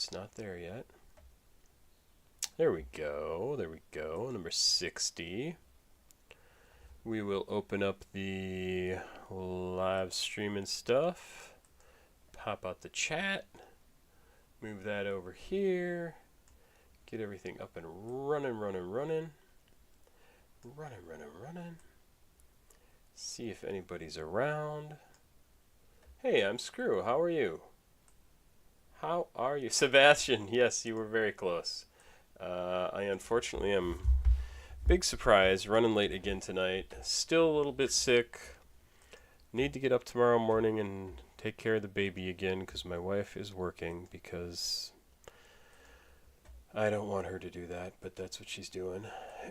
it's not there yet. There we go. There we go. Number 60. We will open up the live stream and stuff. Pop out the chat. Move that over here. Get everything up and running. Running. See if anybody's around. Hey, I'm Screw. How are you? How are you? Sebastian, yes, you were very close. I unfortunately am, big surprise, running late again tonight. Still a little bit sick. Need to get up tomorrow morning and take care of the baby again because my wife is working, because I don't want her to do that, but that's what she's doing.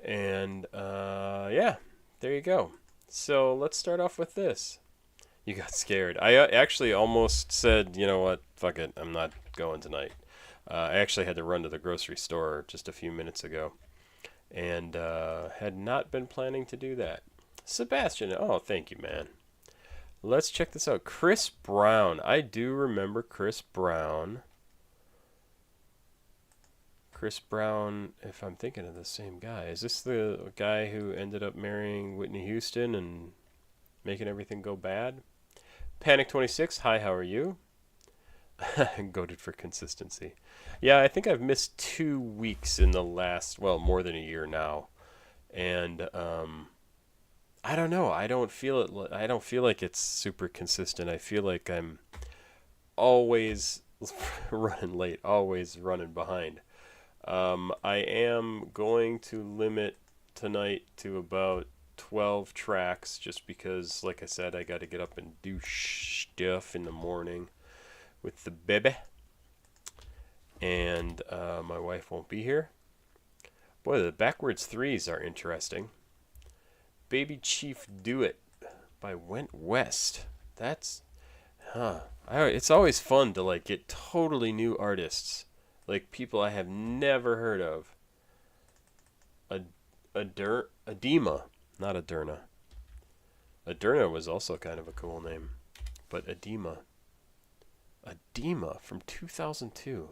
And yeah, there you go. So let's start off with this. You got scared. I actually almost said, you know what, fuck it, I'm not going tonight. I actually had to run to the grocery store just a few minutes ago, and had not been planning to do that. Sebastian, oh, thank you, man. Let's check this out. Chris Brown. I do remember Chris Brown. Chris Brown, if I'm thinking of the same guy. Is this the guy who ended up marrying Whitney Houston and making everything go bad? Panic 26, hi, how are you? Goated for consistency. Yeah, I think I've missed 2 weeks in the last, well, more than a year now. And I don't know. I don't feel it. I don't feel like it's super consistent. I feel like I'm always running late, always running behind. I am going to limit tonight to about 12 tracks, just because, like I said, I got to get up and do stuff in the morning with the baby, and my wife won't be here. Boy, the backwards threes are interesting. BabyChiefDoit by Went West. That's, it's always fun to like get totally new artists, like people I have never heard of. Adema, not Adurna. Adurna was also kind of a cool name, but Adema from 2002.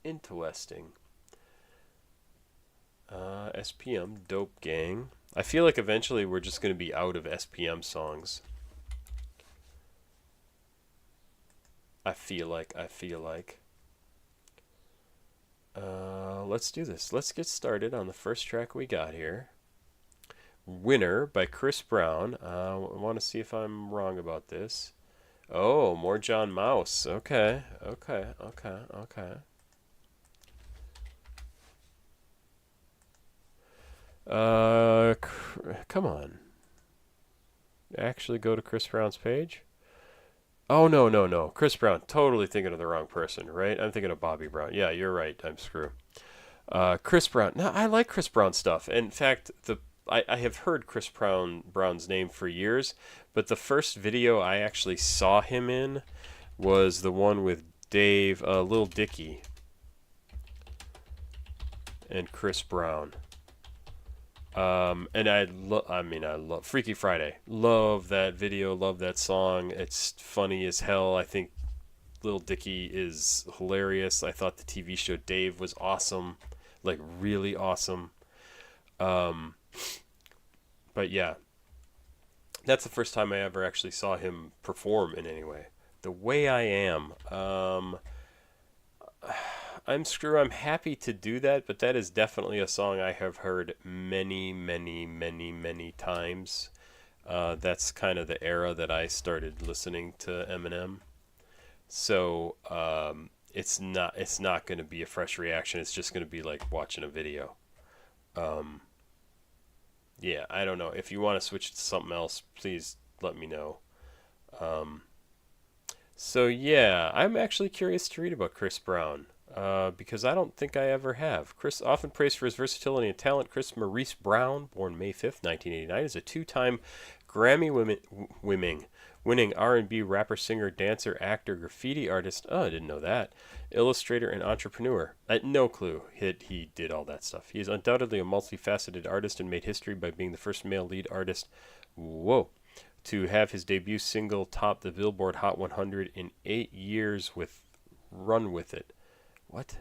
Interesting. SPM, Dope Gang. I feel like eventually we're just going to be out of SPM songs. I feel like. Let's do this. Let's get started on the first track we got here. Winner by Chris Brown. I want to see if I'm wrong about this. Oh, more John Mouse. Okay. Come on. Actually go to Chris Brown's page? Oh, no. Chris Brown. Totally thinking of the wrong person, right? I'm thinking of Bobby Brown. Yeah, you're right. I'm Screw. Chris Brown. No, I like Chris Brown stuff. In fact, I have heard Chris Brown's name for years, but the first video I actually saw him in was the one with Dave, Lil Dicky, and Chris Brown. And I love Freaky Friday. Love that video, love that song. It's funny as hell. I think Lil Dicky is hilarious. I thought the TV show Dave was awesome, like really awesome. But yeah, that's the first time I ever actually saw him perform in any way. The Way I Am. I'm Screw. I'm happy to do that, but that is definitely a song I have heard many times. That's kind of the era that I started listening to Eminem. So it's not going to be a fresh reaction. It's just going to be like watching a video. Yeah, I don't know. If you want to switch to something else, please let me know. So yeah, I'm actually curious to read about Chris Brown. Because I don't think I ever have. Chris, often praised for his versatility and talent, Chris Maurice Brown, born May 5th, 1989, is a two-time Grammy winning R&B rapper, singer, dancer, actor, graffiti artist, oh, I didn't know that, illustrator, and entrepreneur. I had no clue he did all that stuff. He is undoubtedly a multifaceted artist and made history by being the first male lead artist, to have his debut single top the Billboard Hot 100 in 8 years with Run With It. What?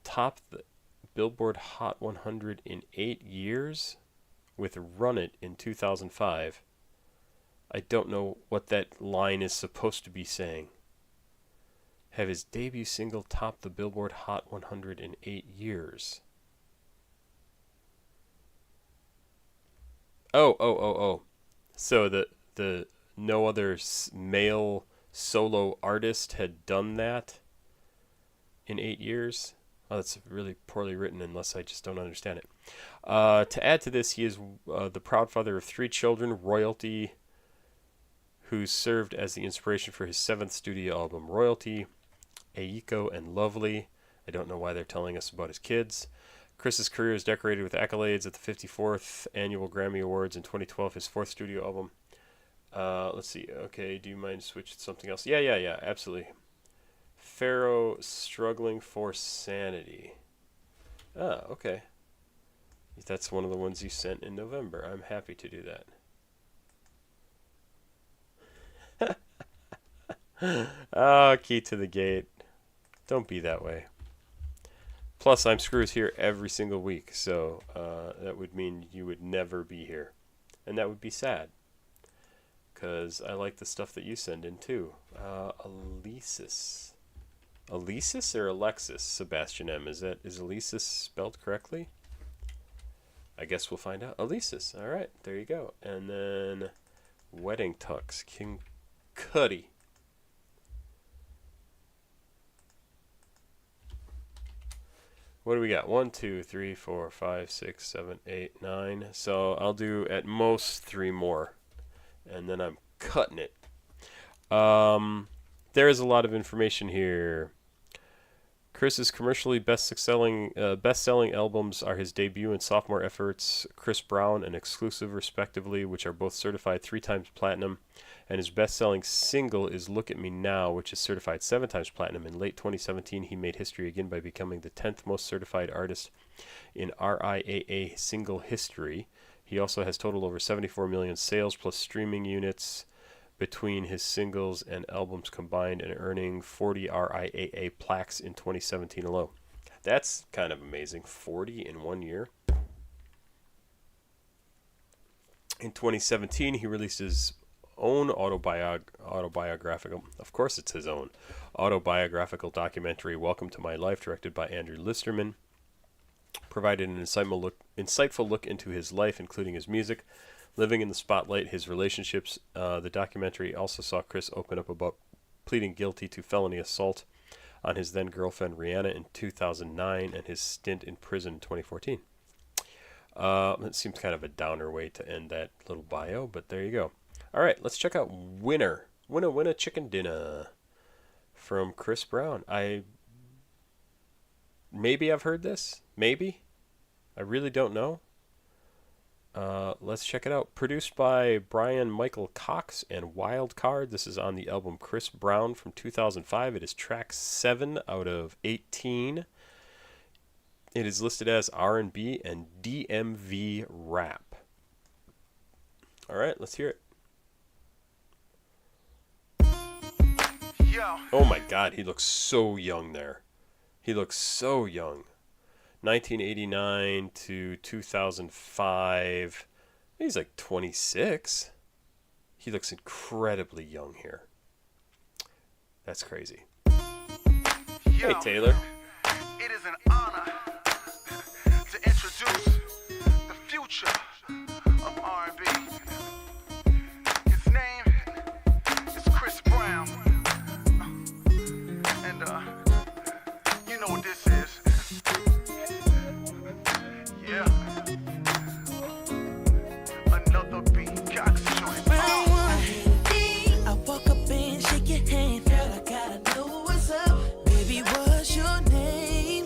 Top the Billboard Hot 100 in 8 years with Run It in 2005. I don't know what that line is supposed to be saying. Have his debut single topped the Billboard Hot 100 in 8 years. Oh. So the no other male solo artist had done that in 8 years. Oh, that's really poorly written unless I just don't understand it. To add to this, he is the proud father of 3 children, Royalty, who served as the inspiration for his 7th studio album, Royalty, Aiko, and Lovely. I don't know why they're telling us about his kids. Chris's career is decorated with accolades at the 54th Annual Grammy Awards in 2012, his 4th studio album. Let's see. Okay, do you mind switch to something else? Yeah, absolutely. Pharoah struggling for sanity. Ah, okay. That's one of the ones you sent in November. I'm happy to do that. Oh, key to the gate. Don't be that way. Plus, I'm Screws here every single week, so that would mean you would never be here. And that would be sad. Because I like the stuff that you send in, too. Alesis. Alesis or Alexis, Sebastian M? Is Alesis spelled correctly? I guess we'll find out. Alesis. All right, there you go. And then Wedding Tux, King Cudi. What do we got? 1, 2, 3, 4, 5, 6, 7, 8, 9. So I'll do at most 3 more. And then I'm cutting it. There is a lot of information here. Chris's commercially best-selling albums are his debut and sophomore efforts, Chris Brown and Exclusive, respectively, which are both certified 3 times platinum. And his best-selling single is Look at Me Now, which is certified 7 times platinum. In late 2017, he made history again by becoming the 10th most certified artist in RIAA single history. He also has total over 74 million sales plus streaming units between his singles and albums combined, and earning 40 RIAA plaques in 2017 alone. That's kind of amazing. 40 in 1 year. In 2017, he released his own autobiographical, of course it's his own, autobiographical documentary, Welcome to My Life, directed by Andrew Listerman. Provided an insightful look into his life, including his music, living in the spotlight, his relationships. The documentary also saw Chris open up about pleading guilty to felony assault on his then-girlfriend Rihanna in 2009 and his stint in prison in 2014. It seems kind of a downer way to end that little bio, but there you go. All right, let's check out Winner Chicken Dinner from Chris Brown. Maybe I've heard this. Maybe. I really don't know. Let's check it out. Produced by Brian Michael Cox and Wild Card. This is on the album Chris Brown from 2005. It is track 7 out of 18. It is listed as R&B and DMV rap. All right, let's hear it. Oh my God, he looks so young there. He looks so young. 1989 to 2005. He's like 26. He looks incredibly young here. That's crazy. Hey, Taylor. It is an honor to introduce the future of R&B. His name is Chris Brown. And you know what this is. Yeah. Another BabyChiefDoit. I walk up and shake your hand. Girl, I gotta know what's up. Baby, what's your name?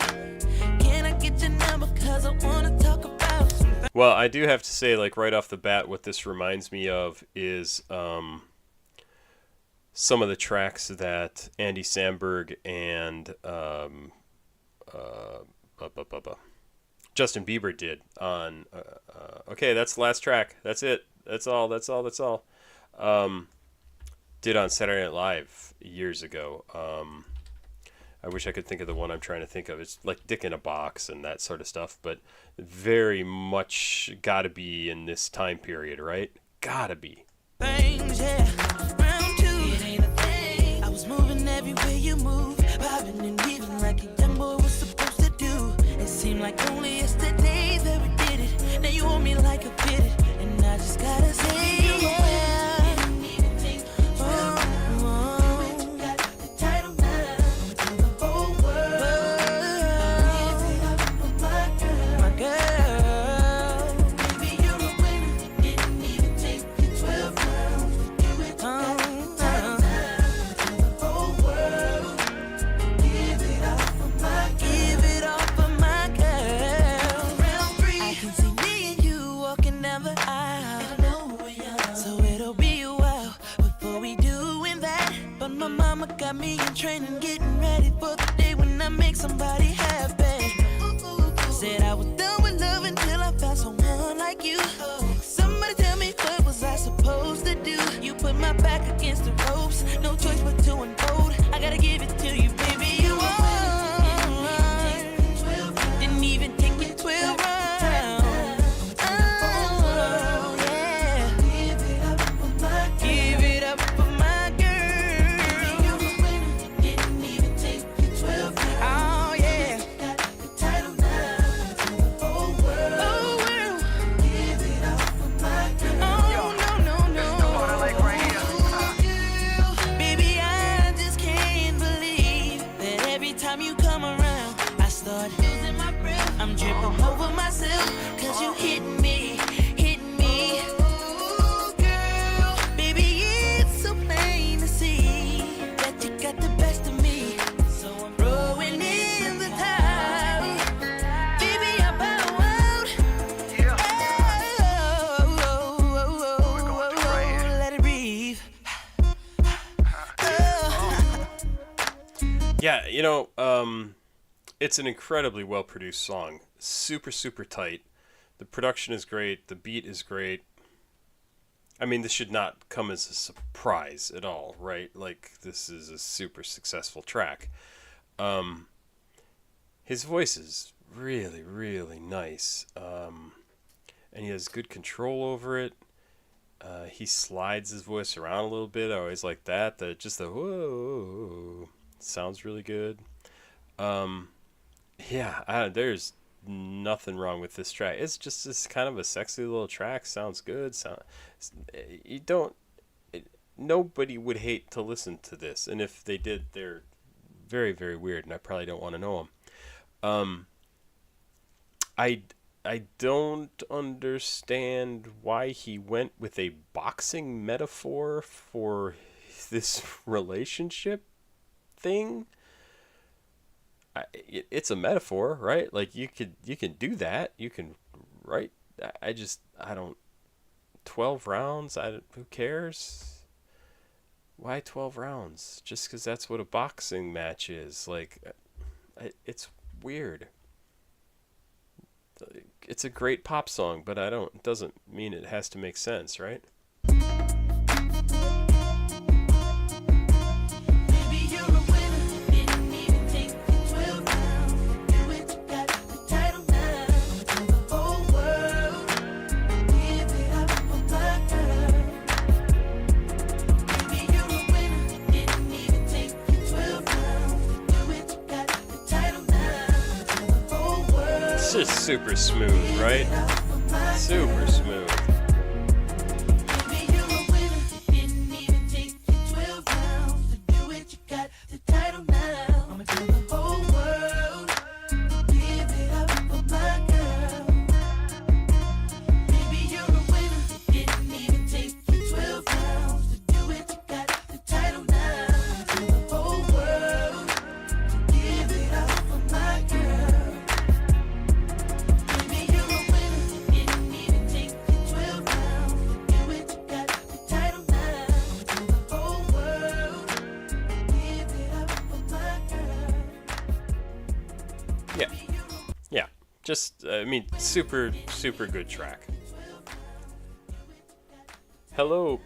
Can I get your number? Cause I wanna talk about something. Well, I do have to say, like, right off the bat, what this reminds me of is some of the tracks that Andy Samberg and Justin Bieber did on okay, that's the last track. That's it. That's all. did on Saturday Night Live years ago. I wish I could think of the one I'm trying to think of. It's like Dick in a Box and that sort of stuff, but very much gotta be in this time period, right? Gotta be. Things, yeah. Round two, it ain't a thing. I was moving everywhere you move, popping and weaving like a young boy was supposed to do. It seemed like only yesterday that we did it. Now you hold me like a fitted, and I just gotta say, yeah. My mama got me in training, getting ready for the day when I make somebody happy. Said I was done with love until I found someone like you. Somebody tell me what was I supposed to do? You put my back against the ropes, no choice but to unfold. I gotta give it to you, baby. You won. Didn't even take me 12 rounds. I'm dripping over myself, cause you hit me. Ooh, girl, baby, it's so plain to see that you got the best of me. So I'm throwing in the towel. Baby, I bow out. Let it breathe. Yeah, you know, it's an incredibly well-produced song. Super, super tight. The production is great. The beat is great. I mean, this should not come as a surprise at all, right? Like, this is a super successful track. His voice is really, really nice. And he has good control over it. He slides his voice around a little bit. I always like that. Just the whoa sounds really good. Yeah, there's nothing wrong with this track. It's just this kind of a sexy little track. Sounds good. Nobody would hate to listen to this, and if they did, they're very, very weird, and I probably don't want to know them. I don't understand why he went with a boxing metaphor for this relationship thing. It's a metaphor, right? Like you can do that. You can write. I don't. 12 rounds. Who cares? Why 12 rounds? Just because that's what a boxing match is. Like, it's weird. It's a great pop song, but it doesn't mean it has to make sense, right? It's just super smooth, right? Super smooth. Just, I mean, super, super good track. Hello,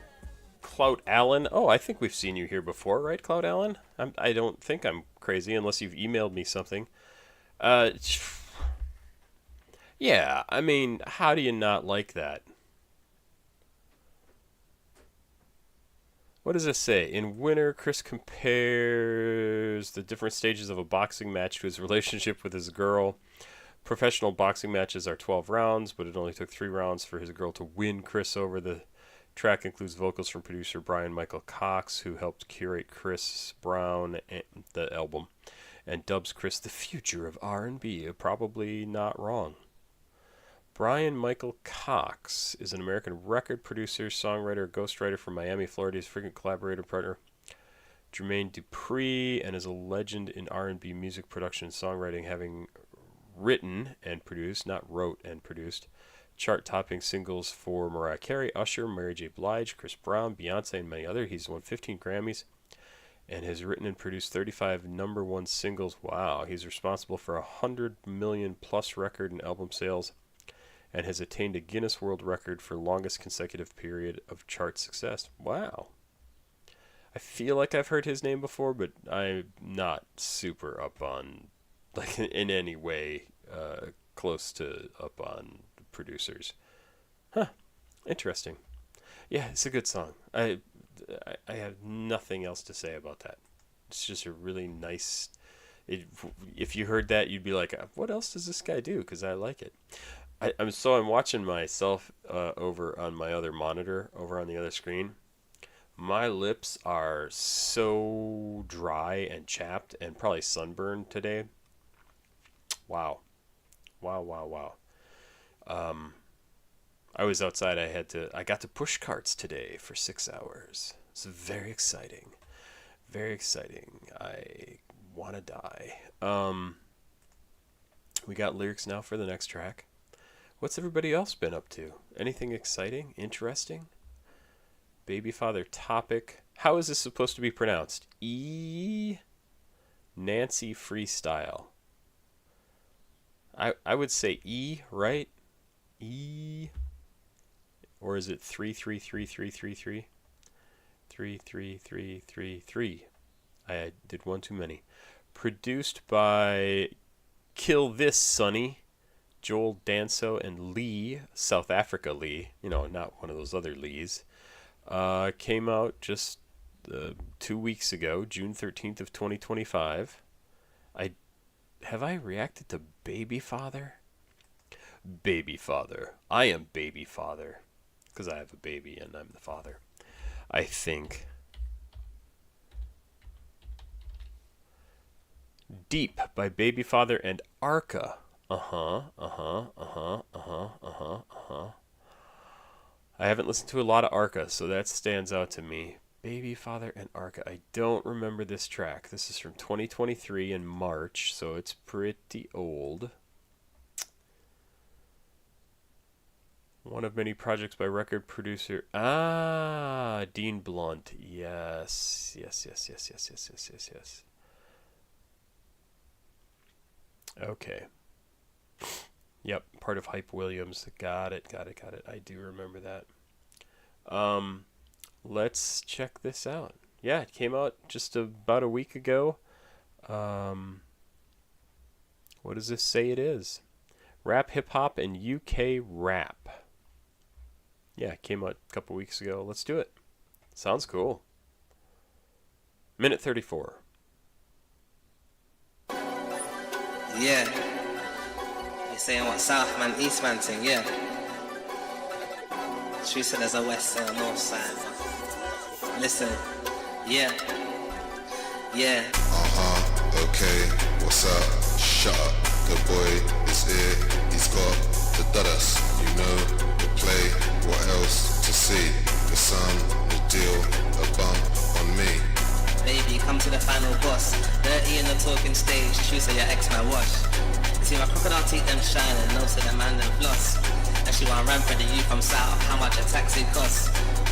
Clout Allen. Oh, I think we've seen you here before, right, Clout Allen? I don't think I'm crazy unless you've emailed me something. Yeah, I mean, how do you not like that? What does it say? In Winter, Chris compares the different stages of a boxing match to his relationship with his girl. Professional boxing matches are 12 rounds, but it only took 3 rounds for his girl to win Chris over. The track includes vocals from producer Brian Michael Cox, who helped curate Chris Brown and the album, and dubs Chris the future of R&B. Probably not wrong. Brian Michael Cox is an American record producer, songwriter, ghostwriter from Miami, Florida. His frequent collaborator partner, Jermaine Dupri, and is a legend in R&B music production and songwriting, having written and produced, not wrote and produced, chart-topping singles for Mariah Carey, Usher, Mary J. Blige, Chris Brown, Beyonce, and many others. He's won 15 Grammys and has written and produced 35 #1 singles. Wow, he's responsible for 100 million plus record and album sales, and has attained a Guinness World Record for longest consecutive period of chart success. Wow. I feel like I've heard his name before, but I'm not super up on, like, in any way close to up on producers. Huh. Interesting. Yeah, it's a good song. I have nothing else to say about that. It's just a really nice... if you heard that, you'd be like, what else does this guy do? Because I like it. I'm watching myself over on my other monitor, over on the other screen. My lips are so dry and chapped and probably sunburned today. Wow. Wow. I was outside. I got to push carts today for 6 hours. It's very exciting. Very exciting. I want to die. We got lyrics now for the next track. What's everybody else been up to? Anything exciting? Interesting? Babyfather topic. How is this supposed to be pronounced? Nancy Freestyle. I would say E, right? E. Or is it 333333? 33333. I did one too many. Produced by Kill This Sonny, Joel Danso, and Lee, South Africa Lee, not one of those other Lees. Came out just 2 weeks ago, June 13th of 2025. Have I reacted to Babyfather? Babyfather. I am Babyfather. Because I have a baby and I'm the father. I think. Deep by Babyfather and Arca. I haven't listened to a lot of Arca, so that stands out to me. Babyfather and Arca. I don't remember this track. This is from 2023 in March, so it's pretty old. One of many projects by record producer... Dean Blunt. Yes. Okay. Yep, part of Hype Williams. Got it. I do remember that. Let's check this out. Yeah, it came out just about a week ago. What does this say it is? Rap, hip-hop, and UK rap. Yeah, it came out a couple weeks ago. Let's do it. Sounds cool. Minute 34. Yeah. You're saying what South man, East man thing, yeah. She said there's a west and a north side. Listen, yeah. Okay, what's up? Shut up, the boy is here. He's got the dudders, the play. What else to see? The sun, the deal, a bump on me. Baby, come to the final boss. Dirty in the talking stage, choose your ex-man wash. You see my crocodile teeth them shining, no say the man them floss. And she want run for the youth from south, how much a taxi costs.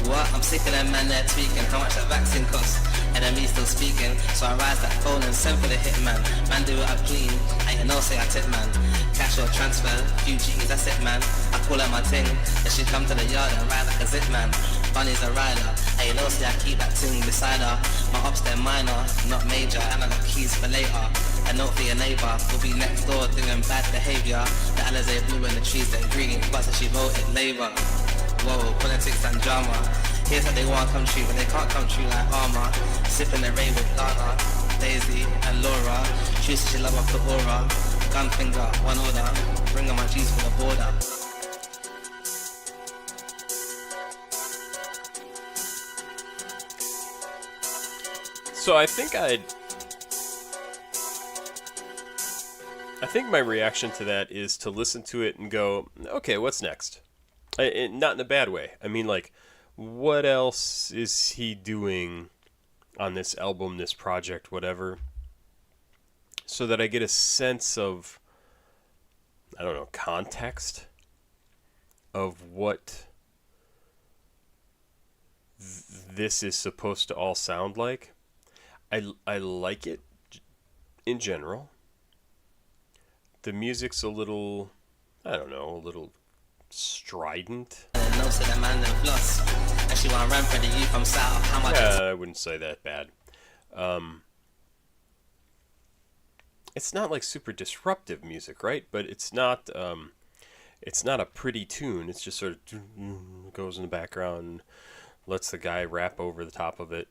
What? I'm sick of them man there tweaking, how much a vaccine costs. Enemy still speaking, so I rise that phone and send for the hitman. Man do it up clean, and you know say I tip man. Cash or transfer, few G's, that's it man. I call her my ting, and she come to the yard and ride like a zip man. Bunny's a rider, Hey, no, see, I keep that thing beside her. My ups, they're minor, not major, and I got keys for later. A note for your neighbor, will be next door doing bad behavior. The Alizé blue and the trees, they're green, but so she voted Labour. Whoa, politics and drama. Here's what they want to come true, but they can't come true like armor. Sipping the rain with Lana, Daisy and Laura. She says she love off the aura. Gun finger, one order. Bring on my G's for the border. So I think my reaction to that is to listen to it and go, okay, what's next? Not in a bad way. I mean, like, what else is he doing on this album, this project, whatever? So that I get a sense of, I don't know, context of what this is supposed to all sound like. I like it in general. The music's a little, I don't know, a little strident. Yeah, I wouldn't say that bad. It's not like super disruptive music, right? But it's not a pretty tune. It's just sort of goes in the background, lets the guy rap over the top of it.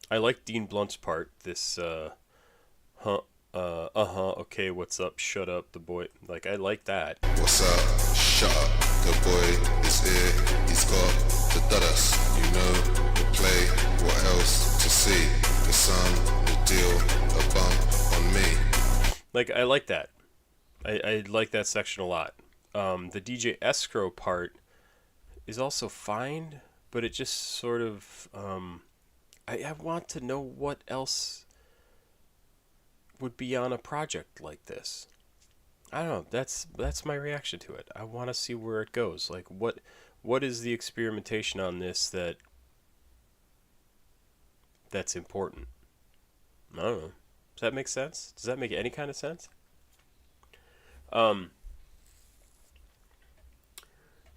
I like Dean Blunt's part. This okay, what's up? Shut up, the boy. Like, I like that. What's up? Shut up. The boy is here. He's got the dudders. You know the play. What else to see? The sun, the deal, a bump on me. Like, I like that. I like that section a lot. The DJ Escrow part is also fine, but it just sort of I want to know what else would be on a project like this. I don't know. That's my reaction to it. I want to see where it goes. Like, what is the experimentation on this that's important? I don't know. Does that make sense? Does that make any kind of sense?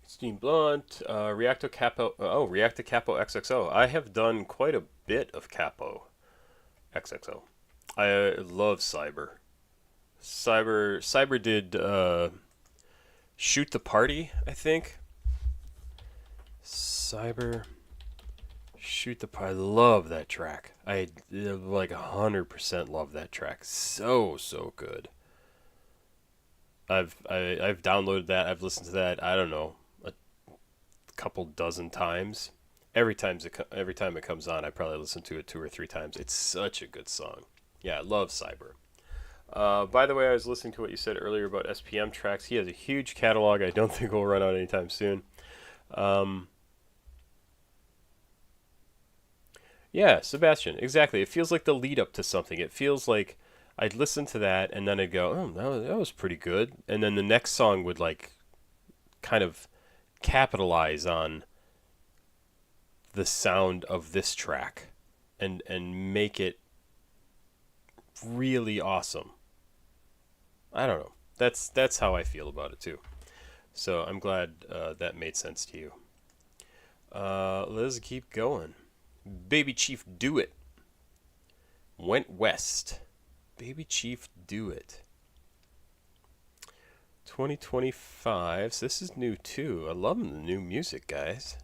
Steam Blunt, Reacto Capo. Oh, Reacto Capo XXO. I have done quite a bit of Capo XXO. I love Cyber. Cyber did Shoot the Party, I think. Cyber Shoot the Party. I love that track. I like 100% love that track. So good. I've downloaded that. I've listened to that. I don't know, a couple dozen times. Every time it comes on, I probably listen to it 2 or 3 times. It's such a good song. Yeah, I love Cyber. By the way, I was listening to what you said earlier about SPM tracks. He has a huge catalog. I don't think will run out anytime soon. Yeah, Sebastian, exactly. It feels like the lead up to something. It feels like I'd listen to that and then I'd go, oh, that was pretty good. And then the next song would like kind of capitalize on the sound of this track and make it really awesome. I don't know. That's how I feel about it too. So I'm glad that made sense to you. Let's keep going. BabyChiefDoit went west. BabyChiefDoit 2025. So this is new too. I love the new music, guys.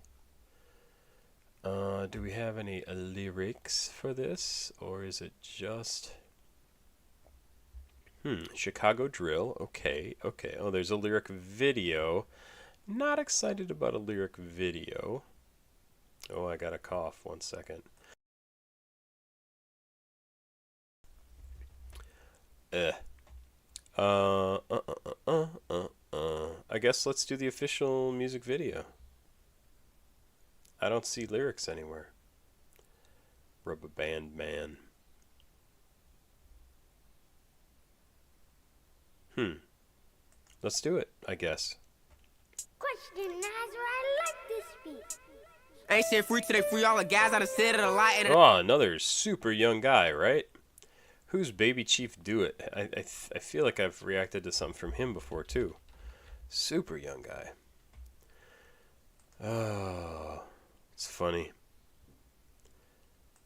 Do we have any lyrics for this, or is it just Chicago drill? Okay. Oh, there's a lyric video. Not excited about a lyric video. Oh, I got a cough. 1 second. I guess let's do the official music video. I don't see lyrics anywhere. Rubber Band Man. Let's do it, I guess. Question, Nazar, I like this beat. Ain't shit free till they free all the guys. I done said it a lot. And Oh, another super young guy, right? Who's BabyChiefDoit? I feel like I've reacted to something from him before too. Super young guy. Oh, it's funny.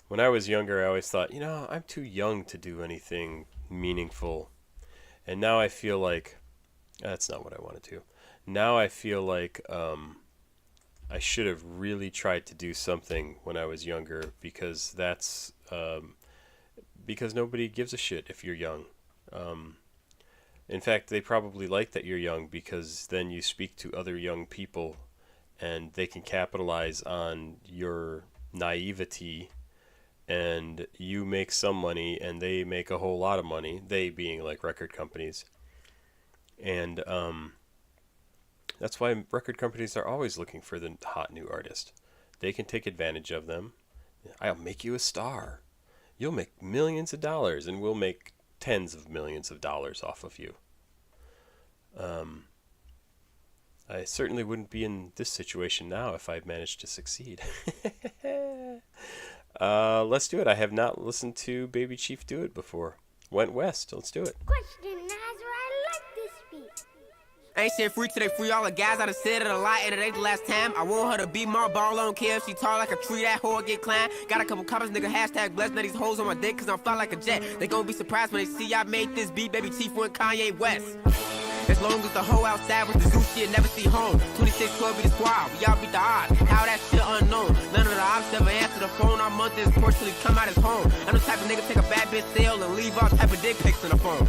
When I was younger, I always thought, you know, I'm too young to do anything meaningful. And now I feel like, that's not what I want to do. Now I feel like I should have really tried to do something when I was younger, because that's, because nobody gives a shit if you're young. In fact, they probably like that you're young, because then you speak to other young people and they can capitalize on your naivety, and you make some money and they make a whole lot of money, they being like record companies. And that's why record companies are always looking for the hot new artist. They can take advantage of them. I'll make you a star. You'll make millions of dollars, and we'll make tens of millions of dollars off of you. I certainly wouldn't be in this situation now if I'd managed to succeed. Let's do it. I have not listened to BabyChiefDoit before. Went West. Let's do it. Question, Nazar, I like this beat. Ain't shit free till they free all the guys. I done said it a lot, and it ain't the last time. I want her to be more ball, I don't care if she tall like a tree, that whore get climbed. Got a couple coppers, nigga, hashtag blessed. Now these hoes on my dick, cause I'm fly like a jet. They gon' be surprised when they see I made this beat. Baby Chief went Kanye West. As long as the hoe outside with the zoo shit never see home. 26-12 be the squad, we all beat the odds. How that shit unknown. None of the ops ever answer the phone. Our month is porch till he come out his home. I'm the type of nigga take a bad bitch sale and leave all type of dick pics in the phone.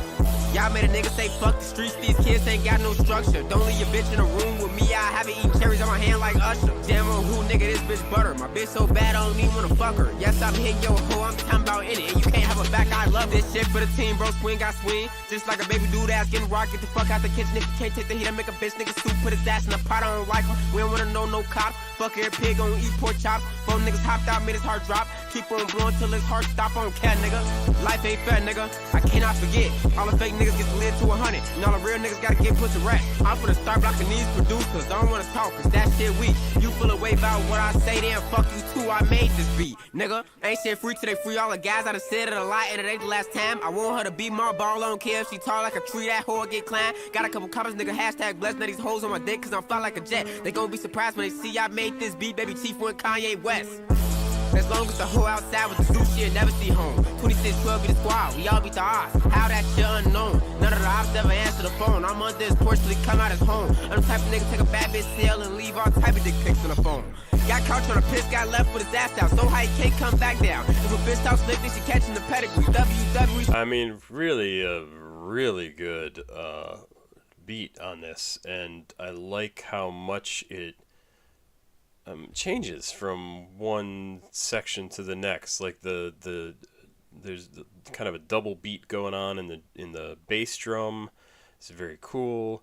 Y'all made a nigga say fuck the streets, these kids ain't got no structure. Don't leave your bitch in a room with me, I have it eating cherries on my hand like Usher. Damn on who nigga, this bitch butter. My bitch so bad I don't even wanna fuck her. Yes, I'm hitting your hoe, I'm talking about in it. And you can't have a back, I love this shit for the team, bro. Swing, I swing. Just like a baby dude ass getting rocked, get the fuck out the kitchen. If you can't take the heat, I make a bitch nigga soup, put his ass in the pot, I don't like him. We don't wanna know no cops. Fuck every pig, gon' eat pork chops. 4 niggas hopped out, made his heart drop. Keep on blowing till his heart stop, I don't care, nigga. Life ain't fair, nigga. I cannot forget. All the fake niggas get slid to 100. And all the real niggas gotta get put to rest. I'm finna start blocking these producers. I don't wanna talk, cause that shit weak. You feel away about what I say, then fuck you too. I made this beat, nigga. Ain't shit free till they free all the guys. I done said it a lot, and it ain't the last time. I want her to be more ball, I don't care if she tall like a tree, that whore get climbed. Got a couple coppers, nigga, hashtag blessed. Now these hoes on my dick, cause I'm fly like a jet. They gon' be surprised when they see I made this beat. Baby Chief went Kanye West. As long as the hoe outside with the zoo shit never see home. 26-12 be the squad, we all beat the odds. How that shit unknown. None of the ops ever answer the phone. I'm under his porch till he come out his home. I'm the type of nigga take a bad bitch sale and leave all type of dick pics on the phone. Got caught trying to piss, got left with his ass out. So high he can't come back down. If a bitch talks slick, then she catching the pedigree. WWE. I mean, really a really good beat on this, and I like how much it changes from one section to the next. Like there's kind of a double beat going on in the bass drum. It's very cool.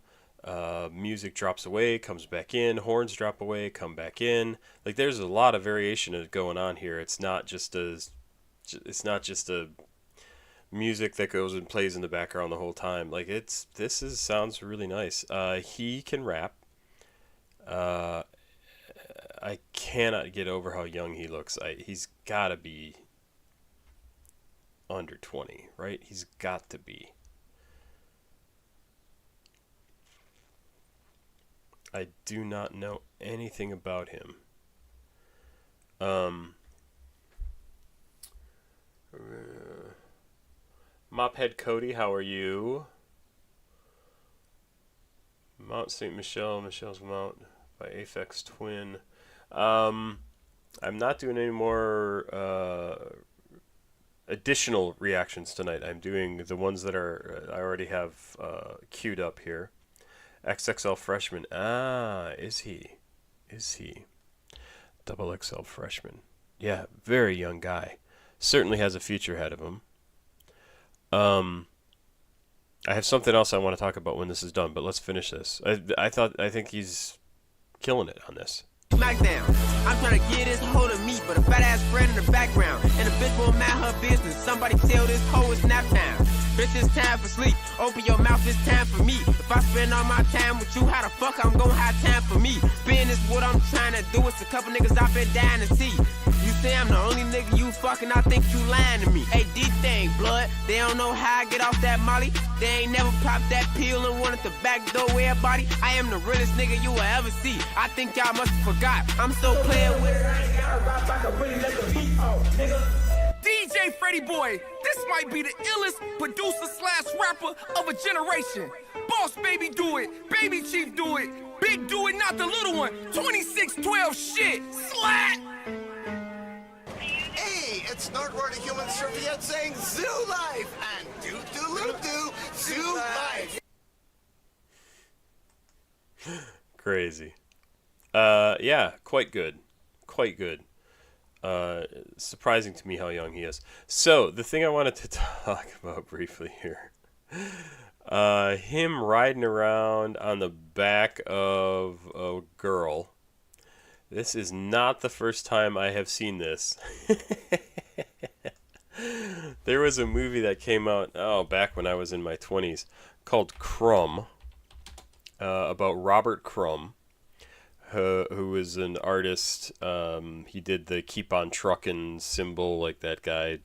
Music drops away, comes back in. Horns drop away, come back in. Like there's a lot of variation going on here. It's not just a music that goes and plays in the background the whole time. Like sounds really nice. He can rap. I cannot get over how young he looks. He's got to be under 20, right? He's got to be. I do not know anything about him. Mophead Cudi, how are you? Mount St. Michel, Michelle's Mount by Aphex Twin. I'm not doing any more additional reactions tonight. I'm doing the ones that are I already have queued up here. XXL Freshman. Is he? Double XL Freshman. Yeah, very young guy. Certainly has a future ahead of him. I have something else I want to talk about when this is done, but let's finish this. I think he's killing it on this. Smackdown. I'm trying to get this hoe to me, but a fat ass friend in the background. And the bitch won't mind her business. Somebody tell this hoe it's nap time. Bitch, it's time for sleep. Open your mouth, it's time for me. If I spend all my time with you, how the fuck I'm gonna have time for me? Being is what I'm trying to do. It's a couple niggas I've been dying to see. You understand, I'm the only nigga you fucking, I think you lying to me. Hey, D-Thing, blood, they don't know how I get off that molly. They ain't never popped that pill and wanted to backdoor everybody. I am the realest nigga you will ever see. I think y'all must have forgot. I'm so playing with it. I ain't gotta rap, I can really let the beat off, nigga. DJ Freddie Boy, this might be the illest producer slash rapper of a generation. Boss Baby do it, Baby Chief do it, Big do it, not the little one. 2612 shit, slat! Hey, it's Nerdword, a human serviette saying zoo life and doo-doo-loo-doo, zoo life. Crazy. Yeah, quite good. Quite good. Surprising to me how young he is. So, the thing I wanted to talk about briefly here. Him riding around on the back of a girl. This is not the first time I have seen this. There was a movie that came out, back when I was in my 20s, called Crumb, about Robert Crumb, who was an artist. He did the Keep on Truckin' symbol, like that guy,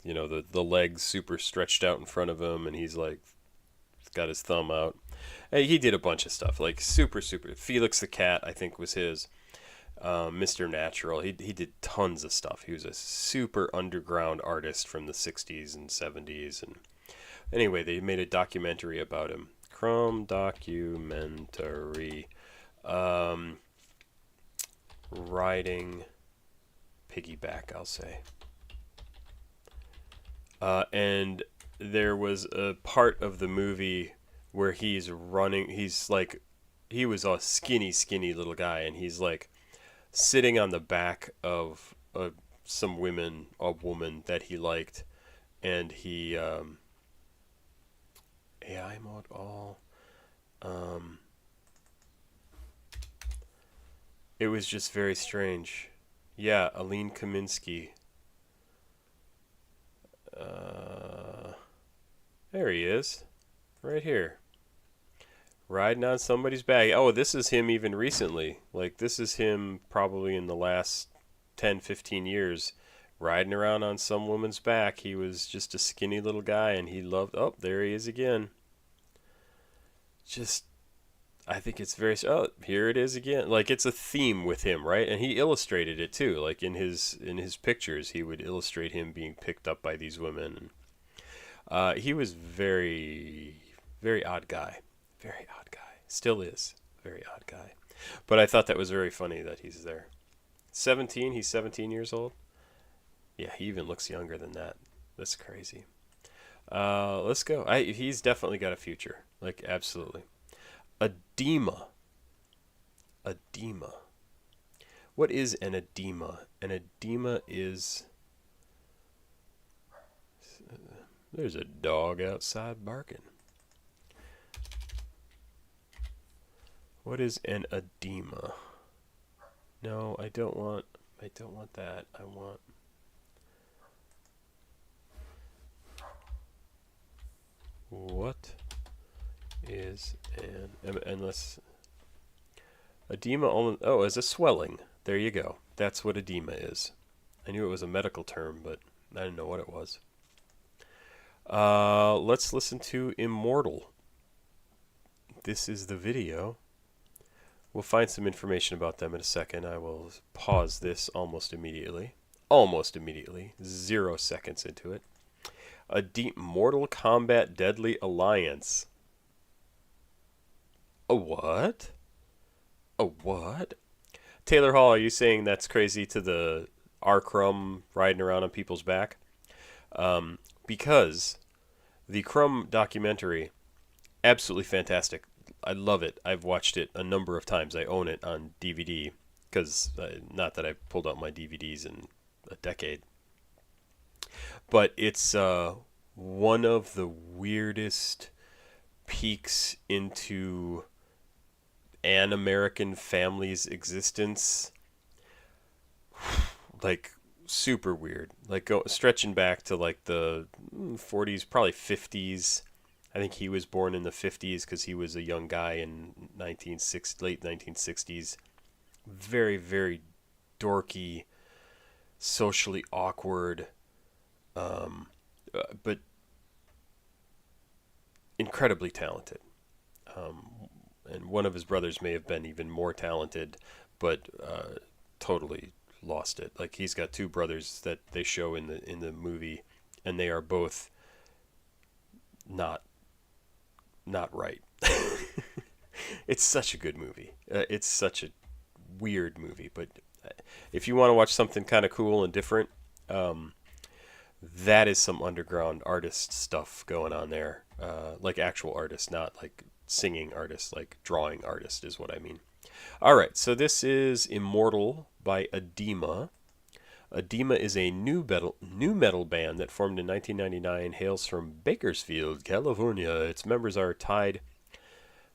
you know, the legs super stretched out in front of him, and he's like, got his thumb out. And he did a bunch of stuff, like super. Felix the Cat, I think, was his. Mr. Natural. He did tons of stuff. He was a super underground artist from the 60s and 70s. And anyway, they made a documentary about him. Crumb documentary. Riding piggyback, I'll say. And there was a part of the movie where he's running. He's like, he was a skinny little guy, and he's like sitting on the back of a woman that he liked, and he I'm all it was just very strange. Yeah, Aline Kaminsky. There he is, right here, riding on somebody's back. Oh, this is him even recently. Like, this is him probably in the last 10-15 years, riding around on some woman's back. He was just a skinny little guy, and he loved... Oh, there he is again. Just, I think it's very... Oh, here it is again. Like, it's a theme with him, right? And he illustrated it, too. Like, in his pictures, he would illustrate him being picked up by these women. He was very, very odd guy. Very odd guy. Still is. Very odd guy. But I thought that was very funny that he's there. 17? He's 17 years old? Yeah, he even looks younger than that. That's crazy. Let's go. He's definitely got a future. Like, absolutely. Adema. Adema. What is an edema? An edema is... There's a dog outside barking. What is an edema? No, I don't want that. I want... What is an... Unless... Edema only... Oh, is a swelling. There you go. That's what edema is. I knew it was a medical term, but I didn't know what it was. Let's listen to Immortal. This is the video. We'll find some information about them in a second. I will pause this almost immediately. Almost immediately. 0 seconds into it. A deep Mortal Kombat Deadly Alliance. A what? A what? Taylor Hall, are you saying that's crazy to the R-Crumb riding around on people's back? Because the Crumb documentary, absolutely fantastic. I love it. I've watched it a number of times. I own it on DVD because not that I've pulled out my DVDs in a decade. But it's one of the weirdest peeks into an American family's existence. Like, super weird. Like, stretching back to like the 40s, probably 50s. I think he was born in the 50s because he was a young guy in late 1960s. Very, very dorky, socially awkward, but incredibly talented. And one of his brothers may have been even more talented, but totally lost it. Like, he's got two brothers that they show in the movie, and they are both not right. It's such a good movie. It's such a weird movie, but if you want to watch something kind of cool and different, that is some underground artist stuff going on there. Like actual artists, not like singing artists, like drawing artists is what I mean. All right, so this is Immortal by Adema. Adema is a new metal band that formed in 1999, hails from Bakersfield, California. Its members are tied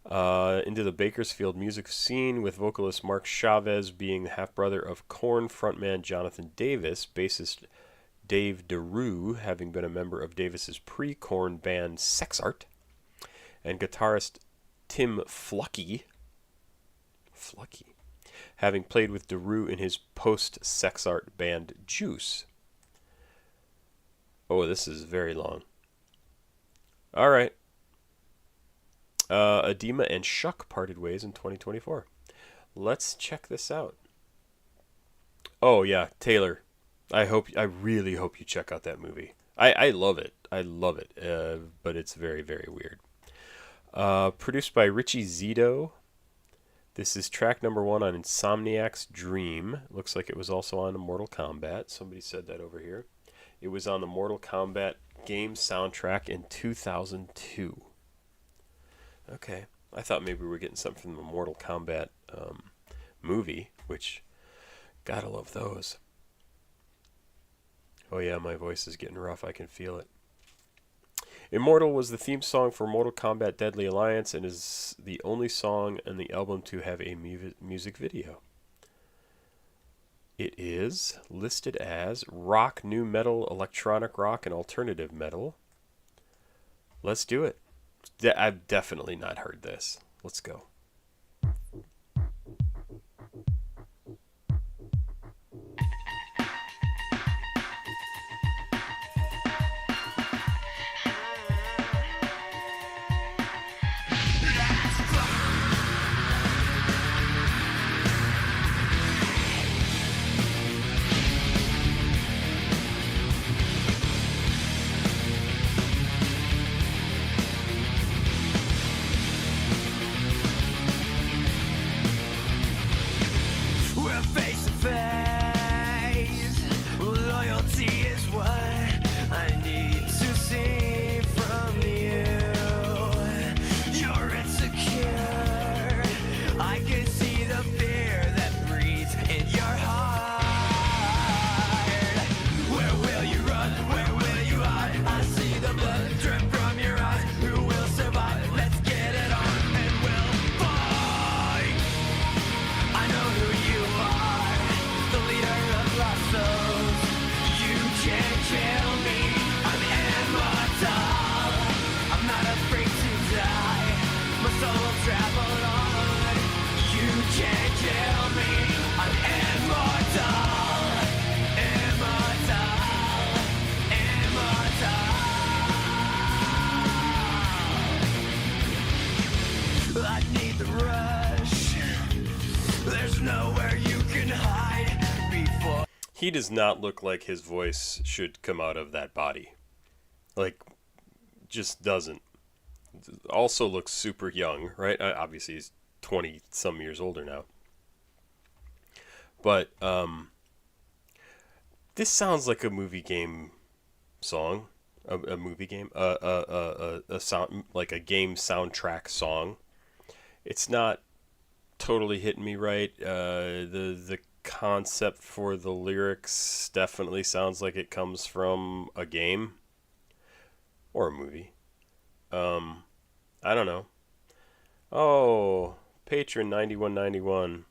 into the Bakersfield music scene, with vocalist Mark Chavez being the half-brother of Korn frontman Jonathan Davis, bassist Dave DeRue having been a member of Davis's pre-Korn band Sex Art, and guitarist Tim Flucky having played with DeRue in his post-Sex Art band Juice. Oh, this is very long. All right. Adema and Shuck parted ways in 2024. Let's check this out. Oh yeah, Taylor. I really hope you check out that movie. I love it. But it's very, very weird. Produced by Richie Zito. This is track number 1 on Insomniac's Dream. Looks like it was also on Mortal Kombat. Somebody said that over here. It was on the Mortal Kombat game soundtrack in 2002. Okay. I thought maybe we were getting something from the Mortal Kombat movie, which, gotta love those. Oh yeah, my voice is getting rough. I can feel it. Immortal was the theme song for Mortal Kombat Deadly Alliance and is the only song on the album to have a music video. It is listed as rock, new metal, electronic rock, and alternative metal. Let's do it. I've definitely not heard this. Let's go. He does not look like his voice should come out of that body. Like, just doesn't. Also looks super young, right? Obviously, he's 20-some years older now. But, this sounds like a movie game song. A movie game. A sound, like a game soundtrack song. It's not totally hitting me right. The concept for the lyrics definitely sounds like it comes from a game or a movie. I don't know. Oh, patron 9191.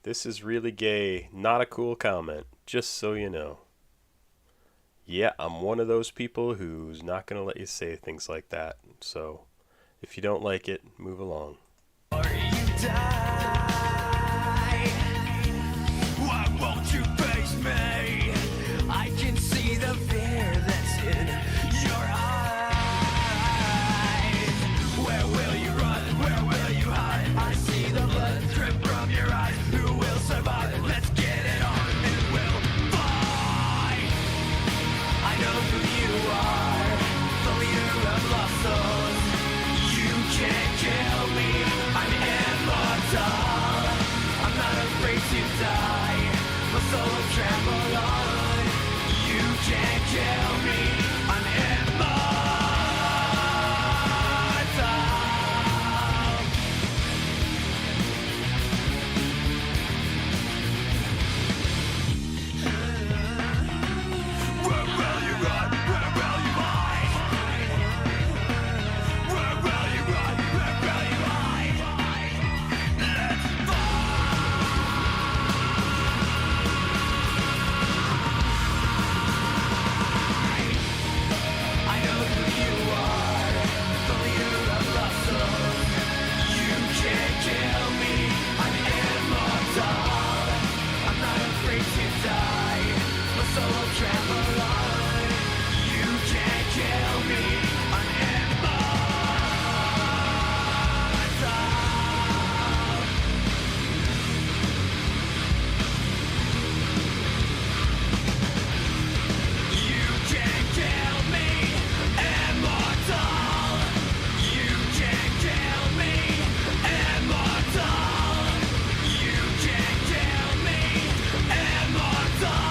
This is really gay. Not a cool comment, just so you know. Yeah, I'm one of those people who's not going to let you say things like that. So, if you don't like it, move along. Or you die. Why won't you face me? muscles. You can't kill me, I'm immortal. I'm not afraid to die, my soul will trample on. You can't kill me, I'm immortal. Where will you run? Where will you hide? Where will you run? Where will you hide? Let's fight. I know who you are, the leader of muscles. You can't kill me, I'm immortal. I'm not afraid to die, my soul will travel on. You can't kill me, I'm immortal. You can't kill me, immortal. You can't kill me, immortal. You can't kill me, immortal.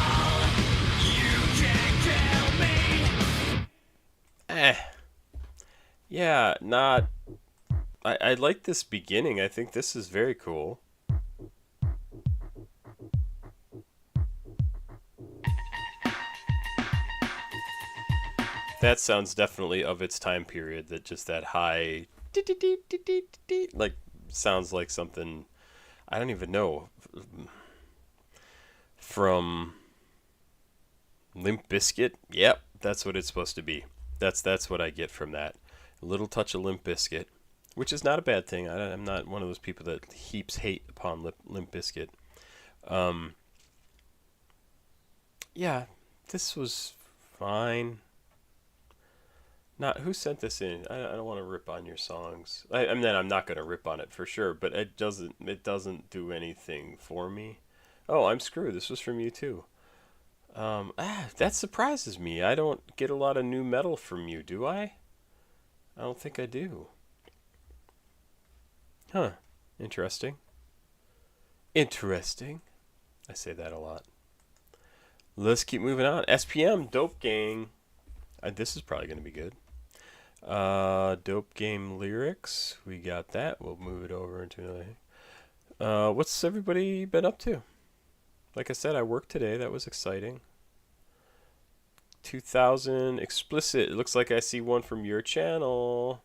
You can't kill me. Yeah, not... I like this beginning. I think this is very cool. That sounds definitely of its time period, that just that high... like, sounds like something... I don't even know. From... Limp Bizkit? Yep, that's what it's supposed to be. That's what I get from that. A little touch of Limp Bizkit, which is not a bad thing. I'm not one of those people that heaps hate upon Limp Bizkit. Yeah, this was fine. Not who sent this in. I don't want to rip on your songs. I'm not going to rip on it for sure, but it doesn't do anything for me. Oh, I'm screwed. This was from you too. That surprises me. I don't get a lot of new metal from you, do I? I don't think I do. Huh. Interesting. Interesting. I say that a lot. Let's keep moving on. SPM, Dope Gang. This is probably going to be good. Dope Game Lyrics. We got that. We'll move it over into another thing. What's everybody been up to? Like I said, I worked today. That was exciting. 2000 explicit. It looks like I see one from your channel.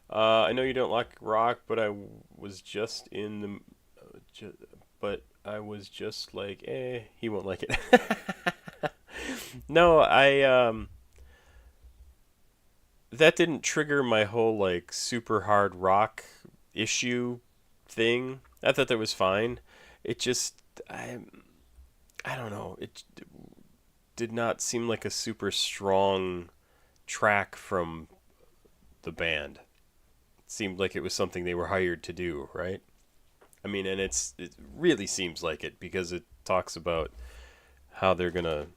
I know you don't like rock, but I was just in the... but I was just like, he won't like it. No, that didn't trigger my whole, like, super hard rock issue thing. I thought that was fine. It just, I don't know. It did not seem like a super strong track from the band. It seemed like it was something they were hired to do, right? I mean, and it really seems like it, because it talks about how they're gonna,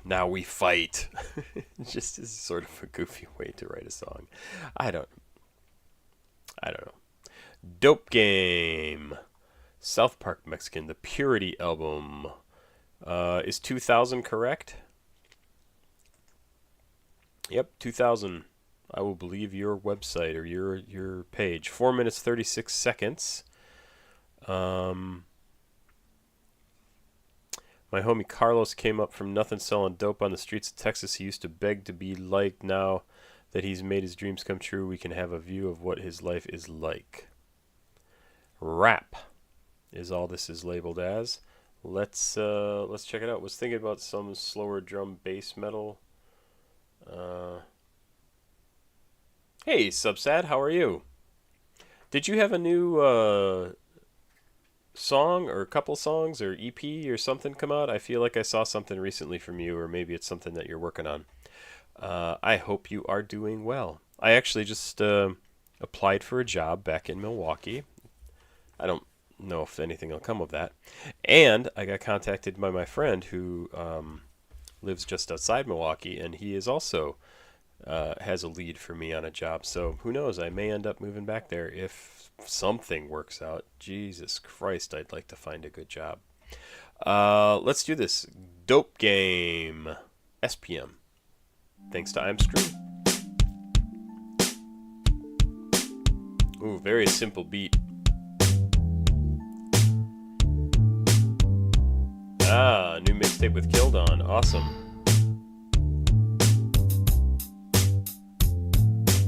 now we fight. It just is sort of a goofy way to write a song. I don't know. Dope Game. South Park Mexican, the Purity album. Is 2000 correct? Yep, 2000. I will believe your website or your page. 4 minutes 36 seconds. My homie Carlos came up from nothing selling dope on the streets of Texas. He used to beg to be liked. Now that he's made his dreams come true, we can have a view of what his life is like. Rap is all this is labeled as. Let's check it out. Was thinking about some slower drum bass metal. Hey, Subsad, how are you? Did you have a new song or a couple songs or EP or something come out? I feel like I saw something recently from you, or maybe it's something that you're working on. I hope you are doing well. I actually just applied for a job back in Milwaukee. I don't know if anything will come of that. And I got contacted by my friend who lives just outside Milwaukee, and he is also has a lead for me on a job. So who knows? I may end up moving back there if something works out. Jesus Christ, I'd like to find a good job. Let's do this. Dope game. SPM. Thanks to I'm Screw. Ooh, very simple beat. Ah, new mixtape with Kildon. Awesome.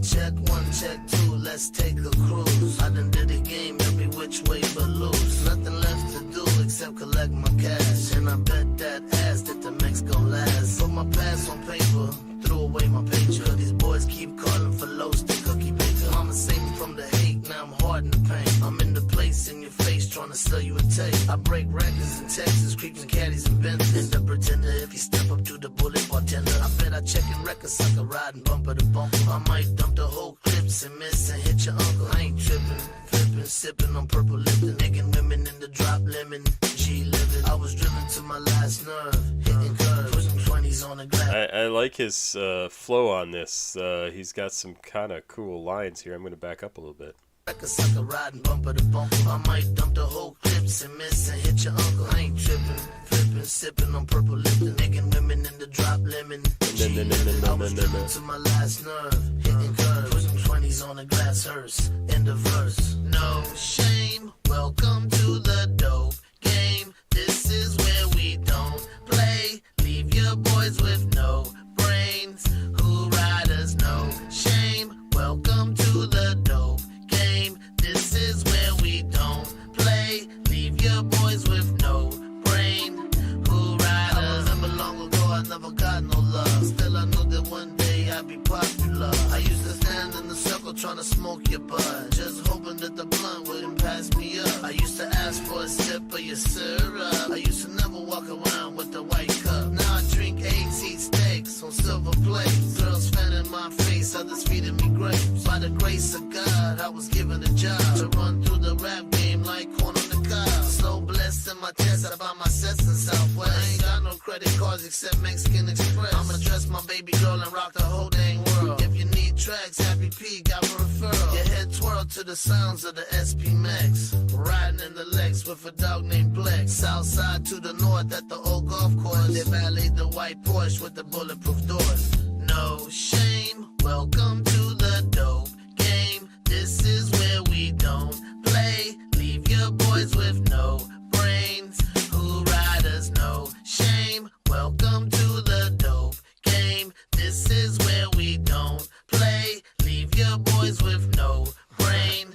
Check 1, check 2, let's take a cruise. I done did the game every which way but lose. Nothing left to do except collect my cash. And I bet that ass that the mix gon' last. Put my pass on paper, threw away my paycheck. These boys keep calling for low stick cookie baker. Mama saved me from the hate, now I'm hard in the pain. I'm in the place in your face trying to sell you a tape. I break records in Texas, creeps and caddies and Benzes. End up pretender if you step up to the bullet bartender. I bet I check in records, sucker riding bumper to bumper. I might dump the whole clips and miss and hit your uncle. I ain't tripping, flipping, sipping on purple Lipton. Making women in the drop lemon, G living. I was driven to my last nerve, hitting curves, putting 20s on the glass. I like his flow on this. He's got some kind of cool lines here. I'm going to back up a little bit. Like a sucker riding bumper to bumper. I might dump the whole clips and miss and hit your uncle. I ain't tripping, flipping, sipping on purple Lipton. Making women in the drop lemon. I was driven to my last nerve, hitting curves, putting 20s on a glass hearse. End of verse. No shame. Welcome to the dope game. This is where we don't play. Leave your boys with no brains. Who riders? No shame. Welcome to the dope game. This is where we don't play. Leave your boys with no brain. Who riders? I remember long ago I never got no love. Still I knew that one day I'd be popular. I used to stand in the circle trying to smoke your bud, just hoping that the blunt wouldn't pass me up. I used to ask for a sip of your syrup. I used to never walk around with the white cup. Now I drink 8, eat steaks on silver plates. Girls fanning my face, others feeding me grapes. By the grace of God, I was given a job to run through the rap game like corn on the cob. So blessed in my test, I buy my sets in Southwest. I ain't got no credit cards except Mexican Express. I'ma dress my baby girl and rock the whole dang world. If you need tracks, Happy P got a referral. Your head twirl to the sounds of the SP Max. Riding in the Lex with a dog named Blex. Southside to the north at the old golf course. They valeted the white Porsche with the bulletproof doors. No shame. Welcome to the dope game. This is where we don't play. Leave your boys with no brains. Who riders? No shame. Welcome to the dope game. This is where we don't play. Leave your boys with no brain.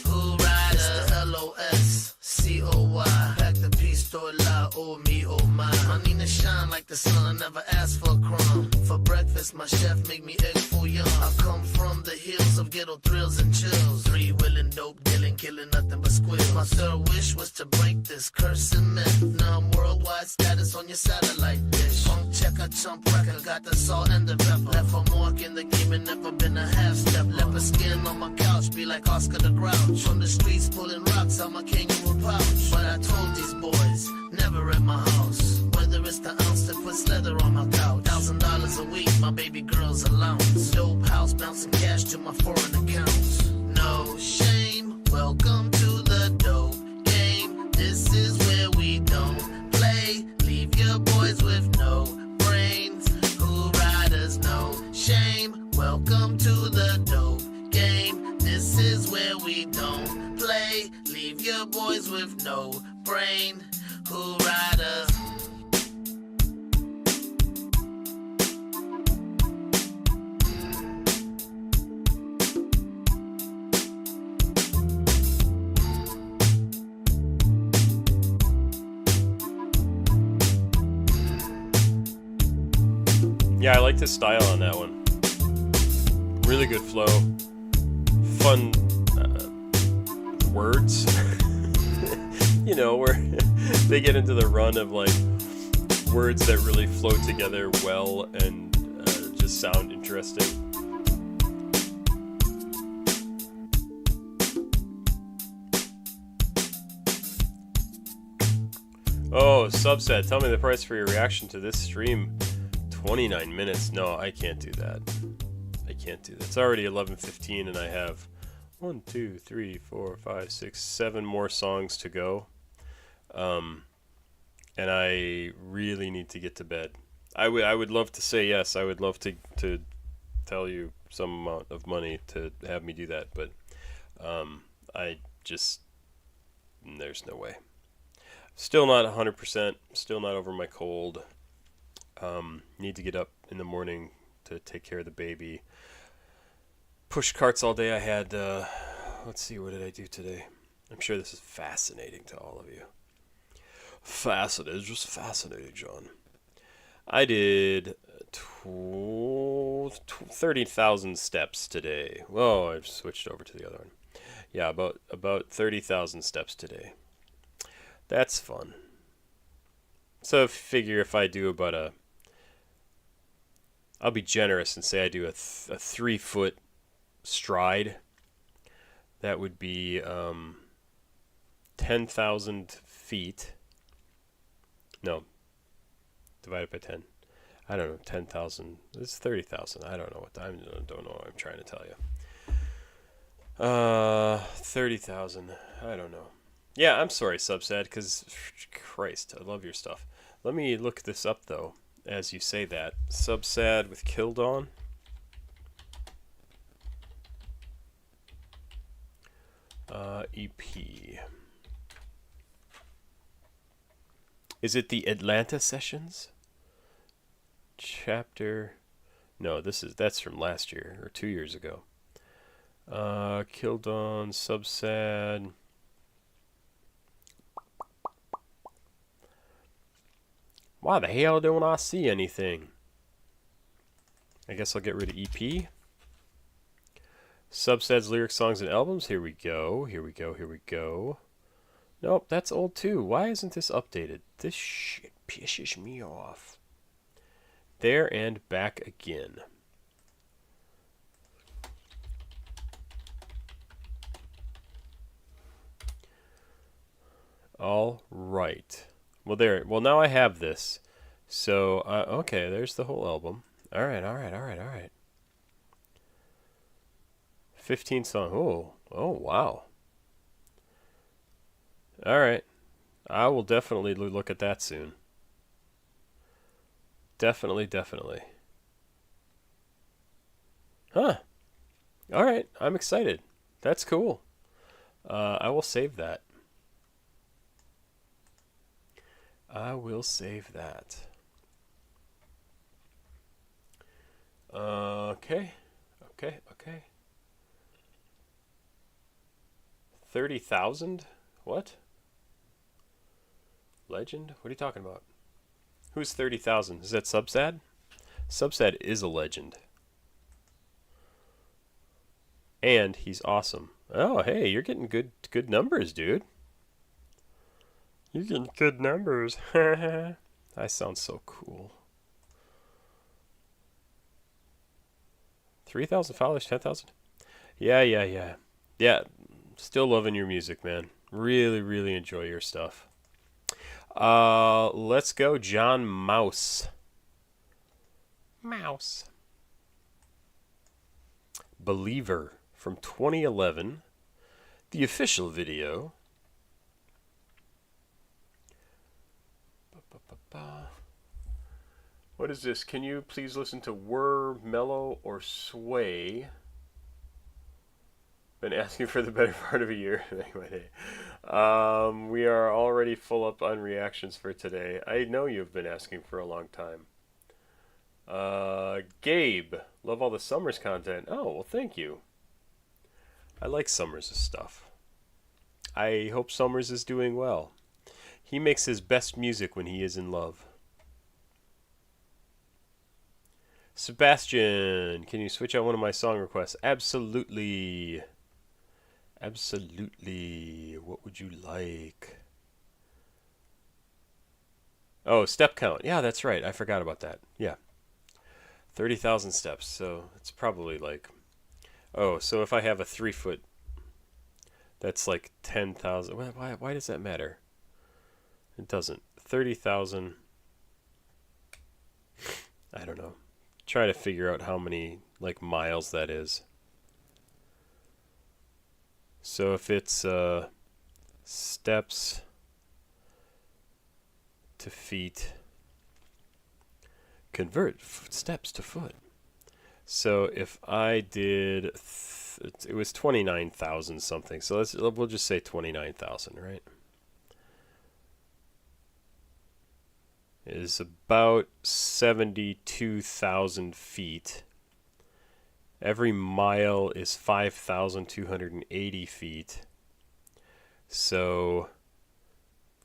Who riders? It's the LOSCOY. Pack the peace, store la, oh me, oh my. My Nina shine like the sun, I never asked for a crumb. For breakfast, my chef make me egg foo young. I come from the hills of ghetto thrills and chills. 3-wheeling, dope dealing, killing nothing but squills. My third wish was to break this curse and myth. Now I'm worldwide status on your satellite dish. Funk checker, chump record, got the salt and the pepper. Left a mark in the game and never been a half step. Leopard skin on my couch, be like Oscar the Grouch. From the streets pulling rocks out my kangaroo pouch. But I told these boys, never at my house. Whether it's the ounce that puts leather on my couch. $1,000 a week, my baby girl's allowance. Dope house, bouncing cash to my foreign accounts. No shame, welcome to the dope game. This is where we don't play. Leave your boys with no brains. Who riders? No shame. Welcome to the dope game. This is where we don't play. Leave your boys with no brain. Who riders? Yeah, I like the style on that one. Really good flow. Fun words. You know, where they get into the run of like words that really flow together well and just sound interesting. Oh, Subset, tell me the price for your reaction to this stream. 29 minutes. No, I can't do that. I can't do that. It's already 11:15 and I have 1, 2, 3, 4, 5, 6, 7 more songs to go. And I really need to get to bed. I would love to say yes. I would love to tell you some amount of money to have me do that, but I just, there's no way. Still not 100%. Still not over my cold. Need to get up in the morning to take care of the baby. Push carts all day. I had, let's see, what did I do today? I'm sure this is fascinating to all of you. Fascinating, just fascinating, John. I did 30,000 steps today. Whoa, I've switched over to the other one. Yeah, about 30,000 steps today. That's fun. So figure if I do about I'll be generous and say I do a 3-foot stride. That would be 10,000 feet. No, divided by 10. I don't know, 10,000. It's 30,000. I don't know what I don't know what I'm trying to tell you. 30,000. I don't know. Yeah, I'm sorry, Subsad, because Christ, I love your stuff. Let me look this up though, as you say that. Subsad with Kildon. EP. Is it the Atlanta sessions? Chapter. No, that's from last year or 2 years ago. Kildon, Subsad. Why the hell don't I see anything? I guess I'll get rid of EP. Subsad's lyrics, songs, and albums. Here we go. Here we go. Here we go. Nope, that's old too. Why isn't this updated? This shit pisses me off. There and back again. All right. Well, there. Well, now I have this. So, okay, there's the whole album. All right, all right, all right, all right. 15 songs. Oh, wow. All right. I will definitely look at that soon. Definitely, definitely. Huh. All right. I'm excited. That's cool. I will save that. I will save that. Okay. Okay. Okay. 30,000? What? Legend? What are you talking about? Who's 30,000? Is that Subsad? Subsad is a legend. And he's awesome. Oh, hey, you're getting good numbers, dude. You're getting good numbers. I sound so cool. 3,000 followers, 10,000? Yeah. Yeah, still loving your music, man. Really, really enjoy your stuff. Let's go, John Mouse. Mouse. Believer from 2011. The official video. What is this? Can you please listen to Whir, Mellow, or Sway? Been asking for the better part of a year. Anyway, we are already full up on reactions for today. I know you've been asking for a long time. Gabe, love all the Summers content. Oh, well, thank you. I like Summers' stuff. I hope Summers is doing well. He makes his best music when he is in love. Sebastian, can you switch out one of my song requests? Absolutely. Absolutely. What would you like? Oh, step count. Yeah, that's right. I forgot about that. Yeah. 30,000 steps. So it's probably like... Oh, so if I have a 3-foot, that's like 10,000. Why does that matter? It doesn't. 30,000. I don't know. try to figure out how many like miles that is. So if it's steps to feet, convert steps to foot. So if I did, it was 29,000 something. So we'll just say 29,000, right? It is about 72,000 feet. Every mile is 5,280 feet. So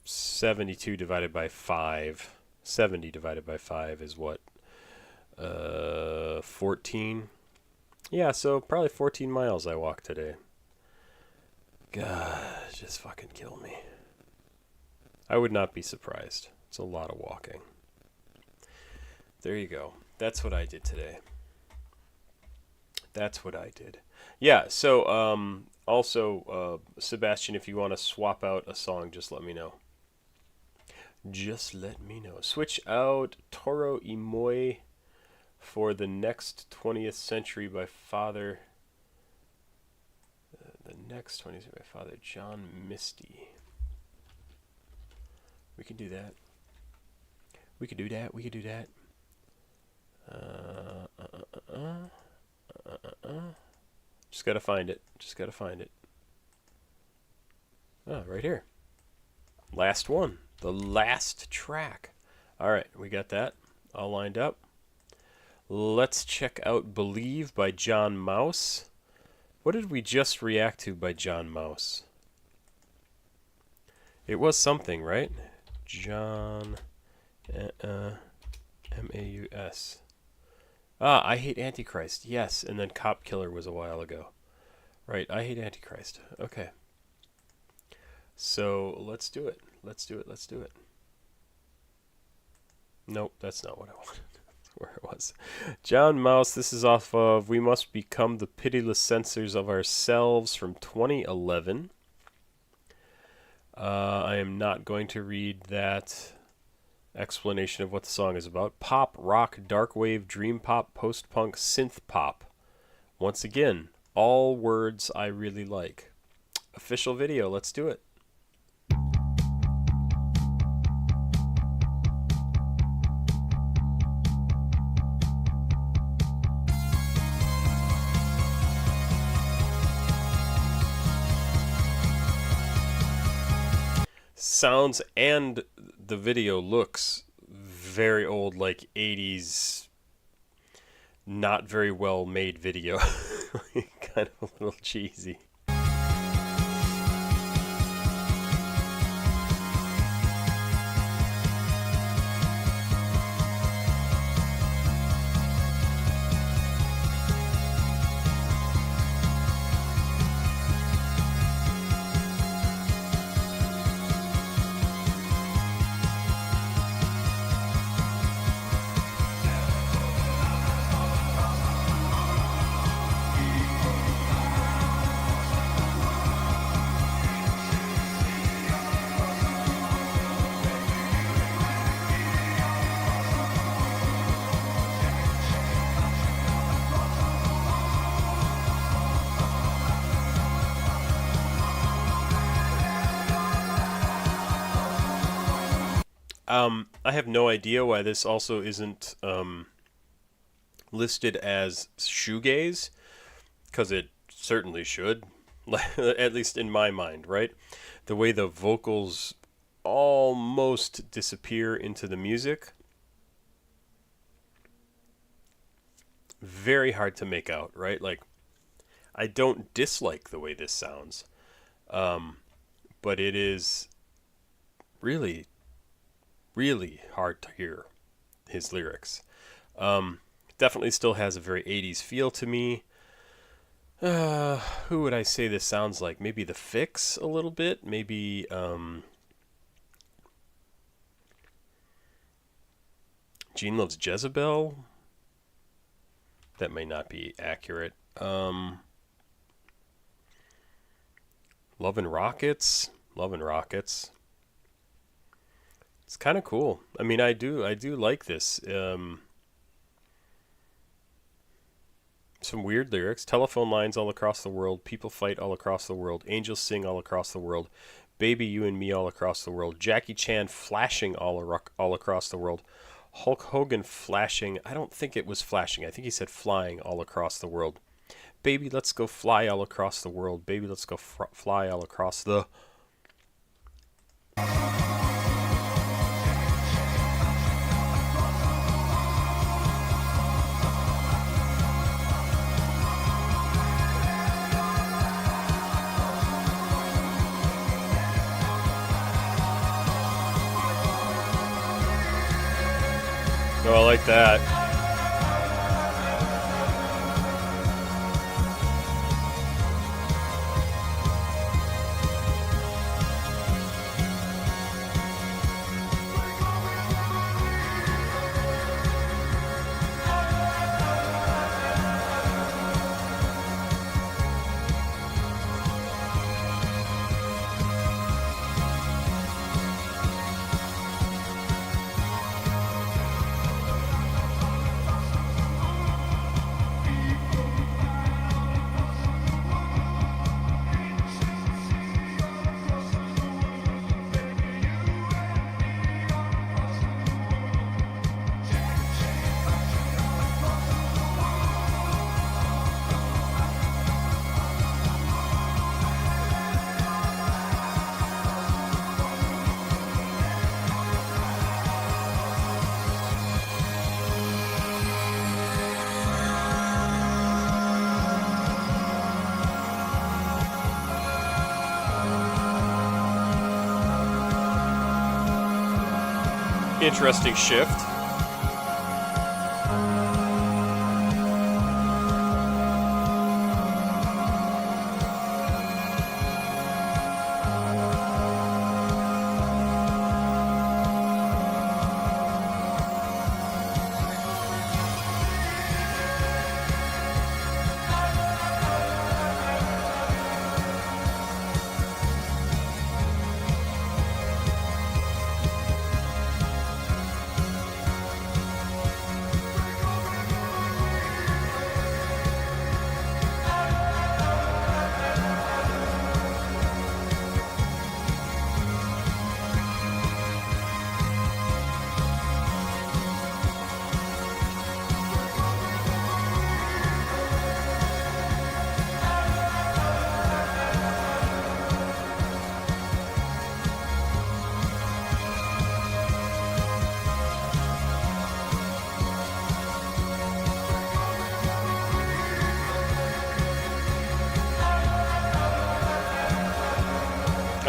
72 divided by 5. 70 divided by 5 is what? 14? Yeah, so probably 14 miles I walked today. God, just fucking kill me. I would not be surprised. It's a lot of walking. There you go. That's what I did today. That's what I did. Yeah, so also, Sebastian, if you want to swap out a song, just let me know. Just let me know. Switch out Toro y Moi for the Next 20th Century by Father. The Next 20th Century by Father John Misty. We can do that. We could do that. We could do that. Just gotta find it. Just gotta find it. Oh, right here. Last one. The last track. Alright, we got that all lined up. Let's check out Believe by John Mouse. What did we just react to by John Mouse? It was something, right? John M-A-U-S. Ah, I Hate Antichrist. Yes, and then Cop Killer was a while ago. Right, I Hate Antichrist. Okay. So, let's do it. Let's do it. Let's do it. Nope, that's not what I wanted. That's where it was. John Mouse, this is off of We Must Become the Pitiless Censors of Ourselves from 2011. I am not going to read that explanation of what the song is about. Pop, rock, dark wave, dream pop, post-punk, synth pop. Once again, all words I really like. Official video, let's do it. Sounds and the video looks very old, like 80s, not very well made video. Kind of a little cheesy. I have no idea why this also isn't listed as shoegaze, because it certainly should, at least in my mind, right? The way the vocals almost disappear into the music. Very hard to make out, right? Like, I don't dislike the way this sounds, but it is really hard to hear his lyrics. Definitely still has a very 80s feel to me. Who would I say this sounds like? Maybe The Fix a little bit. Maybe Gene Loves Jezebel. That may not be accurate. Love and Rockets. Love and Rockets. It's kind of cool. I mean, I do like this. Some weird lyrics. Telephone lines all across the world. People fight all across the world. Angels sing all across the world. Baby, you and me all across the world. Jackie Chan flashing all across the world. Hulk Hogan flashing. I don't think it was flashing. I think he said flying all across the world. Baby, let's go fly all across the world. Baby, let's go fly all across the... Oh, I like that. Interesting shift.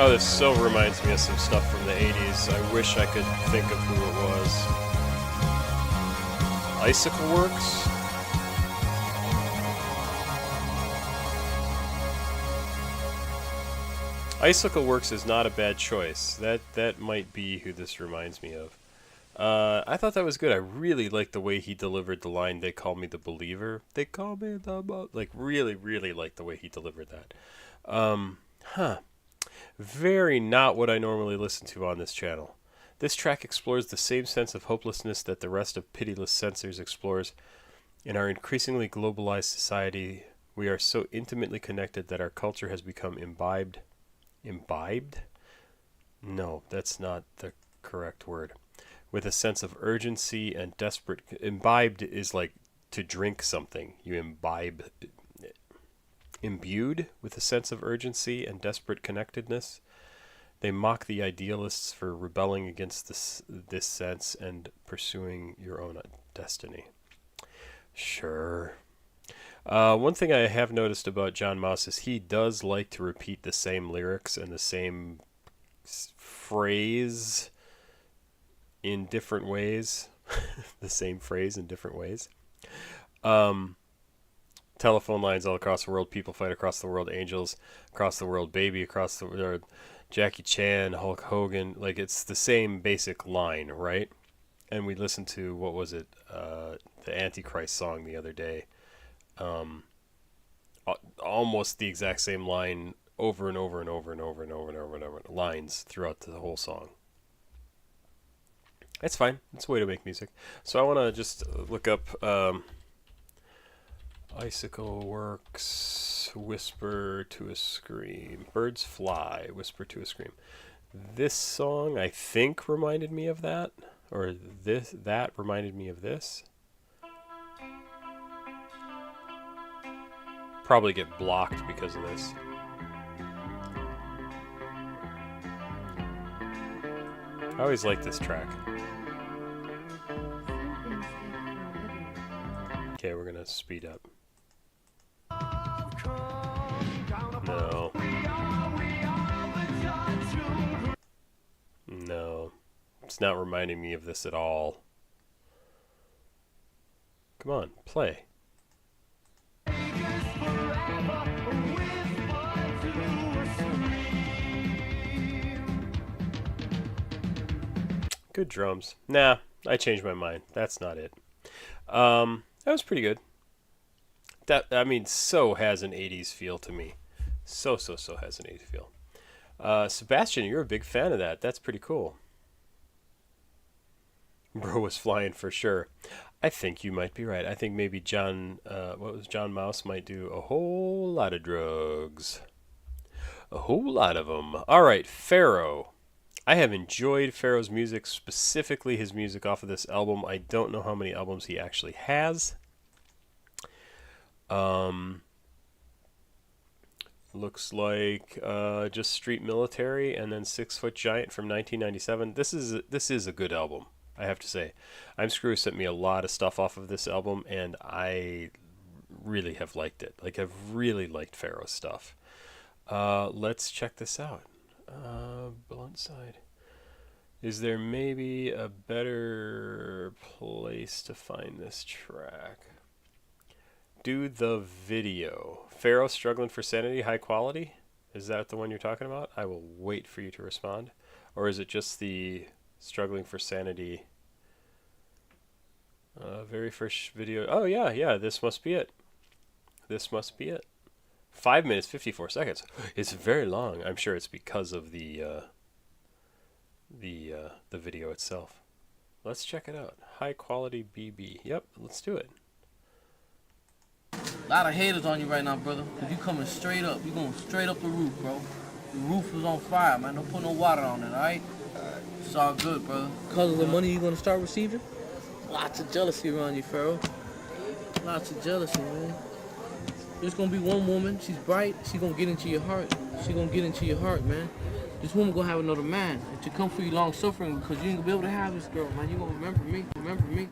Oh, this so reminds me of some stuff from the 80s. I wish I could think of who it was. Icicle Works? Icicle Works is not a bad choice. That might be who this reminds me of. I thought that was good. I really liked the way he delivered the line, "They call me the believer." They call me the... Like, really, really liked the way he delivered that. Very not what I normally listen to on this channel. This track explores the same sense of hopelessness that the rest of Pitiless Censors explores. In our increasingly globalized society, we are so intimately connected that our culture has become imbibed. Imbibed? No, that's not the correct word. With a sense of urgency and desperate... Imbibed is like to drink something. You imbibe... Imbued with a sense of urgency and desperate connectedness, they mock the idealists for rebelling against this sense and pursuing your own destiny. Sure. One thing I have noticed about John Moss is he does like to repeat the same lyrics and the same phrase in different ways. The same phrase in different ways. Telephone lines all across the world, people fight across the world, angels across the world, baby across the world, Jackie Chan, Hulk Hogan. Like, it's the same basic line, right? And we listened to, what was it, the Antichrist song the other day. Almost the exact same line over and over and over and over and over and over and over lines throughout the whole song. It's fine. It's a way to make music. So I want to just look up... Icicle works. Whisper to a scream. Birds fly. Whisper to a scream. This song, I think, reminded me of that. Or that reminded me of this. Probably get blocked because of this. I always like this track. Okay, we're gonna speed up. No. No. It's not reminding me of this at all. Come on, play. Good drums. Nah, I changed my mind. That's not it. That was pretty good. That, I mean, so has an 80s feel to me. So has an 80s feel. Sebastian, you're a big fan of that. That's pretty cool. Bro was flying for sure. I think you might be right. I think maybe John Mouse might do a whole lot of drugs. A whole lot of them. All right, Pharoah. I have enjoyed Pharoah's music, specifically his music off of this album. I don't know how many albums he actually has. Looks like just Street Military and then 6 Foot Giant from 1997. This is a good album, I have to say. I'm Screw sent me a lot of stuff off of this album, and I really have liked it. Like, I've really liked Pharoah's stuff. Let's check this out. Blunt side. Is there maybe a better place to find this track? Do the video. Pharoah struggling for sanity, high quality? Is that the one you're talking about? I will wait for you to respond. Or is it just the struggling for sanity? Very first video. Oh yeah, this must be it. This must be it. 5 minutes, 54 seconds. It's very long. I'm sure it's because of the video itself. Let's check it out. High quality BB. Yep, let's do it. A lot of haters on you right now, brother. Cause you coming straight up. You going straight up the roof, bro. The roof is on fire, man. Don't put no water on it, alright? It's all good, brother. Cause of the money you're gonna start receiving? Lots of jealousy around you, Pharoah. Lots of jealousy, man. There's gonna be one woman, she's bright, she's gonna get into your heart. She's gonna get into your heart, man. This woman gonna have another man. And to come for you long suffering because you ain't gonna be able to have this girl, man. You gonna remember me, remember me.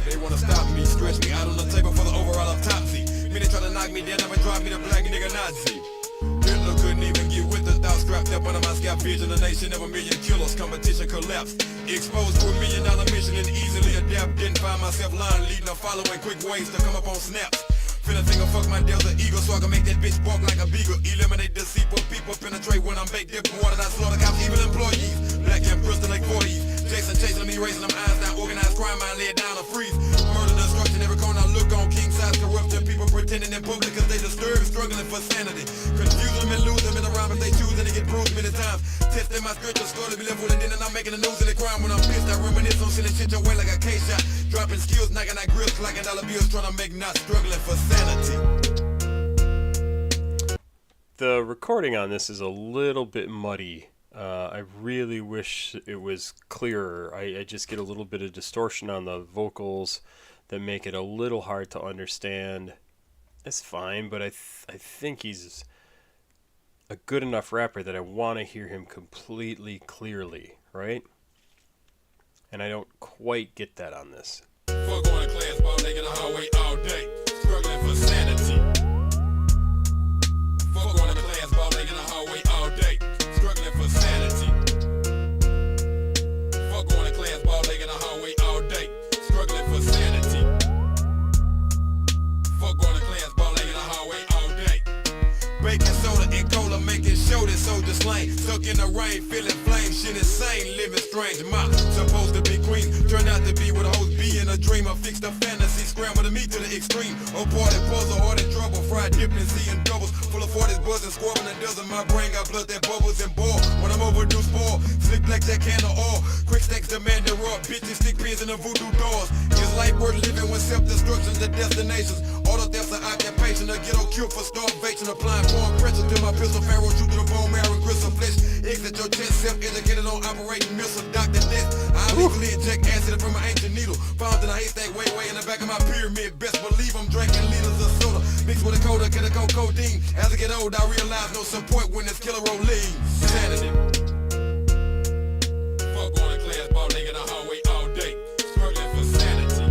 They wanna stop me, stretch me out on the table for the overall autopsy. Me, they try to knock me down, never drop me the black nigga Nazi. Hitler couldn't even get with the thought strapped up under my scalp. Vision, a nation of 1 million killers, competition collapsed. Exposed to $1 million mission and easily adapt. Didn't find myself lying, leading or following quick ways to come up on snaps. Finna think of fuck my Delta Eagle so I can make that bitch bark like a beagle. Eliminate deceitful people, penetrate when I'm baked, dip water, I slaughter cops, evil employees. Black and Bristol like 40s. Jason chasing me, racing them eyes down, organized crime, I lay it down or freeze. Murder, destruction, every corner I look on, king size corruption. People pretending in public cause they disturbed, struggling for sanity. Confuse them and lose them in the rhyme if they choose and they get bruised many times. Testing my spiritual skull to be left with it, and I'm making the news in the crime. When I'm pissed, I reminisce on sending shit your way like a K-shot. Dropping skills, knocking out grills, clacking dollar bills, trying to make knots, struggling for sanity. The recording on this is a little bit muddy. I really wish it was clearer. I just get a little bit of distortion on the vocals that make it a little hard to understand. It's fine, but I think he's a good enough rapper that I want to hear him completely clearly, right? And I don't quite get that on this. Fuck going to class, ball leg in the hallway all day, struggling for sanity. Fuck going to class, ball leg in the hallway all day, struggling for sanity. Fuck going to class, ball leg in the hallway all day, struggling for sanity. Fuck going to class, ball leg in the hallway all day. Baking soda Eating cola, making sure that soldier slain. Stuck in the rain, feeling flame, shit insane, living strange. My supposed to be queen, turned out to be what a host be in a dream. I fixed a fantasy, scrambled to me to the extreme. Oh party puzzle, hard in trouble, fried dip and seeing doubles. Full of 40s, buzzing, squabbling a dozen. My brain got blood that bubbles and boil. When I'm overdue, spoil. Slick like that can of oil. Quick stacks demand the raw. Bitches stick pins in the voodoo doors. Is life worth living when self-destruction's the destinations? Auto thefts an occupation. A ghetto cure for starvation. Applying foreign pressure to my pistol. Pharaoh shoot to the bone marrow and gristle flesh. Exit your chest. Self-educated on operating missile. Dr. Death. I legally inject acid from an ancient needle. Found in a haystack way in the back of my pyramid. Best believe I'm drinking liters of soda. Mixed with a coda, get a codeine. As I get old, I realize no support when this killer roll leaves. Sanity. Fuck on a class ball nigga in the hallway all day. Struggling for sanity.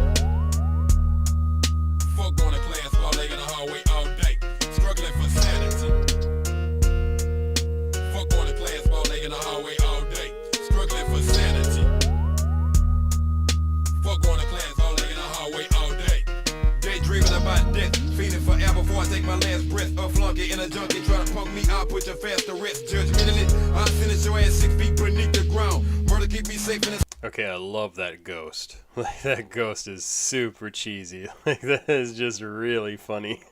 Fuck on a class ball nigga in the hallway all day. Struggling for sanity. Fuck on a class ball nigga in the hallway all day. Struggling for sanity. Fuck on a class ball nigga in the hallway all day. Daydreaming about death. Feeding for air before I take my last breath. A flunky in a junkie try to punk me, I'll put your fast to rest. Judgmentally, I'll finish your ass 6 feet beneath the ground. Murder keep me safe in the... Okay, I love that ghost. Like, that ghost is super cheesy. Like, that is just really funny.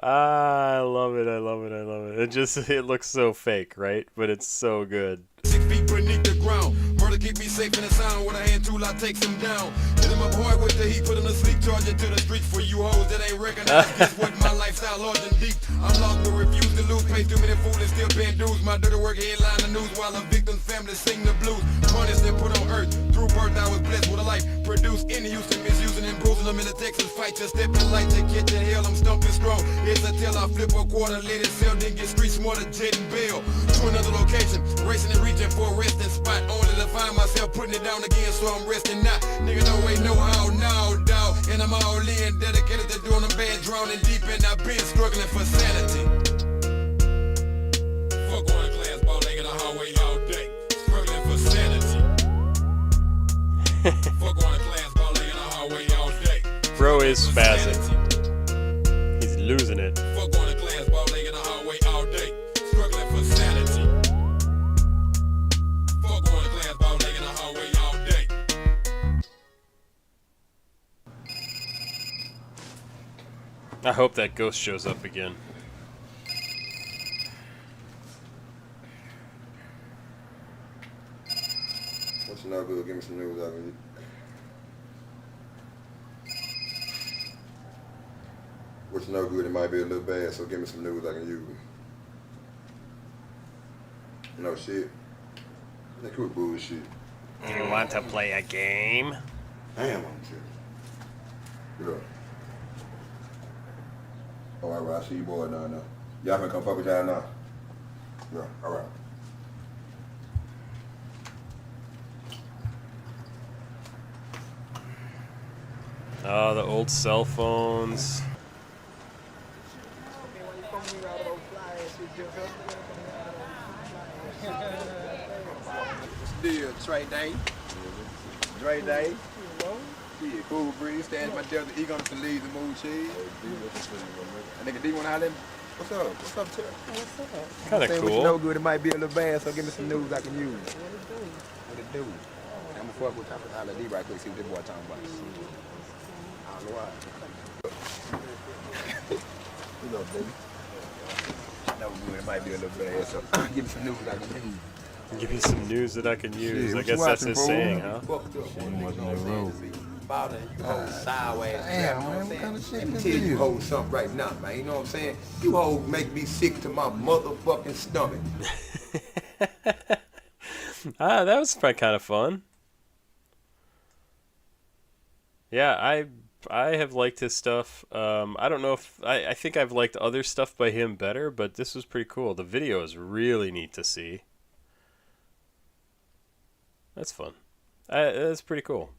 I love it, I love it, I love it. It looks so fake, right? But it's so good. 6 feet beneath the ground. Murder keep me safe in the sound. With a hand tool, I take him down. Hit him up hard with the heat, put him to sleep. Charge it to the streets for you hoes that ain't recognized. Guess what? My lifestyle large and deep. I'm locked but refuse to lose. Pay too many fools and still paying dues. My dirty work headline the news while a victim's family sing the blues. Punished and put on earth. Through birth, I was blessed with a life. Produced in Houston, misusing and bruising them in the Texas fight. Just stepping light to catch in hell. I'm stumping strong. It's until I flip a quarter, let it sell, then get street smarter, jet and bail. To another location, racing and reaching for a resting spot. Only to find myself putting it down again, so I'm resting now. Nigga, no way, no how, now, dawg. And I'm all in, dedicated to doing them bad, drowning deep, and I've been struggling for sanity. Fuck on a glass ball, nigga, in the hallway all day. Struggling for sanity. Fuck on a glass ball, nigga, in the hallway all day. Bro is spazzing. He's losing it. Fuck on a glass ball, nigga, in the hallway all day. Struggling for sanity. Fuck on a glass ball, nigga, in the hallway all day. I hope that ghost shows up again. What's no good? Give me some news I can use. What's no good? It might be a little bad, so give me some news I can use. No shit. That cool bullshit. Do you want to play a game? Damn, I'm shit. Get up. Alright, I see you boy down there. Y'all finna come fuck with y'all now. Yeah, alright. Oh, the old cell phones. Deal, Trey Day. Dre Day. Yeah, Cool Breeze, stand my Delta E gonna leave the mood cheese. That nigga D wanna holler at me? What's up? What's up, Terry? What's up? Kinda cool. cool. No good, it might be a little bad, so give me some news I can use. What it do? I'm gonna fuck with Top and holler at D right quick, see what this boy talking about. I don't know why. What's up, baby? No good, it might be a little bad, so give me some news I can use. Give you some news that I can use. Shit, I guess that's his saying, huh? Sideways. Damn, man, what kind of shit is this? You hold something right now, man. You know what I'm saying? You hold make me sick to my motherfucking stomach. That was kind of fun. Yeah, I have liked his stuff. I don't know if I think I've liked other stuff by him better, but this was pretty cool. The video is really neat to see. That's fun. That's pretty cool.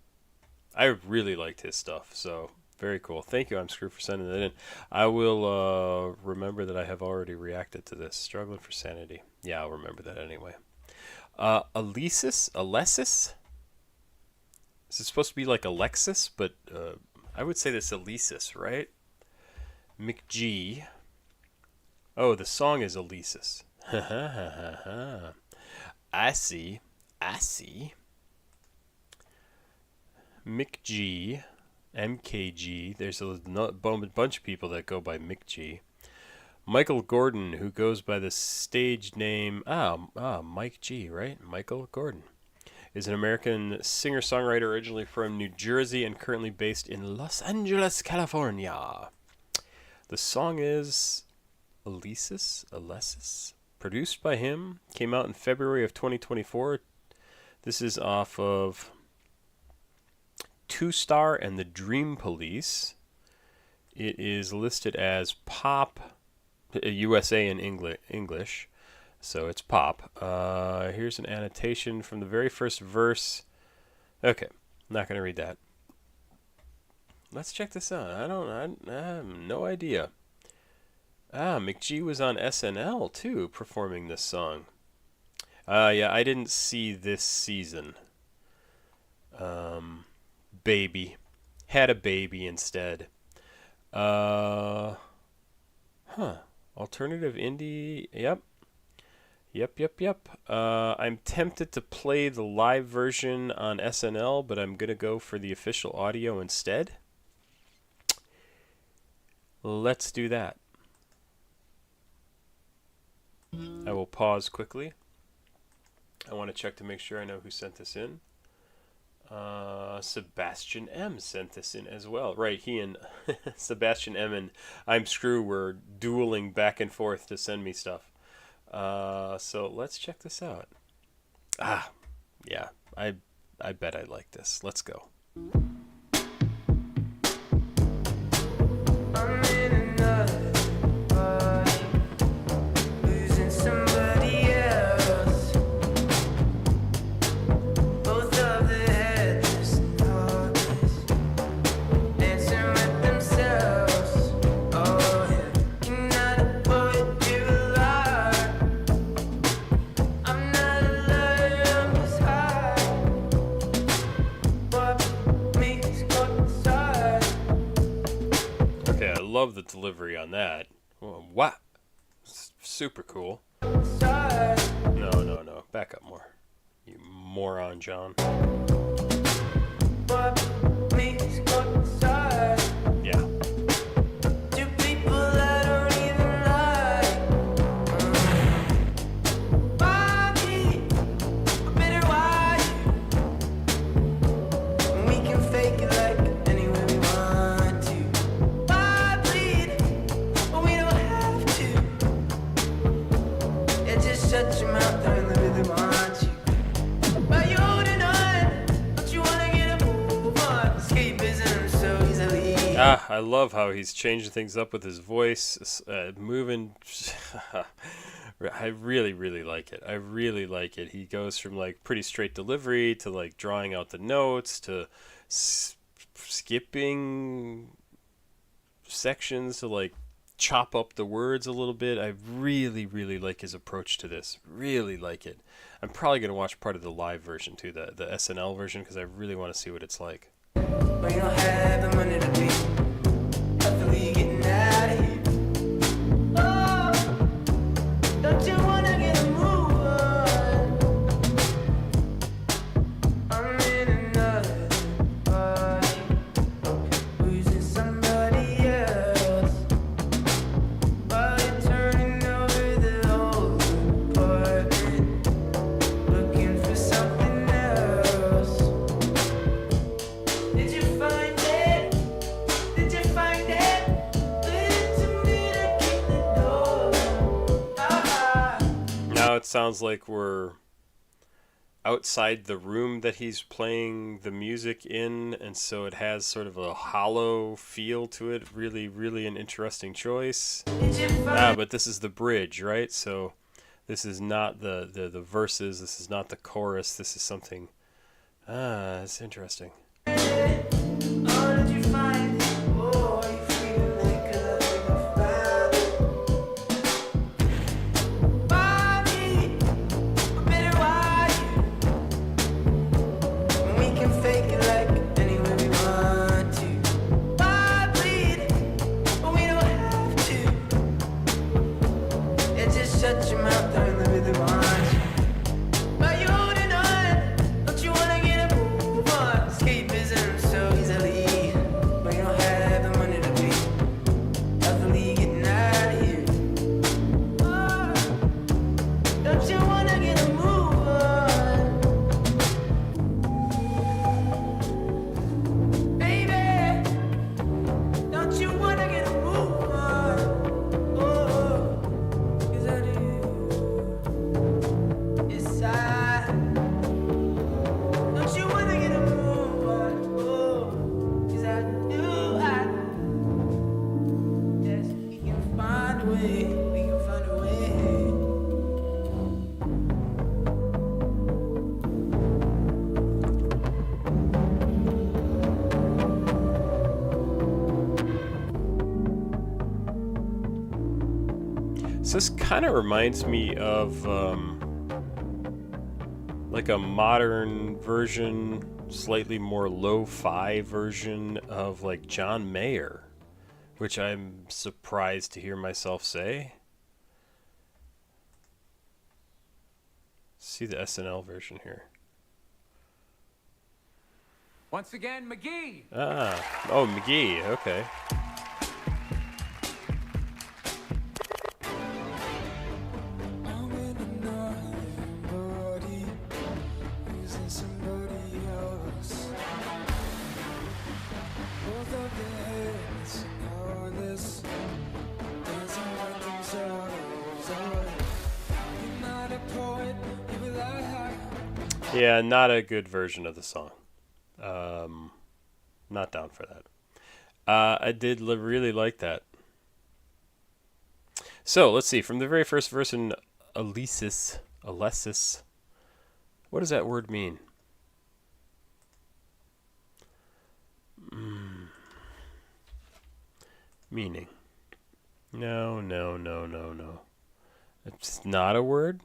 I really liked his stuff, so very cool. Thank you, I'm Screw, for sending that in. I will remember that I have already reacted to this. Struggling for sanity. Yeah, I'll remember that anyway. Alesis? Is it supposed to be like Alexis? But I would say this Alesis, right? Mk.gee. Oh, the song is Alesis. I see. I see. Mk.gee, Mk.gee. There's a bunch of people that go by Mk.gee. Michael Gordon, who goes by the stage name Mike G, right? Michael Gordon is an American singer-songwriter originally from New Jersey and currently based in Los Angeles, California. The song is Alesis, produced by him, came out in February of 2024. This is off of Two Star and the Dream Police. It is listed as pop, USA in English, so it's pop. Here's an annotation from the very first verse. Okay, not going to read that. Let's check this out. I have no idea. Mk.gee was on SNL too, performing this song. Yeah, I didn't see this season. Baby. Had a baby instead. Alternative indie. Yep. I'm tempted to play the live version on SNL, but I'm going to go for the official audio instead. Let's do that. I will pause quickly. I want to check to make sure I know who sent this in. Sebastian M sent this in as well. Right, he and Sebastian M and I'm Screw were dueling back and forth to send me stuff. So let's check this out. Yeah, I bet I like this. Let's go. Love the delivery on that. What? Super cool. No. Back up more. You moron, John. Yeah. I love how he's changing things up with his voice, moving. I really like it. I really like it. He goes from like pretty straight delivery to like drawing out the notes to skipping sections to like chop up the words a little bit. I really like his approach to this. Really like it. I'm probably going to watch part of the live version too, the SNL version, because I really want to see what it's like. But you don't have the money to be. I feel you getting out of here. Oh, don't you wanna get a move on? I'm in another party, losing somebody else. While you're turning over the whole apartment, looking for something else. Did you find it? Did you find it? Lead it to me to keep the door. Now it sounds like we're outside the room that he's playing the music in, and so it has sort of a hollow feel to it. Really an interesting choice. But this is the bridge, right? So this is not the verses, this is not the chorus, this is something. It's interesting. Oh, did you find it? Oh, you feel like a father. Bobby, better watch you. We can fake it like any way we want to. Bobby, but we don't have to. So this kind of reminds me of like a modern version, slightly more lo-fi version of like John Mayer, which I'm surprised to hear myself say. See the SNL version here. Once again, Mk.gee. Ah, oh, Mk.gee, okay. Yeah, not a good version of the song. Not down for that. I did really like that. So, let's see. From the very first verse in Alesis, what does that word mean? Meaning. No. It's not a word.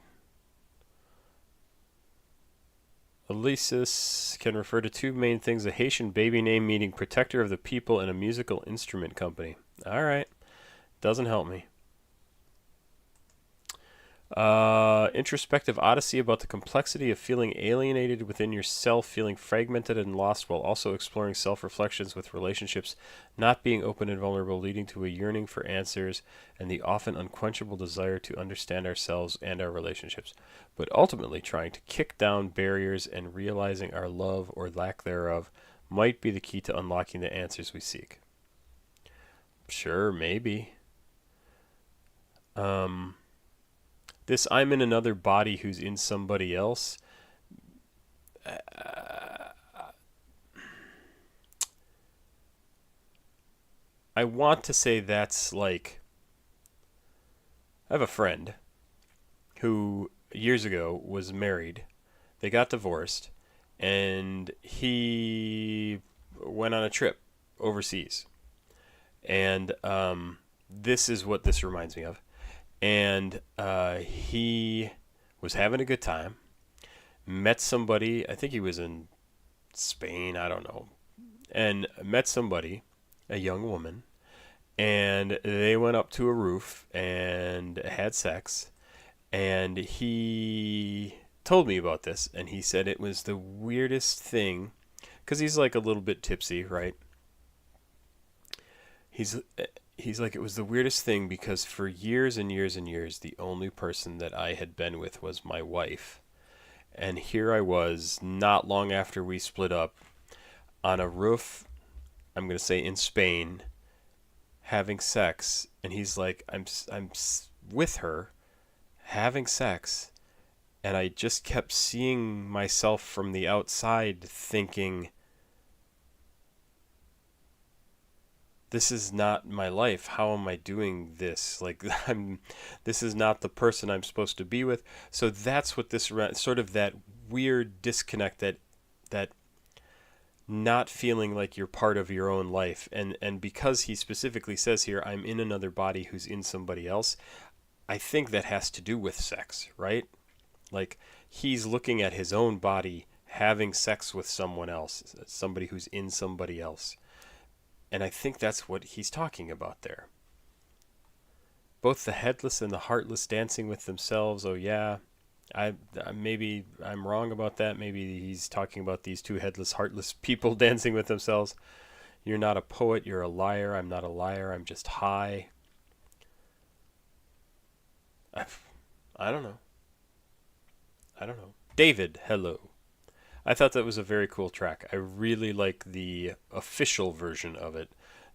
Alesis can refer to two main things: a Haitian baby name meaning protector of the people and a musical instrument company. Alright. Doesn't help me. Introspective odyssey about the complexity of feeling alienated within yourself, feeling fragmented and lost while also exploring self-reflections with relationships not being open and vulnerable, leading to a yearning for answers and the often unquenchable desire to understand ourselves and our relationships, but ultimately trying to kick down barriers and realizing our love or lack thereof might be the key to unlocking the answers we seek. Sure, maybe. This I'm in another body who's in somebody else. I want to say that's like... I have a friend who years ago was married. They got divorced. And he went on a trip overseas. And this is what this reminds me of. And he was having a good time, met somebody, I think he was in Spain, I don't know, and met somebody, a young woman, and they went up to a roof and had sex, and he told me about this, and he said it was the weirdest thing, because he's like a little bit tipsy, right? He's like, it was the weirdest thing because for years and years and years, the only person that I had been with was my wife. And here I was, not long after we split up, on a roof, I'm going to say in Spain, having sex. And he's like, I'm with her, having sex. And I just kept seeing myself from the outside thinking, this is not my life. How am I doing this? Like, this is not the person I'm supposed to be with. So that's what this sort of that weird disconnect, that not feeling like you're part of your own life. And because he specifically says here, I'm in another body who's in somebody else, I think that has to do with sex, right? Like, he's looking at his own body having sex with someone else, somebody who's in somebody else. And I think that's what he's talking about there. Both the headless and the heartless dancing with themselves. Oh yeah, maybe I'm wrong about that. Maybe he's talking about these two headless, heartless people dancing with themselves. You're not a poet, you're a liar. I'm not a liar, I'm just high. I don't know. David, hello. I thought that was a very cool track. I really like the official version of it.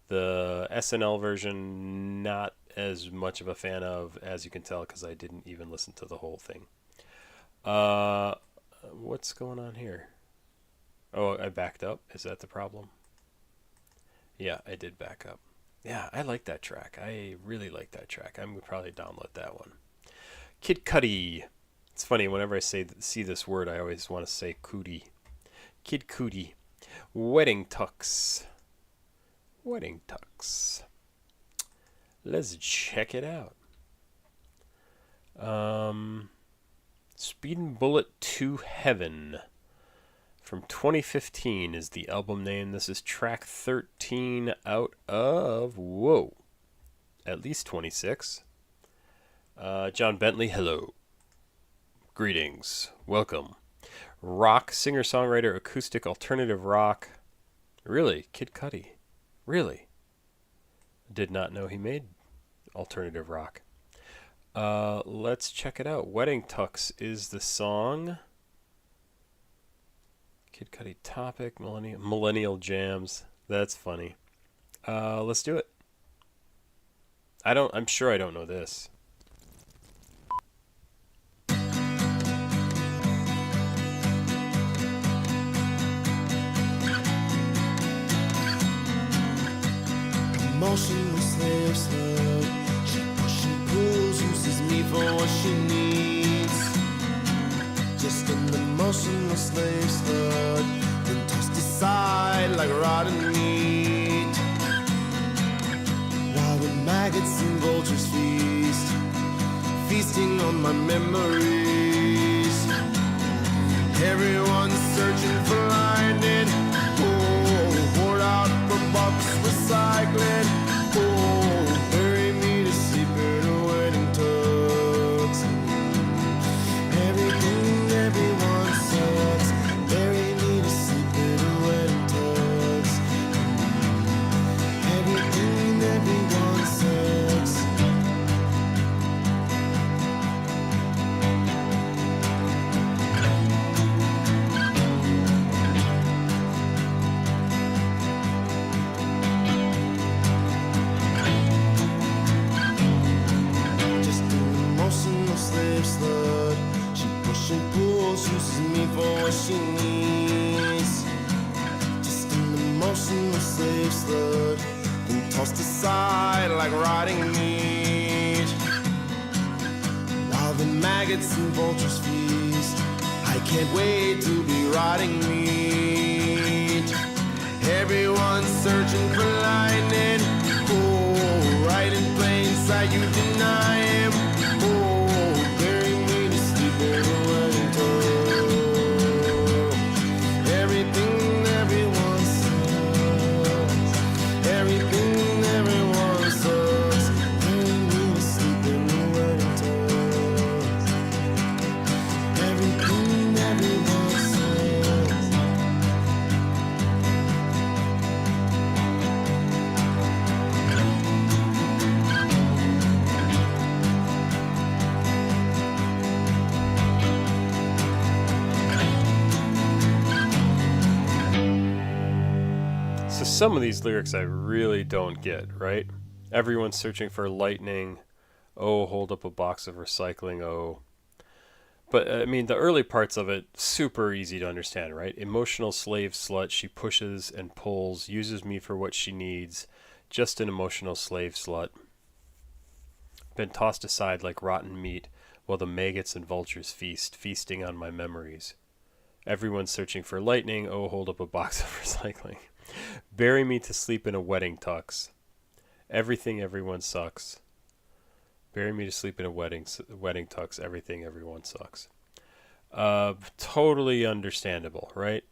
The SNL version, not as much of a fan of, as you can tell, because I didn't even listen to the whole thing. What's going on here? Oh, I backed up. Is that the problem? Yeah, I did back up. Yeah, I like that track. I really like that track. I'm going to probably download that one. Kid Cudi. It's funny, whenever I see this word, I always want to say Cudi. Kid Cudi. Wedding Tux. Wedding Tux. Let's check it out. Speedin' Bullet to Heaven from 2015 is the album name. This is track 13 out of, whoa, at least 26. John Bentley, hello. Greetings. Welcome. Rock, singer-songwriter, acoustic, alternative rock. Really? Kid Cudi? Really? Did not know he made alternative rock. Let's check it out. Wedding Tux is the song. Kid Cudi topic, millennial jams. That's funny. Let's do it. I'm sure I don't know this. Emotional slave slut. She pushes, pulls, uses me for what she needs. Just an emotional slave slut, then tossed aside like rotten meat. While the maggots and vultures feast, feasting on my memories. Everyone's searching for lightning. Oh, poured out for box recycling. Oh, bury me to sleep in a wedding tux. Everything, everyone sucks. Bury me to sleep in a wedding tux. Everything, everyone sucks. Slut. She pushes and pulls, uses me for what she needs. Just an emotional slave slut, then tossed aside like rotting meat. While the maggots and vultures feast, I can't wait to be rotting meat. Everyone's searching for lightning. Oh, right in plain sight, you deny him. Some of these lyrics I really don't get, right? Everyone's searching for lightning. Oh, hold up a box of recycling. Oh. But, I mean, the early parts of it, super easy to understand, right? Emotional slave slut. She pushes and pulls, uses me for what she needs. Just an emotional slave slut. Been tossed aside like rotten meat while the maggots and vultures feast, feasting on my memories. Everyone's searching for lightning. Oh, hold up a box of recycling. Bury me to sleep in a wedding tux. Everything, everyone sucks. Bury me to sleep in a wedding tux. Everything, everyone sucks. Totally understandable, right?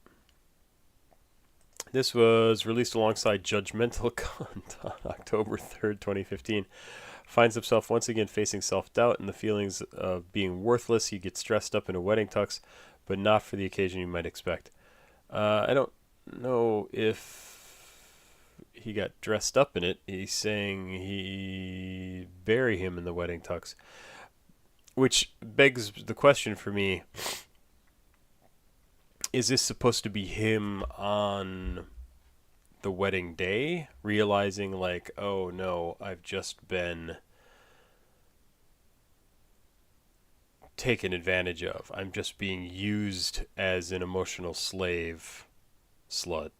This was released alongside Judgmental Cunt on October 3rd, 2015. Finds himself once again facing self-doubt and the feelings of being worthless. He gets dressed up in a wedding tux, but not for the occasion you might expect. I don't know if he got dressed up in it. He's saying he bury him in the wedding tux, which begs the question for me: is this supposed to be him on the wedding day, realizing like, oh no, I've just been taken advantage of. I'm just being used as an emotional slave slut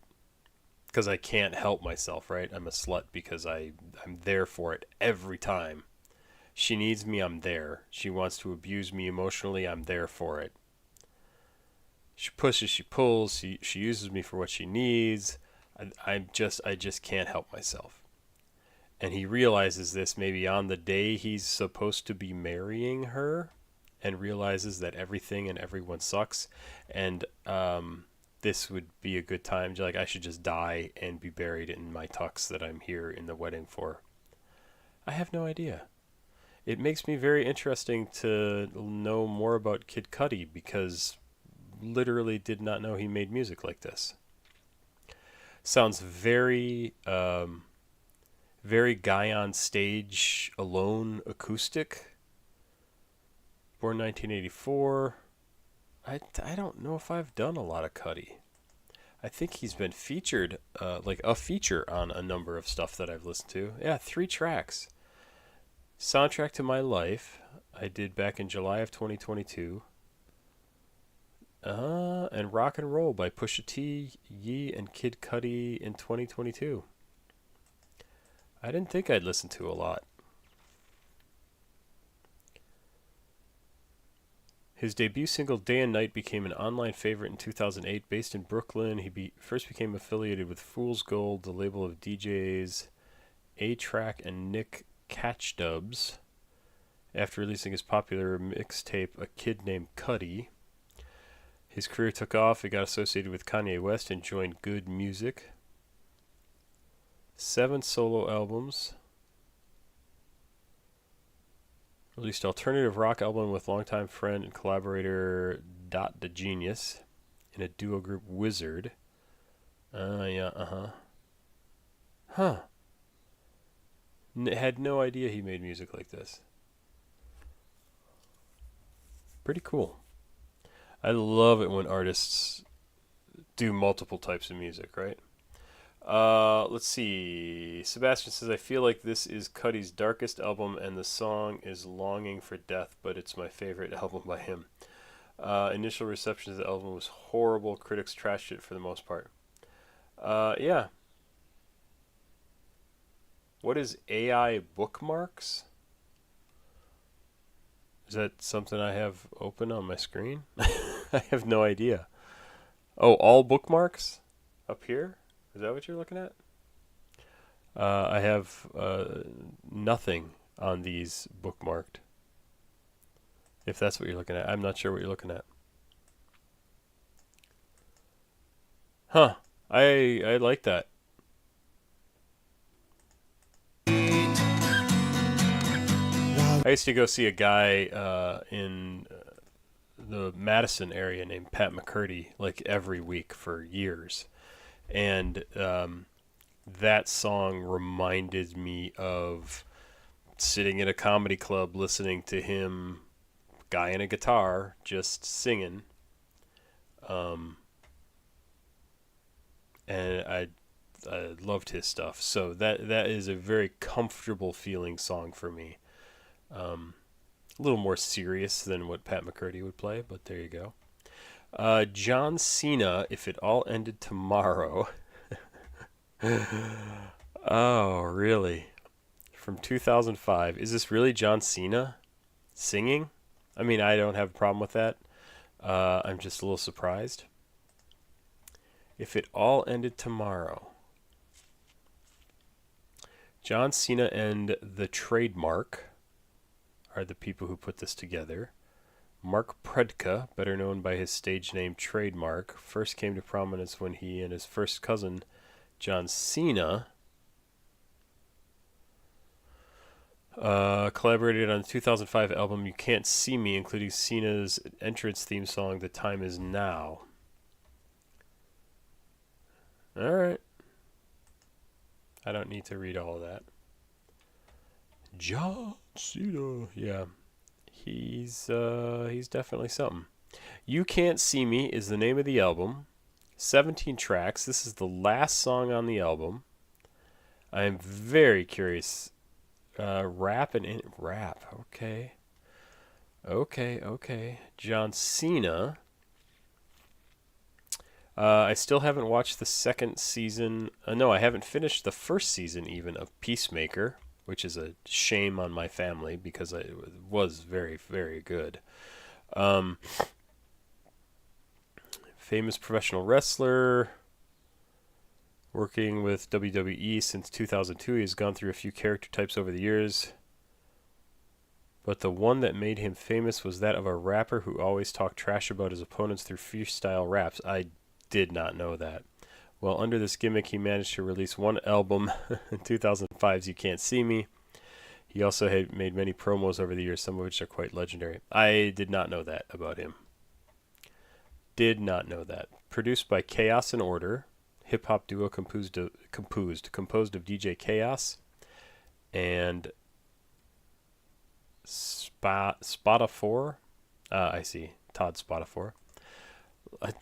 because I can't help myself, right? I'm a slut because I'm there for it every time. She needs me, I'm there. She wants to abuse me emotionally, I'm there for it. She pushes, she pulls, she uses me for what she needs. I just can't help myself. And he realizes this maybe on the day he's supposed to be marrying her, and realizes that everything and everyone sucks. And this would be a good time. Like, I should just die and be buried in my tux that I'm here in the wedding for. I have no idea. It makes me very interesting to know more about Kid Cudi, because literally did not know he made music like this. Sounds very... very guy on stage alone acoustic. Born 1984. I don't know if I've done a lot of Cudi. I think he's been featured, like a feature on a number of stuff that I've listened to. Yeah, 3 tracks. Soundtrack to My Life, I did back in July of 2022. And Rock and Roll by Pusha T, Yee, and Kid Cudi in 2022. I didn't think I'd listen to a lot. His debut single, Day and Night, became an online favorite in 2008. Based in Brooklyn, he first became affiliated with Fool's Gold, the label of DJs A-Track and Nick Catchdubs, after releasing his popular mixtape, A Kid Named Cudi. His career took off. He got associated with Kanye West and joined Good Music. 7 solo albums. Released alternative rock album with longtime friend and collaborator Dot the Genius in a duo group Wizard. Had no idea he made music like this. Pretty cool. I love it when artists do multiple types of music, right? Let's see. Sebastian says, I feel like this is Cudi's darkest album, and the song is Longing for Death, but it's my favorite album by him. Initial reception of the album was horrible. Critics trashed it for the most part. Yeah. What is AI bookmarks? Is that something I have open on my screen? I have no idea. Oh, all bookmarks? Up here? Is that what you're looking at? I have nothing on these bookmarked. If that's what you're looking at. I'm not sure what you're looking at. Huh. I like that. I used to go see a guy in the Madison area named Pat McCurdy like every week for years. And that song reminded me of sitting in a comedy club listening to him, guy in a guitar, just singing. And I loved his stuff. So that is a very comfortable feeling song for me. A little more serious than what Pat McCurdy would play, but there you go. John Cena, If It All Ended Tomorrow. Oh, really? From 2005. Is this really John Cena singing? I mean, I don't have a problem with that. I'm just a little surprised. If It All Ended Tomorrow. John Cena and the Trademarc are the people who put this together. Mark Predka, better known by his stage name Trademarc, first came to prominence when he and his first cousin, John Cena, collaborated on the 2005 album You Can't See Me, including Cena's entrance theme song, The Time Is Now. Alright. I don't need to read all of that. John Cena. Yeah. He's definitely something. You Can't See Me is the name of the album. 17 tracks. This is the last song on the album. I am very curious. Rap. Okay. John Cena. I still haven't watched the second season. No, I haven't finished the first season even of Peacemaker, which is a shame on my family because it was very, very good. Famous professional wrestler. Working with WWE since 2002, he's gone through a few character types over the years. But the one that made him famous was that of a rapper who always talked trash about his opponents through freestyle raps. I did not know that. Well, under this gimmick, he managed to release one album in 2005's You Can't See Me. He also had made many promos over the years, some of which are quite legendary. I did not know that about him. Did not know that. Produced by Chaos and Order, hip-hop duo composed of DJ Chaos and Spotify. I see. Todd Spotify.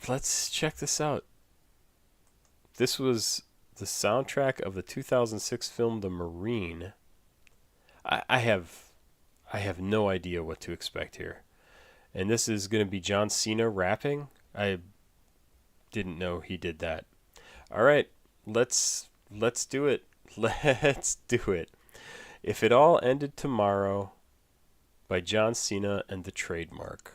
Let's check this out. This was the soundtrack of the 2006 film The Marine. I have no idea what to expect here. And this is going to be John Cena rapping. I didn't know he did that. All right, let's do it. Let's do it. If It All Ended Tomorrow by John Cena and the Trademarc.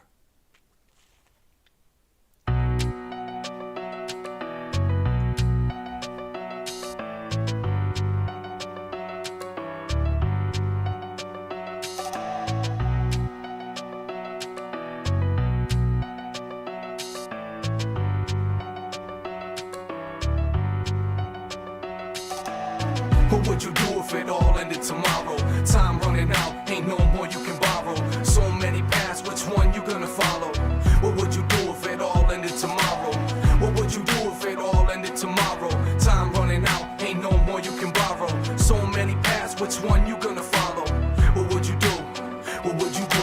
What would you do if it all ended tomorrow? Time running out, ain't no more you can borrow. So many paths, which one you gonna follow? What would you do if it all ended tomorrow? What would you do if it all ended tomorrow? Time running out, ain't no more you can borrow. So many paths, which one you gonna follow? What would you do? What would you do?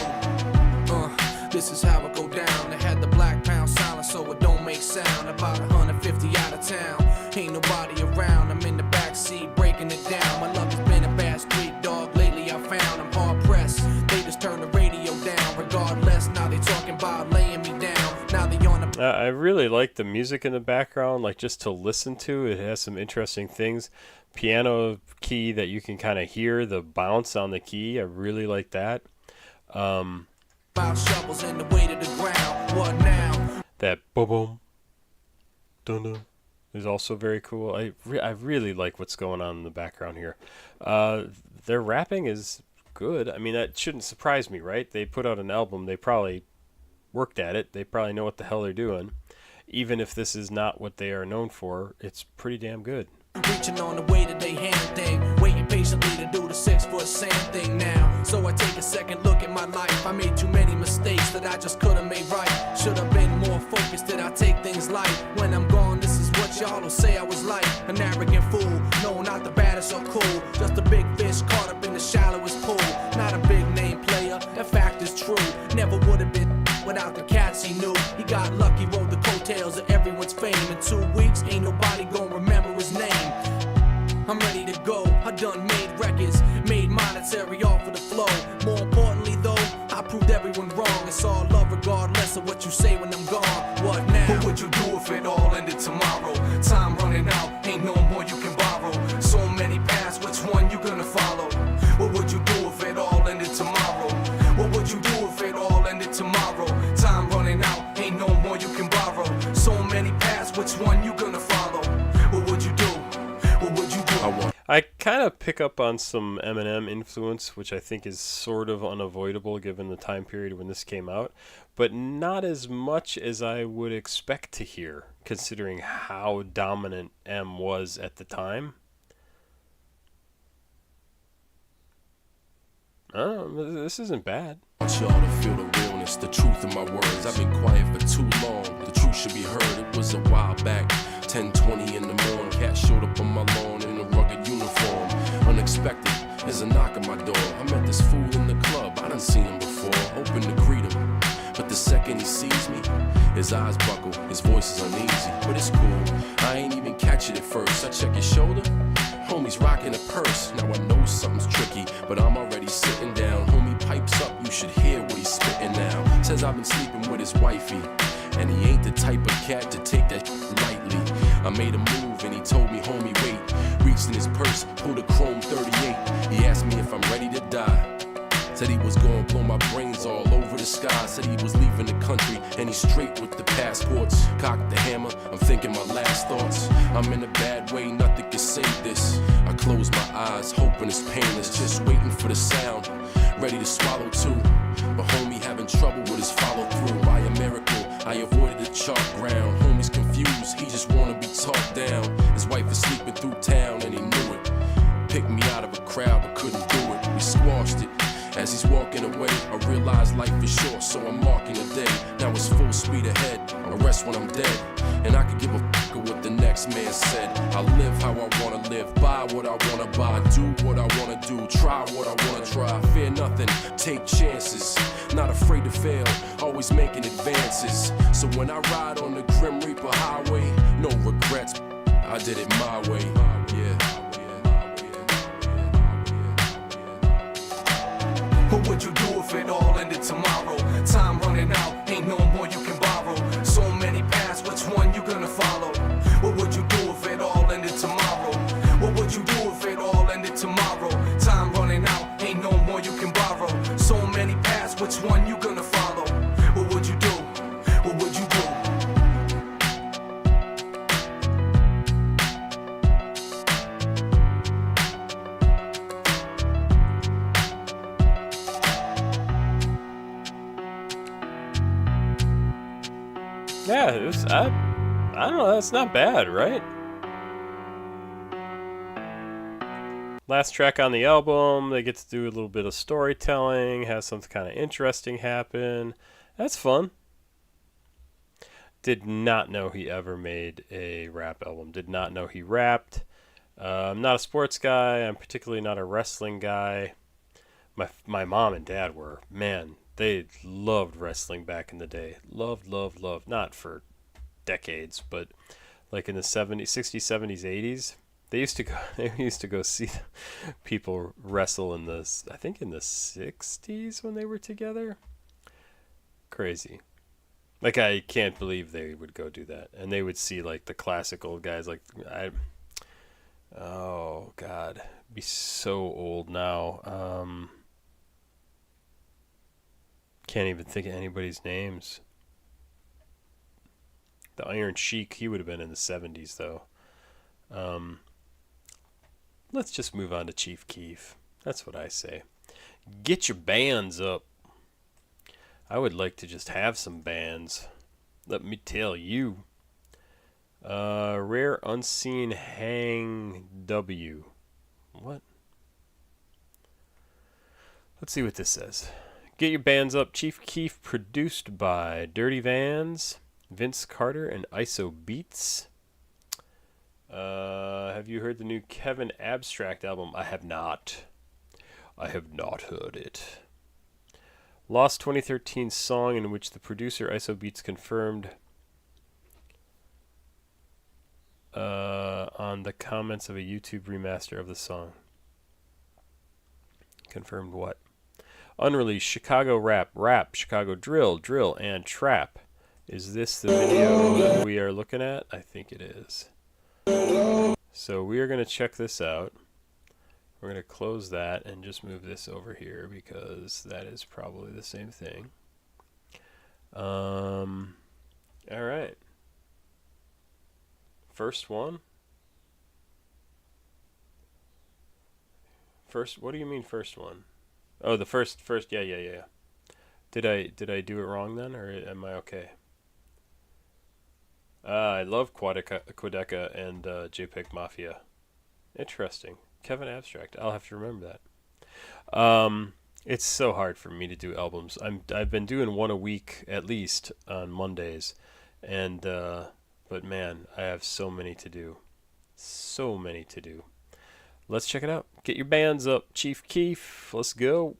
This is how it go down. They had the black pound silent so it don't make sound. About 150 out of town, ain't nobody around. I'm in the backseat breaking it down. My luck has been a bad street dog. Lately I found I'm hard pressed. They just turn the radio down. Regardless, now they talking about laying me down. Now they on the I really like the music in the background, like just to listen to. It has some interesting things. Piano key that you can kind of hear the bounce on the key. I really like that. about shovels in the way to the ground. What now? That boom boom dun dun is also very cool. I really like what's going on in the background here. Their rapping is good. I mean, that shouldn't surprise me, right? They put out an album. They probably worked at it. They probably know what the hell they're doing. Even if this is not what they are known for, it's pretty damn good. Reaching on the way that they hand thing, waiting patiently to do the 6 foot sand thing now. So I take a second look at my life. I made too many mistakes that I just could've made right. Should've been more focused, did I take things light? When I'm gone, this is what y'all will say I was like. An arrogant fool, no, not the baddest or cool. Just a big fish caught up in the shallowest pool. Not a big name player, that fact is true. Never would've been without the cats he knew. He got lucky, rode the coattails of everyone's fame. In 2 weeks, ain't nobody gonna remember his name. I'm ready to go, I done made records, made monetary off of the flow. More importantly though, I proved everyone wrong. It's all love regardless of what you say when I'm gone. What now? What would you do if it all ended tomorrow? Time running out, ain't no more you can borrow. So many paths, which one you gonna follow? What would you do if it all ended tomorrow? What would you do if it all ended tomorrow? Time running out, ain't no more you can borrow. So many paths, which one you gonna follow? What would you do? What would you do? I kind of pick up on some Eminem influence, which I think is sort of unavoidable given the time period when this came out, but not as much as I would expect to hear, considering how dominant M was at the time. This isn't bad. I want y'all to feel the realness, the truth of my words. I've been quiet for too long. The truth should be heard. It was a while back, 10:20 in the morning. Cat showed up on my lawn in a rugged uniform. Unexpected, there's a knock on my door. I met this fool in the club. I done seen him before. Hoping to greet him, but the second he sees me, his eyes buckle. His voice is uneasy, but it's cool. I ain't even catch it at first. I check his shoulder. Homie's rocking a purse. Now I know something's tricky, but I'm already sitting down. Homie pipes up, you should hear what he's spitting now. Says I've been sleeping with his wifey, and he ain't the type of cat to take that lightly. I made a move and he told me, homie, wait. Reached in his purse, pulled a chrome 38. He asked me if I'm ready to die. Said he was gonna blow my brains all over over the sky, said he was leaving the country, and he's straight with the passports. Cocked the hammer, I'm thinking my last thoughts. I'm in a bad way, nothing can save this. I close my eyes, hoping it's painless, just waiting for the sound, ready to swallow too. But homie having trouble with his follow through. By a miracle, I avoided the chalk ground. Homie's confused, he just wanna be talked down. His wife is sleeping through town and he knew it. Picked me out of a crowd but couldn't do it. We squashed it. As he's walking away, I realize life is short, so I'm marking the day. Now it's full speed ahead, I rest when I'm dead. And I could give a fuck what the next man said. I live how I wanna live, buy what I wanna buy, do what I wanna do, try what I wanna try. Fear nothing, take chances, not afraid to fail, always making advances. So when I ride on the Grim Reaper highway, no regrets, I did it my way, yeah. What would you do if it all ended tomorrow? Time running out, ain't no more you can borrow. So many paths, which one you gonna follow? What would you do if it all ended tomorrow? What would you do if it all ended tomorrow? Time running out, ain't no more you can borrow. So many paths, which one you gonna follow? What would you do? What would you do? Yeah, it was, I don't know, that's not bad, right? Last track on the album, they get to do a little bit of storytelling, have something kind of interesting happen. That's fun. Did not know he ever made a rap album. Did not know he rapped. I'm not a sports guy. I'm particularly not a wrestling guy. My mom and dad were, man. They loved wrestling back in the day. Loved. Not for decades, but like in the 70s, 60s, 70s, 80s. They used to go see people wrestle in the, I think in the 60s when they were together. Crazy. Like, I can't believe they would go do that. And they would see like the classic old guys, like oh God, be so old now. Can't even think of anybody's names. The Iron Sheik, he would have been in the 70s though. Let's just move on to Chief Keef. That's what I say. Get your bands up. I would like to just have some bands. Let me tell you. Rare Unseen Hang W. What? Let's see what this says. Get your bands up. Chief Keef, produced by Dirty Vans, Vince Carter, and ISO Beats. Have you heard the new Kevin Abstract album? I have not. I have not heard it. Lost 2013 song in which the producer ISO Beats confirmed on the comments of a YouTube remaster of the song. Confirmed what? Unreleased Chicago rap, Chicago drill, and trap. Is this the video we are looking at? I think it is. So we are going to check this out. We're going to close that and just move this over here because that is probably the same thing. All right. First one. First, what do you mean first one? Oh, the first, yeah. Did I do it wrong then, or am I okay? I love Quadeca and JPEG Mafia. Interesting. Kevin Abstract. I'll have to remember that. It's so hard for me to do albums. I've been doing one a week at least on Mondays, and but man, I have so many to do. So many to do. Let's check it out. Get your bands up, Chief Keef. Let's go.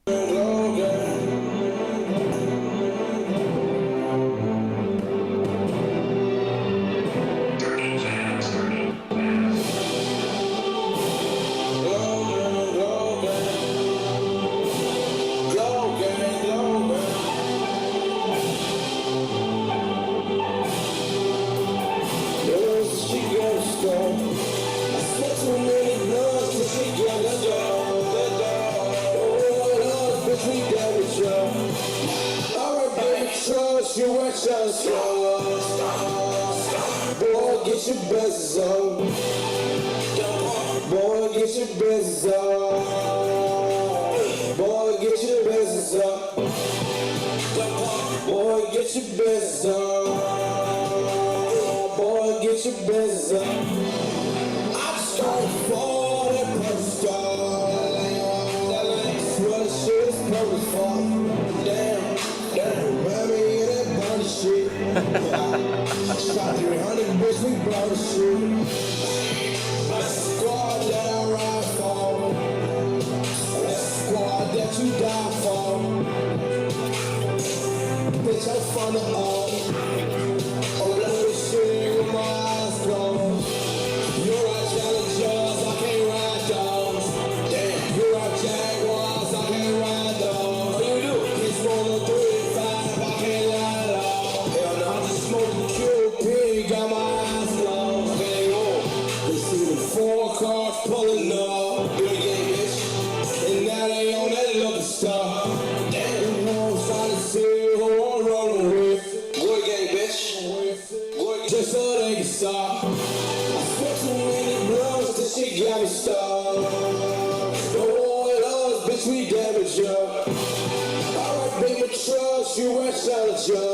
We got it, y'all. trust, you at trust. Boy, get your best on. Boy, get your best on. Boy, get your best up. Boy, get your best on. Boy, get your best up. I just got for that post Well, shit is perfect for. Damn, remind me of that bunny shit. Shot 300, bitch, we blow the shit. That's the squad that I ride for. That's the squad that you die for. Bitch, I'm from the oh, blow this shit with my eyes closed. You're our challengers, I can't ride dogs. Damn, you're our jaguars, I can't ride dogs. What you do? It's 135, I can't ride dogs. Hell no, I just smoked a Cudi, got my eyes closed. Hang on, they see the 4 cars pulling up. Good game, bitch. And now they on that lucky star. Damn, you won't try to see who I'm rolling with. Good game, bitch. Just so they can stop. Too many bloods, this shit got me stuck. Don't want us, bitch, we damage ya. Alright, baby, trust you at challenger.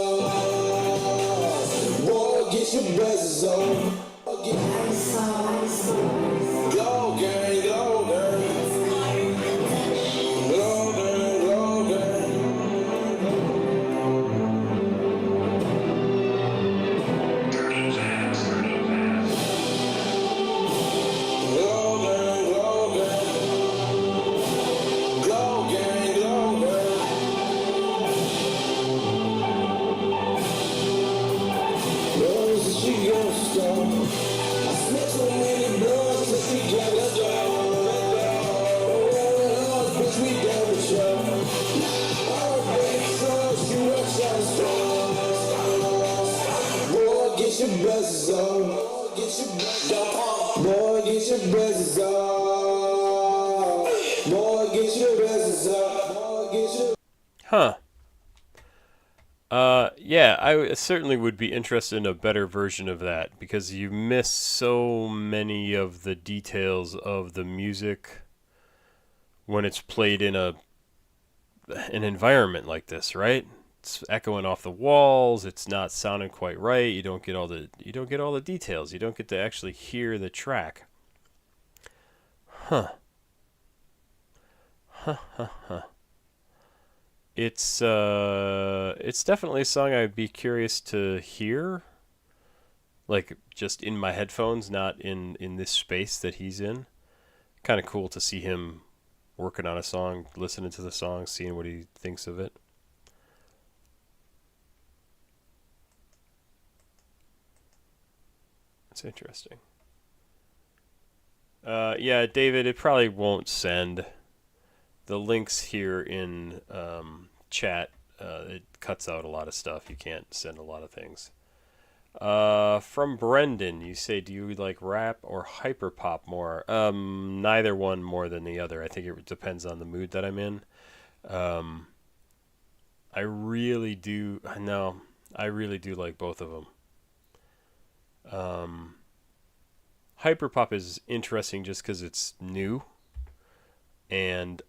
Boy, get your blessings on. Go gang, go gang. Go gang, go gang. Get your blessings on. Boy, get your blessings on. Boy, get your blessings on. Boy, get your. Huh. Yeah, I certainly would be interested in a better version of that because you miss so many of the details of the music when it's played in an environment like this, right? It's echoing off the walls. It's not sounding quite right. You don't get all the details. You don't get to actually hear the track. Huh. It's definitely a song I'd be curious to hear, like just in my headphones, not in this space that he's in. Kind of cool to see him working on a song, listening to the song, seeing what he thinks of it. That's interesting. Yeah, David, it probably won't send. The links here in chat, it cuts out a lot of stuff. You can't send a lot of things. From Brendan, you say, do you like rap or hyperpop more? Neither one more than the other. I think it depends on the mood that I'm in. I really do like both of them. Hyperpop is interesting just because it's new. And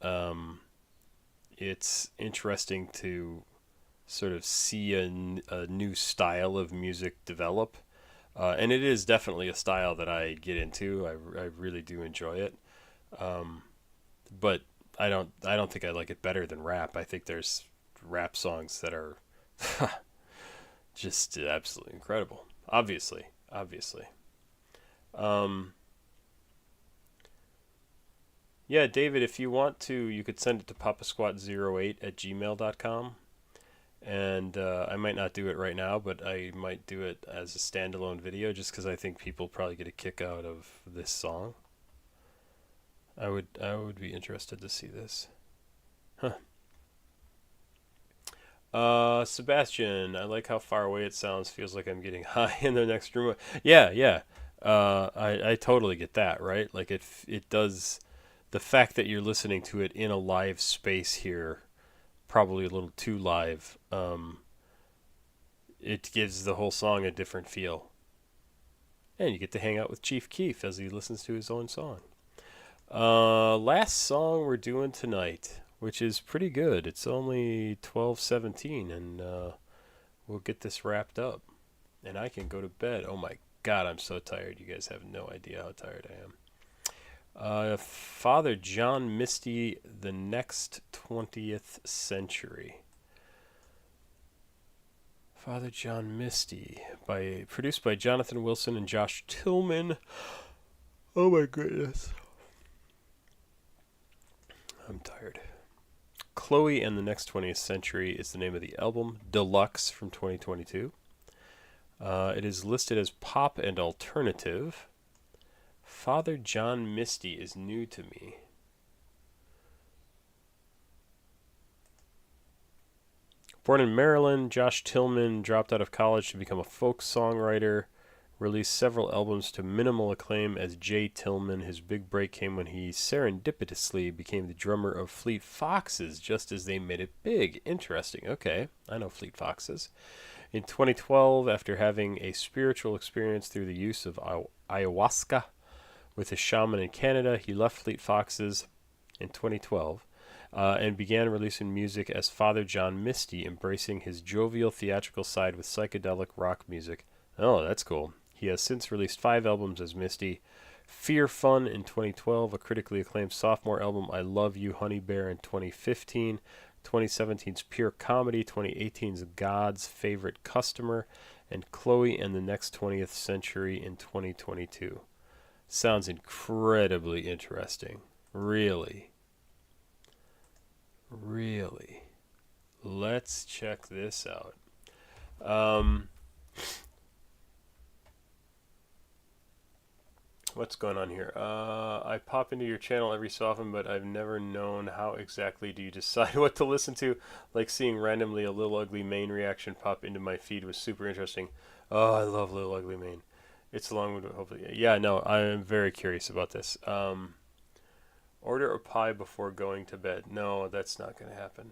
it's interesting to sort of see a new style of music develop. And it is definitely a style that I get into. I really do enjoy it. But I don't think I like it better than rap. I think there's rap songs that are just absolutely incredible. Obviously. Yeah, David, if you want to, you could send it to papasquatjon@gmail.com. And I might not do it right now, but I might do it as a standalone video just because I think people probably get a kick out of this song. I would be interested to see this. Huh. Sebastian, I like how far away it sounds. Feels like I'm getting high in the next room. Yeah. I totally get that, right? Like it does. The fact that you're listening to it in a live space here, probably a little too live, it gives the whole song a different feel. And you get to hang out with Chief Keef as he listens to his own song. Last song we're doing tonight, which is pretty good. It's only 12:17, and we'll get this wrapped up. And I can go to bed. Oh my God, I'm so tired. You guys have no idea how tired I am. Father John Misty, The Next 20th Century. Father John Misty, produced by Jonathan Wilson and Josh Tillman. Oh my goodness. I'm tired. Chloe and the Next 20th Century is the name of the album. Deluxe from 2022. It is listed as pop and alternative. Father John Misty is new to me. Born in Maryland, Josh Tillman dropped out of college to become a folk songwriter. Released several albums to minimal acclaim as J. Tillman. His big break came when he serendipitously became the drummer of Fleet Foxes, just as they made it big. Interesting. Okay, I know Fleet Foxes. In 2012, after having a spiritual experience through the use of ayahuasca with a shaman in Canada, he left Fleet Foxes in 2012 and began releasing music as Father John Misty, embracing his jovial theatrical side with psychedelic rock music. Oh, that's cool. He has since released 5 albums as Misty. Fear Fun in 2012, a critically acclaimed sophomore album, I Love You, Honey Bear in 2015, 2017's Pure Comedy, 2018's God's Favorite Customer, and Chloe and the Next 20th Century in 2022. Sounds incredibly interesting. Really. Really. Let's check this out. What's going on here? I pop into your channel every so often, but I've never known how exactly do you decide what to listen to. Like seeing randomly a Lil Ugly Mane reaction pop into my feed was super interesting. Oh, I love Lil Ugly Mane. It's a long one, hopefully. Yeah, no, I'm very curious about this. Order a pie before going to bed. No, that's not going to happen.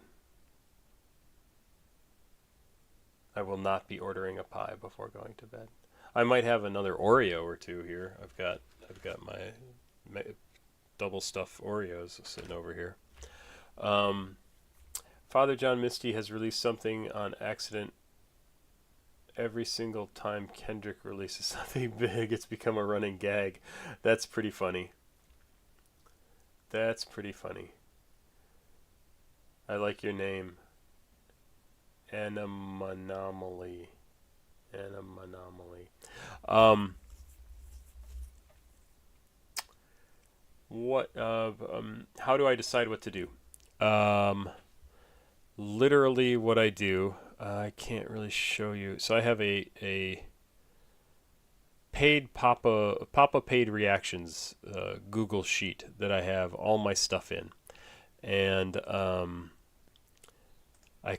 I will not be ordering a pie before going to bed. I might have another Oreo or two here. I've got my double stuffed Oreos sitting over here. Father John Misty has released something on accident every single time Kendrick releases something big. It's become a running gag. That's pretty funny. That's pretty funny. I like your name. Anomaly. How do I decide what to do? Literally what I do, I can't really show you. So I have a paid Papa paid reactions Google sheet that I have all my stuff in, and I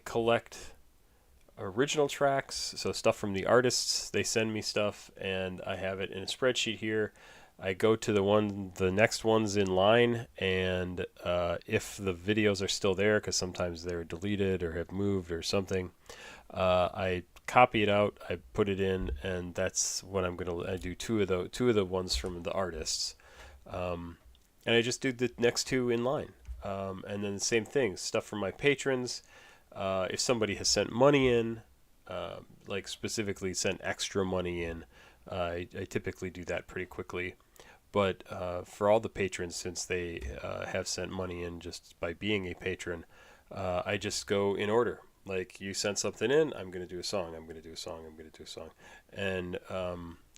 collect original tracks, so stuff from the artists. They send me stuff, and I have it in a spreadsheet here. I go to the next ones in line, and if the videos are still there, because sometimes they're deleted or have moved or something, I copy it out, I put it in, and that's what I do two of the ones from the artists, and I just do the next 2 in line, and then the same thing, stuff from my patrons. If somebody has sent money in, like specifically sent extra money in, I typically do that pretty quickly. But for all the patrons, since they have sent money in just by being a patron, I just go in order. Like, you sent something in, I'm going to do a song, I'm going to do a song, I'm going to do a song. And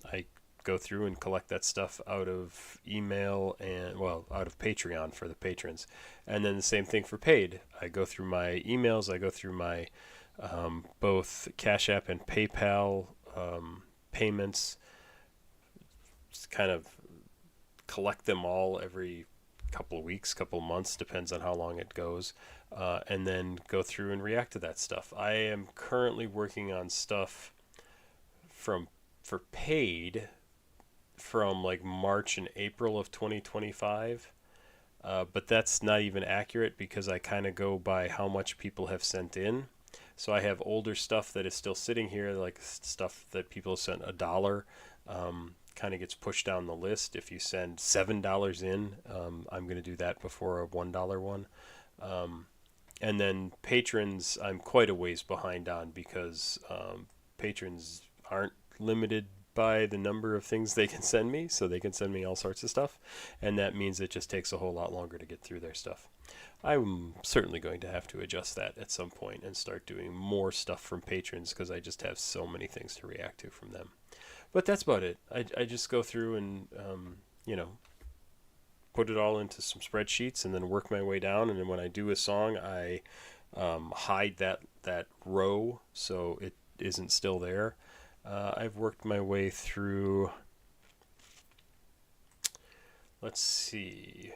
I go through and collect that stuff out of email and, well, out of Patreon for the patrons. And then the same thing for paid. I go through my emails, I go through my both CashApp and PayPal payments, just kind of collect them all every couple of weeks, couple of months, depends on how long it goes, and then go through and react to that stuff. I am currently working on stuff for paid from like March and April of 2025, but that's not even accurate because I kind of go by how much people have sent in. So I have older stuff that is still sitting here, like stuff that people sent $1. Kind of gets pushed down the list. If you send $7 in, I'm going to do that before a $1 one. And then patrons, I'm quite a ways behind on, because patrons aren't limited by the number of things they can send me, so they can send me all sorts of stuff, and that means it just takes a whole lot longer to get through their stuff. I'm certainly going to have to adjust that at some point and start doing more stuff from patrons, because I just have so many things to react to from them. But that's about it. I just go through and you know, put it all into some spreadsheets and then work my way down, and then when I do a song, I hide that row so it isn't still there. I've worked my way through, let's see,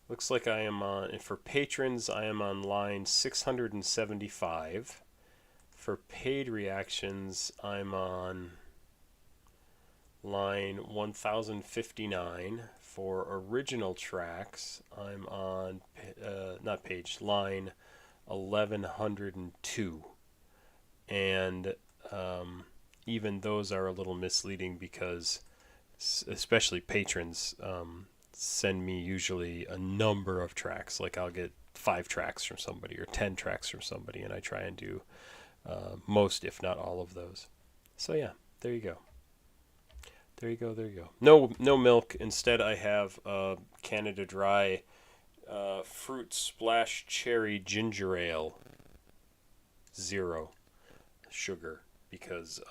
looks like I am on, for patrons, I am on line 675. For paid reactions, I'm on line 1059. For original tracks, I'm on, line 1102. And even those are a little misleading, because especially patrons send me usually a number of tracks. Like I'll get 5 tracks from somebody or 10 tracks from somebody, and I try and do most, if not all of those. So yeah, there you go. There you go, there you go. No milk. Instead, I have Canada Dry Fruit Splash Cherry Ginger Ale. 0 sugar, because,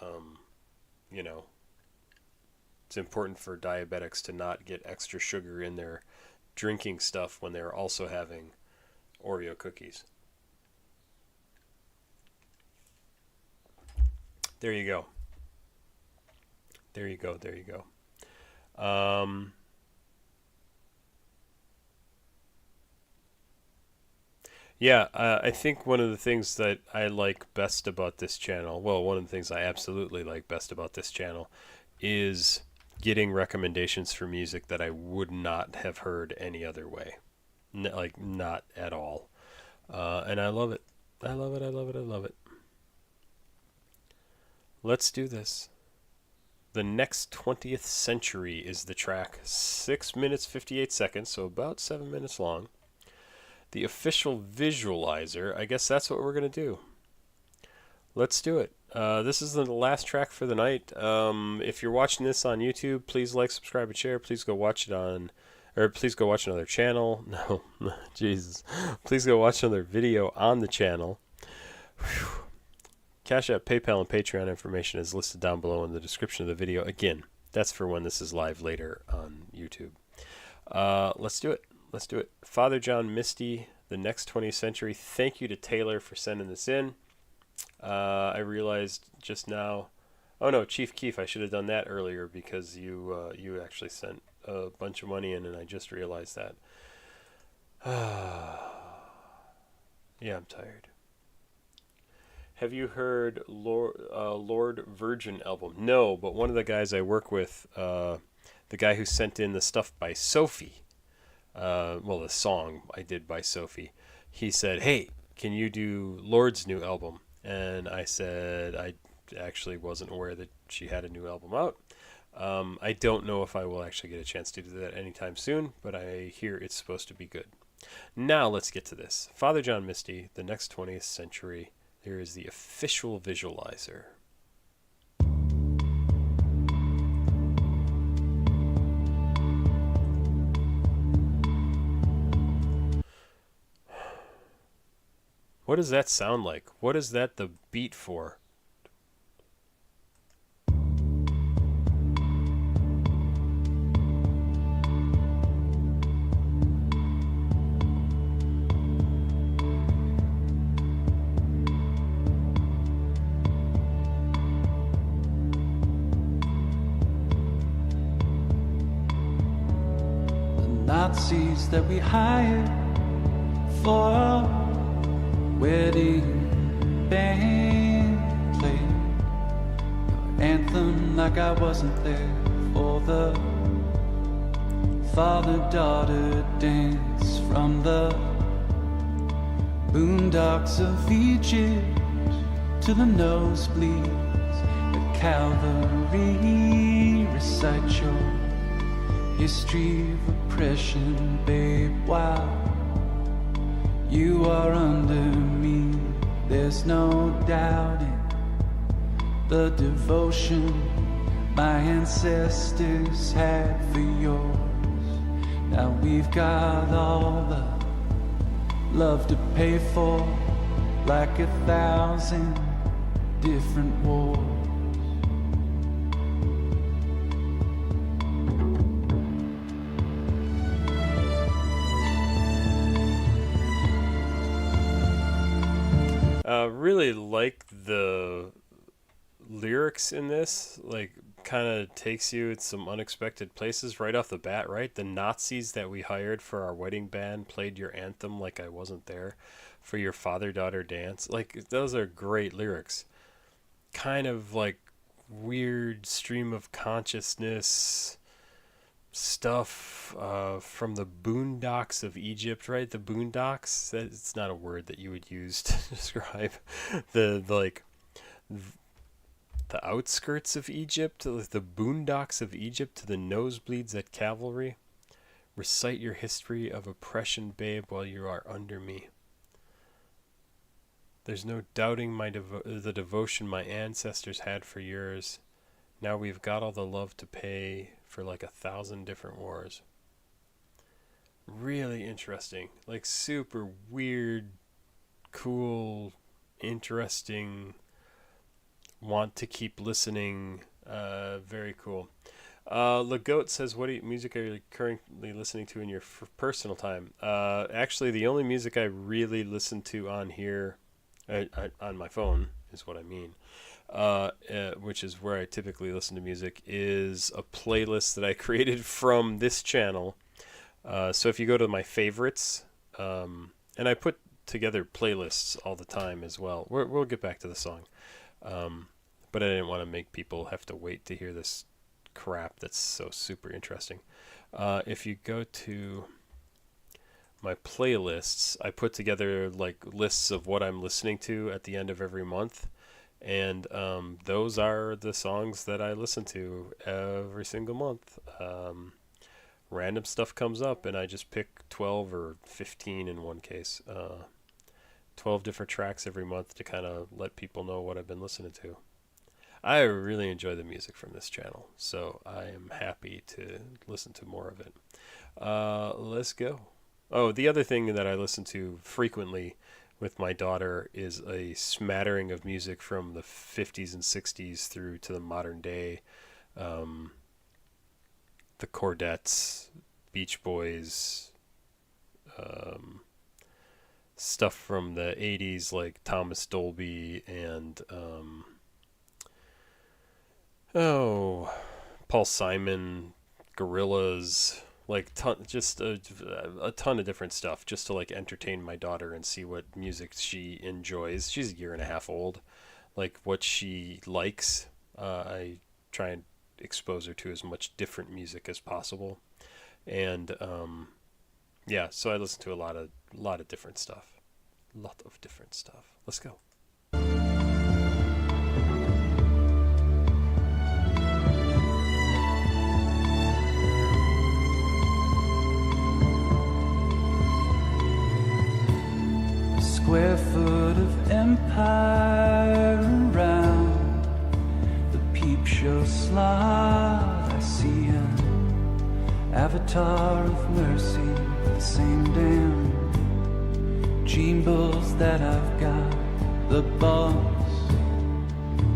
you know, it's important for diabetics to not get extra sugar in their drinking stuff when they're also having Oreo cookies. There you go. There you go, there you go. Yeah, I think one of the things that I like best about this channel, well, one of the things I absolutely like best about this channel is getting recommendations for music that I would not have heard any other way. Like, not at all. And I love it. I love it, I love it, I love it. Let's do this. The Next 20th Century is the track. 6 minutes 58 seconds, so about 7 minutes long. The official visualizer, I guess that's what we're going to do. Let's do it. This is the last track for the night. If you're watching this on YouTube, please like, subscribe, and share. Please go watch it on, or please go watch another channel. No, Jesus. Please go watch another video on the channel. Whew. CashApp, PayPal, and Patreon information is listed down below in the description of the video. Again, that's for when this is live later on YouTube. Let's do it. Let's do it. Father John, Misty, The Next 20th Century. Thank you to Taylor for sending this in. I realized just now. Oh no, Chief Keef. I should have done that earlier, because you actually sent a bunch of money in, and I just realized that. Yeah, I'm tired. Have you heard Lord Virgin album? No, but one of the guys I work with, the guy who sent in the stuff by Sophie, well, the song I did by Sophie, he said, hey, can you do Lord's new album? And I said I actually wasn't aware that she had a new album out. I don't know if I will actually get a chance to do that anytime soon, but I hear it's supposed to be good. Now let's get to this. Father John, Misty, The Next 20th Century. There is the official visualizer. What does that sound like? What is that the beat for? Nazis that we hired for a wedding band played your anthem like I wasn't there for the father-daughter dance from the boondocks of Egypt. to the nosebleeds at Calvary. Recite your history of oppression, babe, while you are under me. There's no doubting the devotion my ancestors had for yours. Now we've got all the love to pay for, like 1,000 different wars. Really like the lyrics in this, like kind of takes you in some unexpected places right off the bat, right? The Nazis that we hired for our wedding band played your anthem like I wasn't there for your father-daughter dance. Like, those are great lyrics. Kind of like weird stream of consciousness stuff from the boondocks of Egypt, right? The boondocks, it's not a word that you would use to describe the outskirts of Egypt, the boondocks of Egypt to the nosebleeds at Cavalry. Recite your history of oppression, babe, while you are under me. There's no doubting the devotion my ancestors had for yours. Now we've got all the love to pay for like 1,000 different wars. Really interesting. Like super weird, cool, interesting, want to keep listening. Very cool. Legoat says, what music are you currently listening to in your personal time? Actually, the only music I really listen to on here, on my phone, is what I mean, which is where I typically listen to music, is a playlist that I created from this channel. So if you go to my favorites, and I put together playlists all the time as well. We'll get back to the song. But I didn't want to make people have to wait to hear this crap that's so super interesting. If you go to my playlists, I put together like lists of what I'm listening to at the end of every month. And those are the songs that I listen to every single month. Random stuff comes up, and I just pick 12 or 15 in one case. 12 different tracks every month to kind of let people know what I've been listening to. I really enjoy the music from this channel, so I am happy to listen to more of it. Let's go. Oh, the other thing that I listen to frequently with my daughter is a smattering of music from the 50s and 60s through to the modern day. The Chordettes, Beach Boys, stuff from the 80s like Thomas Dolby and Paul Simon, Gorillaz, like just a ton of different stuff, just to like entertain my daughter and see what music she enjoys. She's a year and a half old. Like what she likes, I try and expose her to as much different music as possible. And yeah, so I listen to a lot of different stuff. Let's go. Square foot of empire around the peep show slot. I see an avatar of mercy, the same damn jingles that I've got. The boss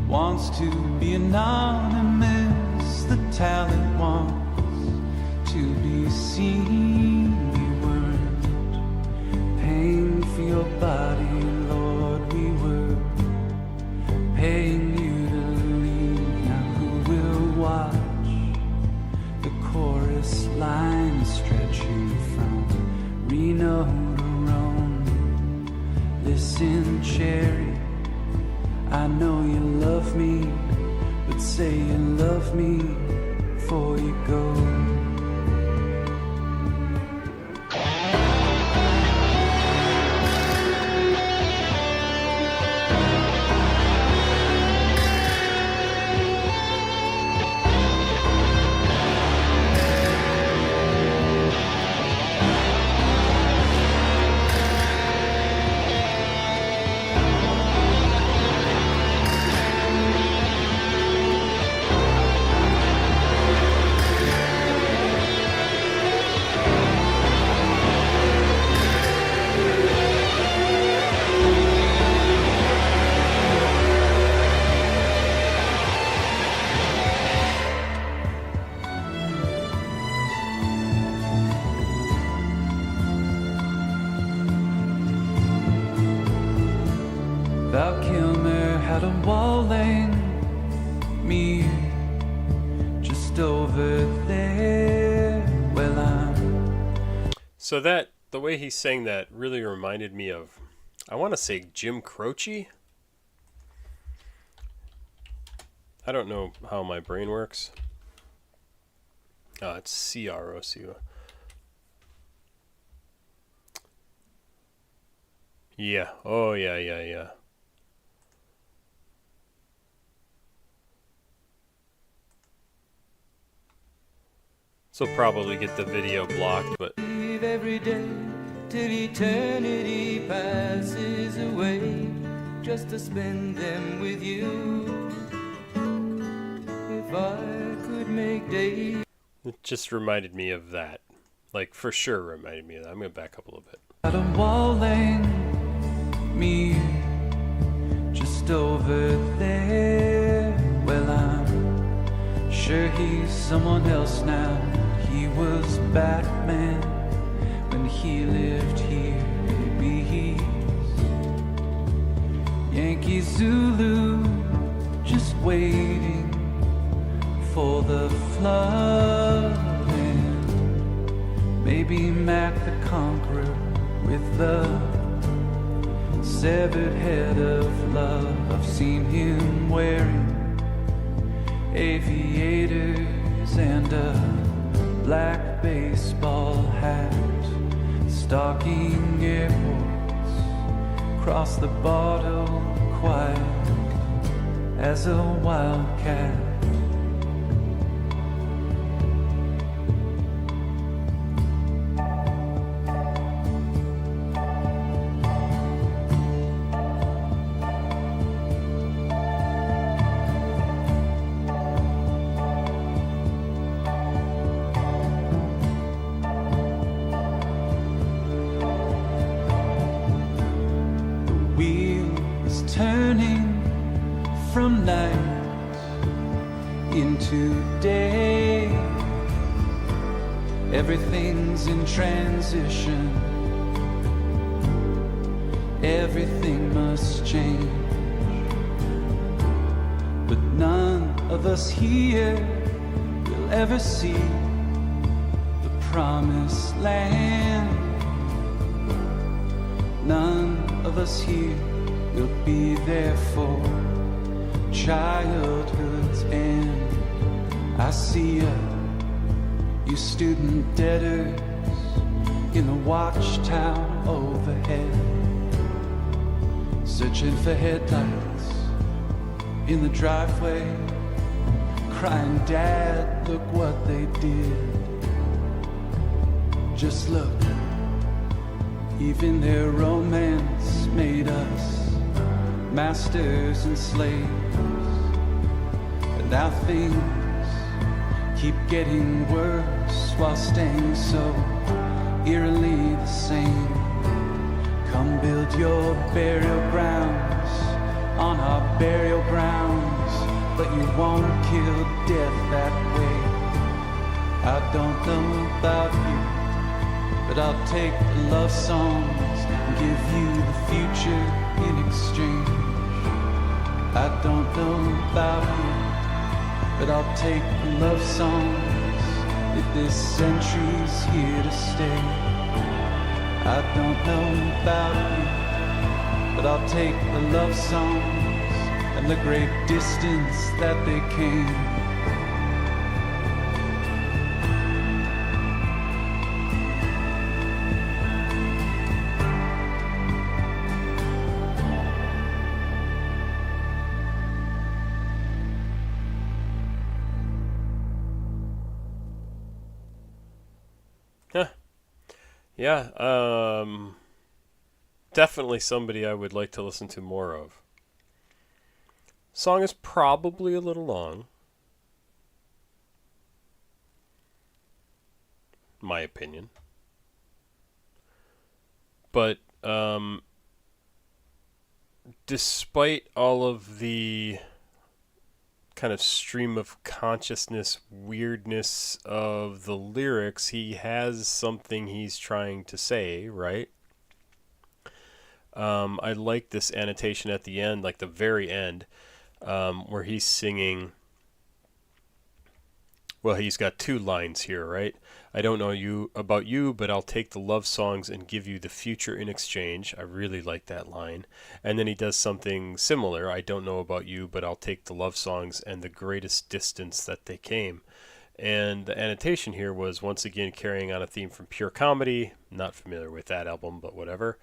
wants to be anonymous, the talent wants to be seen. We weren't paying for your body, Lord, we were paying you to leave. Now who will watch the chorus line stretching from Reno to Rome? Listen, Cherry, I know you love me, but say you love me before you go. Val Kilmer had a wall laying me just over there. Well, I'm So that, the way he sang that really reminded me of, I want to say Jim Croce. I don't know how my brain works. It's C-R-O-C-O. Yeah. Oh, yeah. So probably get the video blocked, but every day till eternity passes away, just to spend them with you. If I could make days. it just reminded me of that. Like, for sure reminded me of that. I'm going to back up a little bit. At a wall laying me just over there. Well, I'm sure he's someone else now. He was Batman when he lived here. Maybe he's Yankee Zulu, just waiting for the flood. And maybe Mac the Conqueror with the severed head of love. I've seen him wearing aviators and a black baseball hat, stalking airports, cross the border quiet as a wildcat. From night into day, everything's in transition, everything must change, but none of us here will ever see the promised land. None of us here will be there for childhood's end. I see you student debtors in the watchtower overhead, searching for headlights in the driveway, crying, Dad, look what they did. Just look, even their romance made us masters and slaves. And now things keep getting worse while staying so eerily the same. Come build your burial grounds on our burial grounds, but you won't kill death that way. I don't know about you, but I'll take the love songs and give you the future in exchange. I don't know about you, but I'll take the love songs if this century's here to stay. I don't know about you, but I'll take the love songs and the great distance that they came. Yeah, definitely somebody I would like to listen to more of. Song is probably a little long, my opinion. But despite all of the kind of stream of consciousness weirdness of the lyrics, he has something he's trying to say, right? I like this annotation at the end, like the very end, where he's singing. Well, he's got two lines here, right? I don't know about you, but I'll take the love songs and give you the future in exchange. I really like that line. And then he does something similar. I don't know about you, but I'll take the love songs and the greatest distance that they came. And the annotation here was once again carrying on a theme from Pure Comedy. Not familiar with that album, but whatever.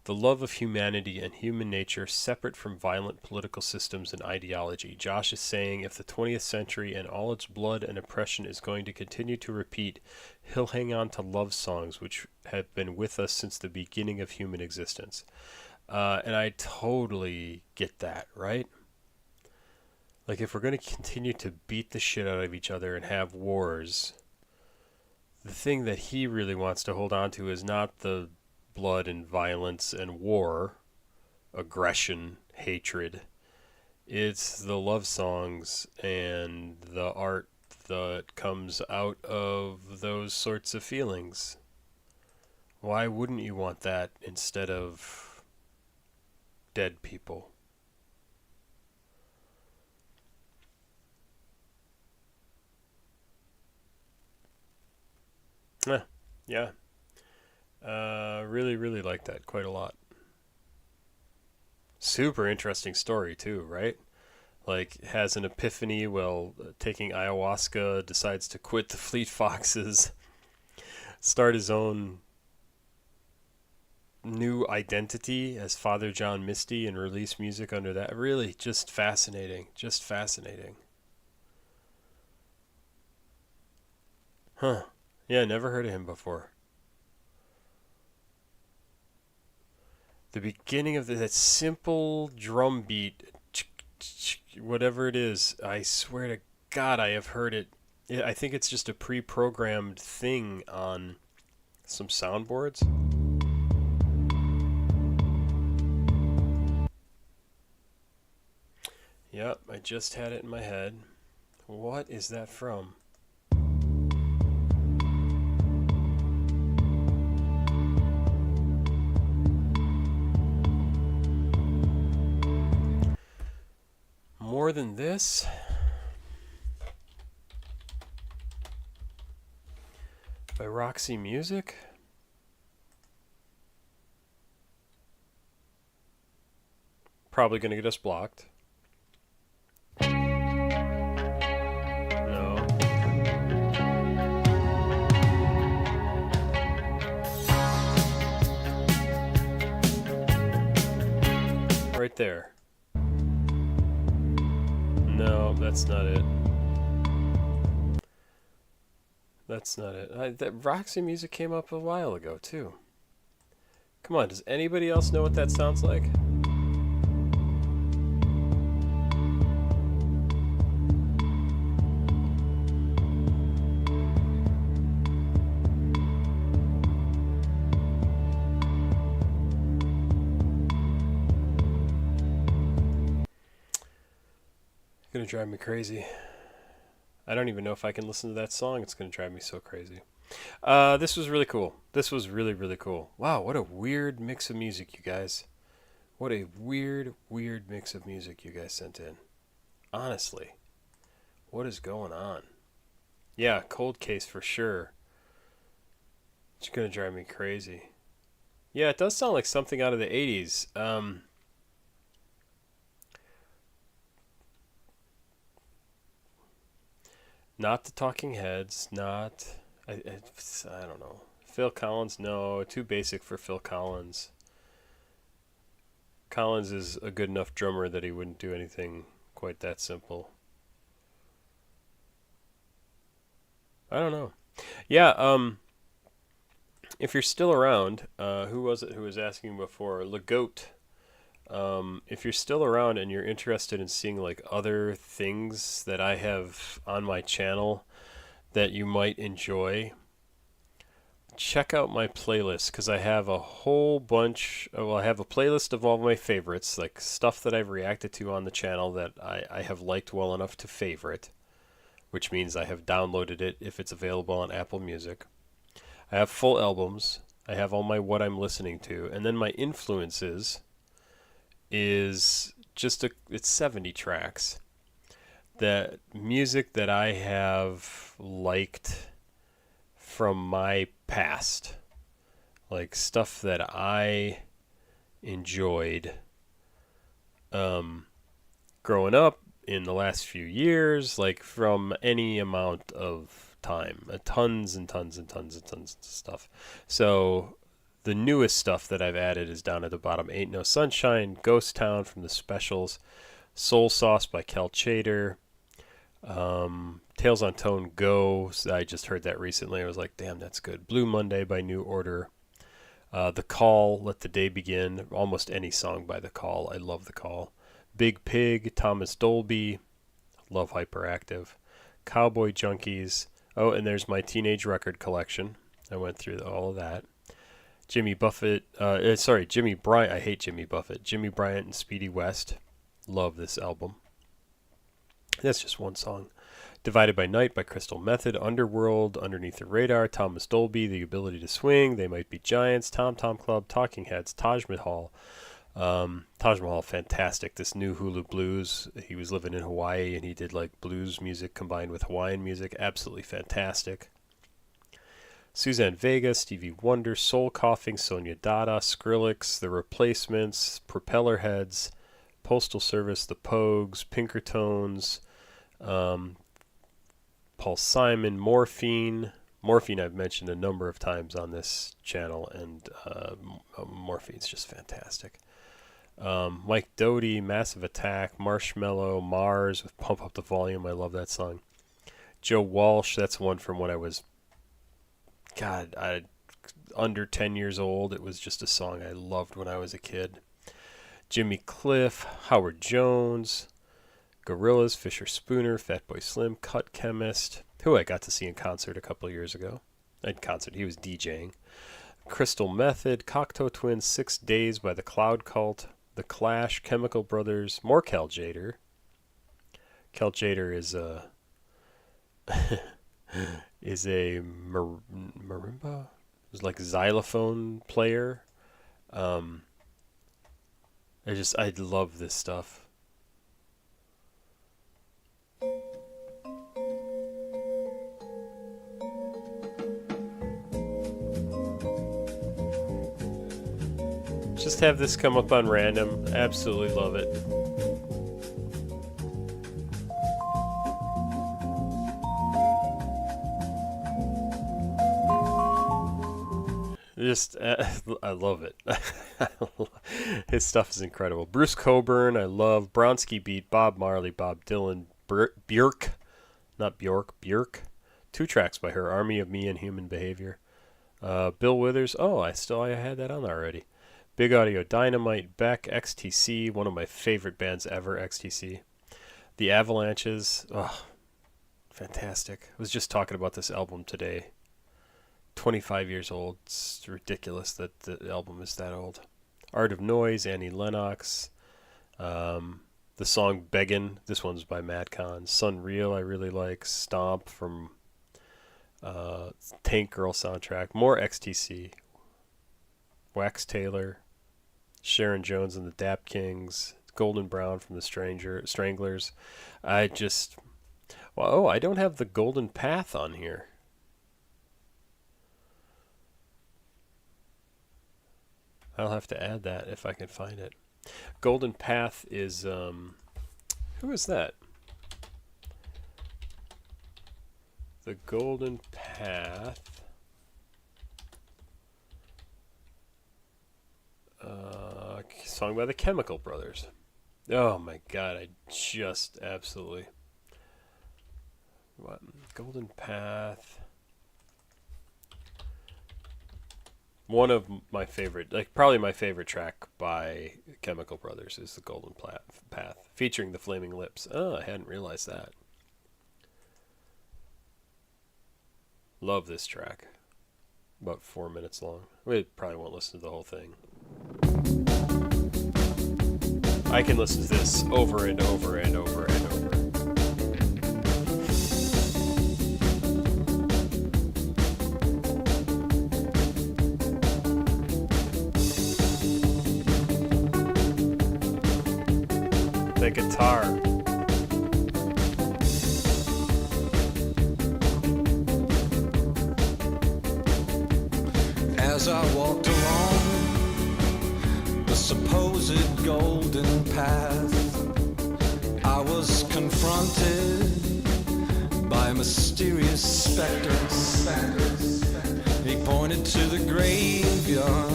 The love of humanity and human nature separate from violent political systems and ideology. Josh is saying if the 20th century and all its blood and oppression is going to continue to repeat, he'll hang on to love songs which have been with us since the beginning of human existence. And I totally get that, right? Like, if we're going to continue to beat the shit out of each other and have wars, the thing that he really wants to hold on to is not the blood and violence and war, aggression, hatred. It's the love songs and the art that comes out of those sorts of feelings. Why wouldn't you want that instead of dead people? Yeah. Really like that quite a lot. Super interesting story too, right? Like, has an epiphany while taking ayahuasca, decides to quit the Fleet Foxes, start his own new identity as Father John Misty and release music under that. Really just fascinating. Just fascinating. Huh. Yeah, never heard of him before. The beginning of that simple drum beat, whatever it is, I swear to God I have heard it. I think it's just a pre-programmed thing on some soundboards. Yep, I just had it in my head. What is that from? More Than This? By Roxy Music? Probably gonna get us blocked. No. Right there. No, that's not it. That's not it. That Roxy Music came up a while ago, too. Come on, does anybody else know what that sounds like? Gonna drive me crazy. I don't even know if I can listen to that song. It's gonna drive me so crazy. This was really cool. This was really cool. Wow, what a weird mix of music, you guys. What a weird mix of music you guys sent in. Honestly, what is going on? Yeah, Cold Case for sure. It's gonna drive me crazy. Yeah, it does sound like something out of the 80s. Not the Talking Heads, not... I don't know. Phil Collins, no. Too basic for Phil Collins. Collins is a good enough drummer that he wouldn't do anything quite that simple. I don't know. Yeah, if you're still around, who was it who was asking before? Legoat. If you're still around and you're interested in seeing like other things that I have on my channel that you might enjoy, check out my playlist, because I have a whole bunch. Well, I have a playlist of all my favorites, like stuff that I've reacted to on the channel that I have liked well enough to favorite, which means I have downloaded it if it's available on Apple Music. I have full albums. I have all my what I'm listening to, and then my influences is just it's 70 tracks. That music that I have liked from my past, like stuff that I enjoyed growing up in the last few years, like from any amount of time, tons and tons and tons and tons of stuff. So the newest stuff that I've added is down at the bottom: Ain't No Sunshine, Ghost Town from the Specials, Soul Sauce by Kel Chater, Tales on Tone Go. I just heard that recently. I was like, damn, that's good. Blue Monday by New Order. The Call, Let the Day Begin. Almost any song by The Call. I love The Call. Big Pig, Thomas Dolby. Love Hyperactive. Cowboy Junkies. Oh, and there's my teenage record collection. I went through all of that. Jimmy Bryant. I hate Jimmy Buffett. Jimmy Bryant and Speedy West. Love this album. That's just one song. Divided by Night by Crystal Method. Underworld, Underneath the Radar, Thomas Dolby, The Ability to Swing, They Might Be Giants, Tom Tom Club, Talking Heads, Taj Mahal. Taj Mahal, fantastic. This new Hulu Blues. He was living in Hawaii and he did like blues music combined with Hawaiian music. Absolutely fantastic. Suzanne Vega, Stevie Wonder, Soul Coughing, Sonia Dada, Skrillex, The Replacements, Propeller Heads, Postal Service, The Pogues, Pinkertones, Paul Simon, Morphine. Morphine I've mentioned a number of times on this channel, and Morphine's just fantastic. Mike Doty, Massive Attack, Marshmello, Mars with Pump Up the Volume. I love that song. Joe Walsh, that's one from when I was, under 10 years old. It was just a song I loved when I was a kid. Jimmy Cliff, Howard Jones, Gorillaz, Fisher Spooner, Fatboy Slim, Cut Chemist, who I got to see in concert a couple of years ago. He was DJing. Crystal Method, Cocteau Twins, 6 Days by the Cloud Cult, The Clash, Chemical Brothers, more Kel Chater. Kel Chater is a marimba, is like xylophone player. I love this stuff. Just have this come up on random. Absolutely love it. I love it. His stuff is incredible. Bruce Coburn, I love. Bronski Beat, Bob Marley, Bob Dylan, Björk, not Bjork, Björk. 2 tracks by her, Army of Me and Human Behavior. Bill Withers, I had that on already. Big Audio Dynamite, Beck, XTC, one of my favorite bands ever, XTC. The Avalanches, fantastic. I was just talking about this album today. 25 years old. It's ridiculous that the album is that old. Art of Noise, Annie Lennox. The song Beggin', this one's by Madcon. Sunreal, I really like. Stomp from Tank Girl soundtrack. More XTC. Wax Taylor. Sharon Jones and the Dap Kings. Golden Brown from the Stranglers. I don't have the Golden Path on here. I'll have to add that if I can find it. Golden Path is, who is that? The Golden Path. Song by the Chemical Brothers. Oh my god, I just absolutely... What? Golden Path... One of my favorite, probably my favorite track by Chemical Brothers is The Golden Path, featuring the Flaming Lips. I hadn't realized that. Love this track. About 4 minutes long. We probably won't listen to the whole thing. I can listen to this over and over and over and over. That guitar. As I walked along the supposed golden path, I was confronted by a mysterious specter. He pointed to the graveyard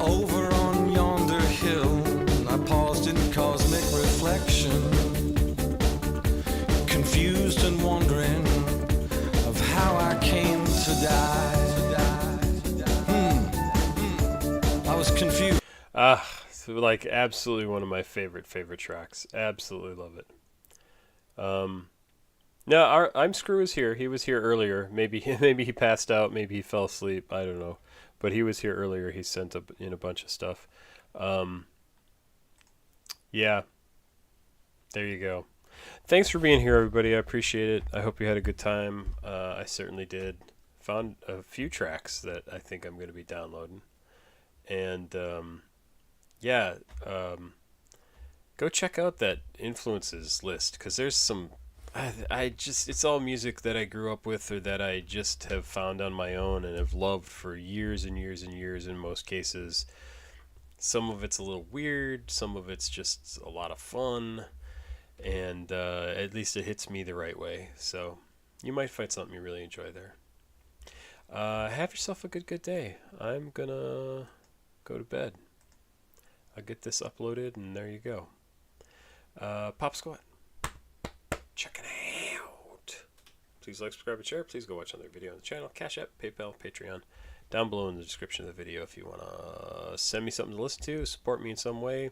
over on yonder hill. I paused in cosmic reflection, confused and wondering of how I came to die. I was confused. So like absolutely one of my favorite tracks. Absolutely love it. No, I'm Screw is here. He was here earlier. Maybe he passed out. Maybe he fell asleep. I don't know. But he was here earlier. He sent in a bunch of stuff. Yeah. There you go. Thanks for being here, everybody. I appreciate it. I hope you had a good time. I certainly did. Found a few tracks that I think I'm going to be downloading. And, go check out that influences list, because there's some... it's all music that I grew up with or that I just have found on my own and have loved for years and years and years in most cases. Some of it's a little weird, some of it's just a lot of fun, and at least it hits me the right way. So you might find something you really enjoy there. Have yourself a good day. I'm gonna go to bed. I'll get this uploaded, and there you go. Pop Squat. Check it out. Please like, subscribe, and share. Please go watch another video on the channel. CashApp, PayPal, Patreon. Down below in the description of the video if you want to send me something to listen to, support me in some way.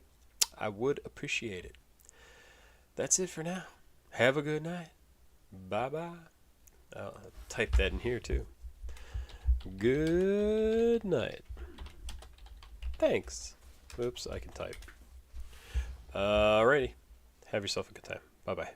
I would appreciate it. That's it for now. Have a good night. Bye-bye. I'll type that in here, too. Good night. Thanks. Oops, I can type. Alrighty. Have yourself a good time. Bye-bye.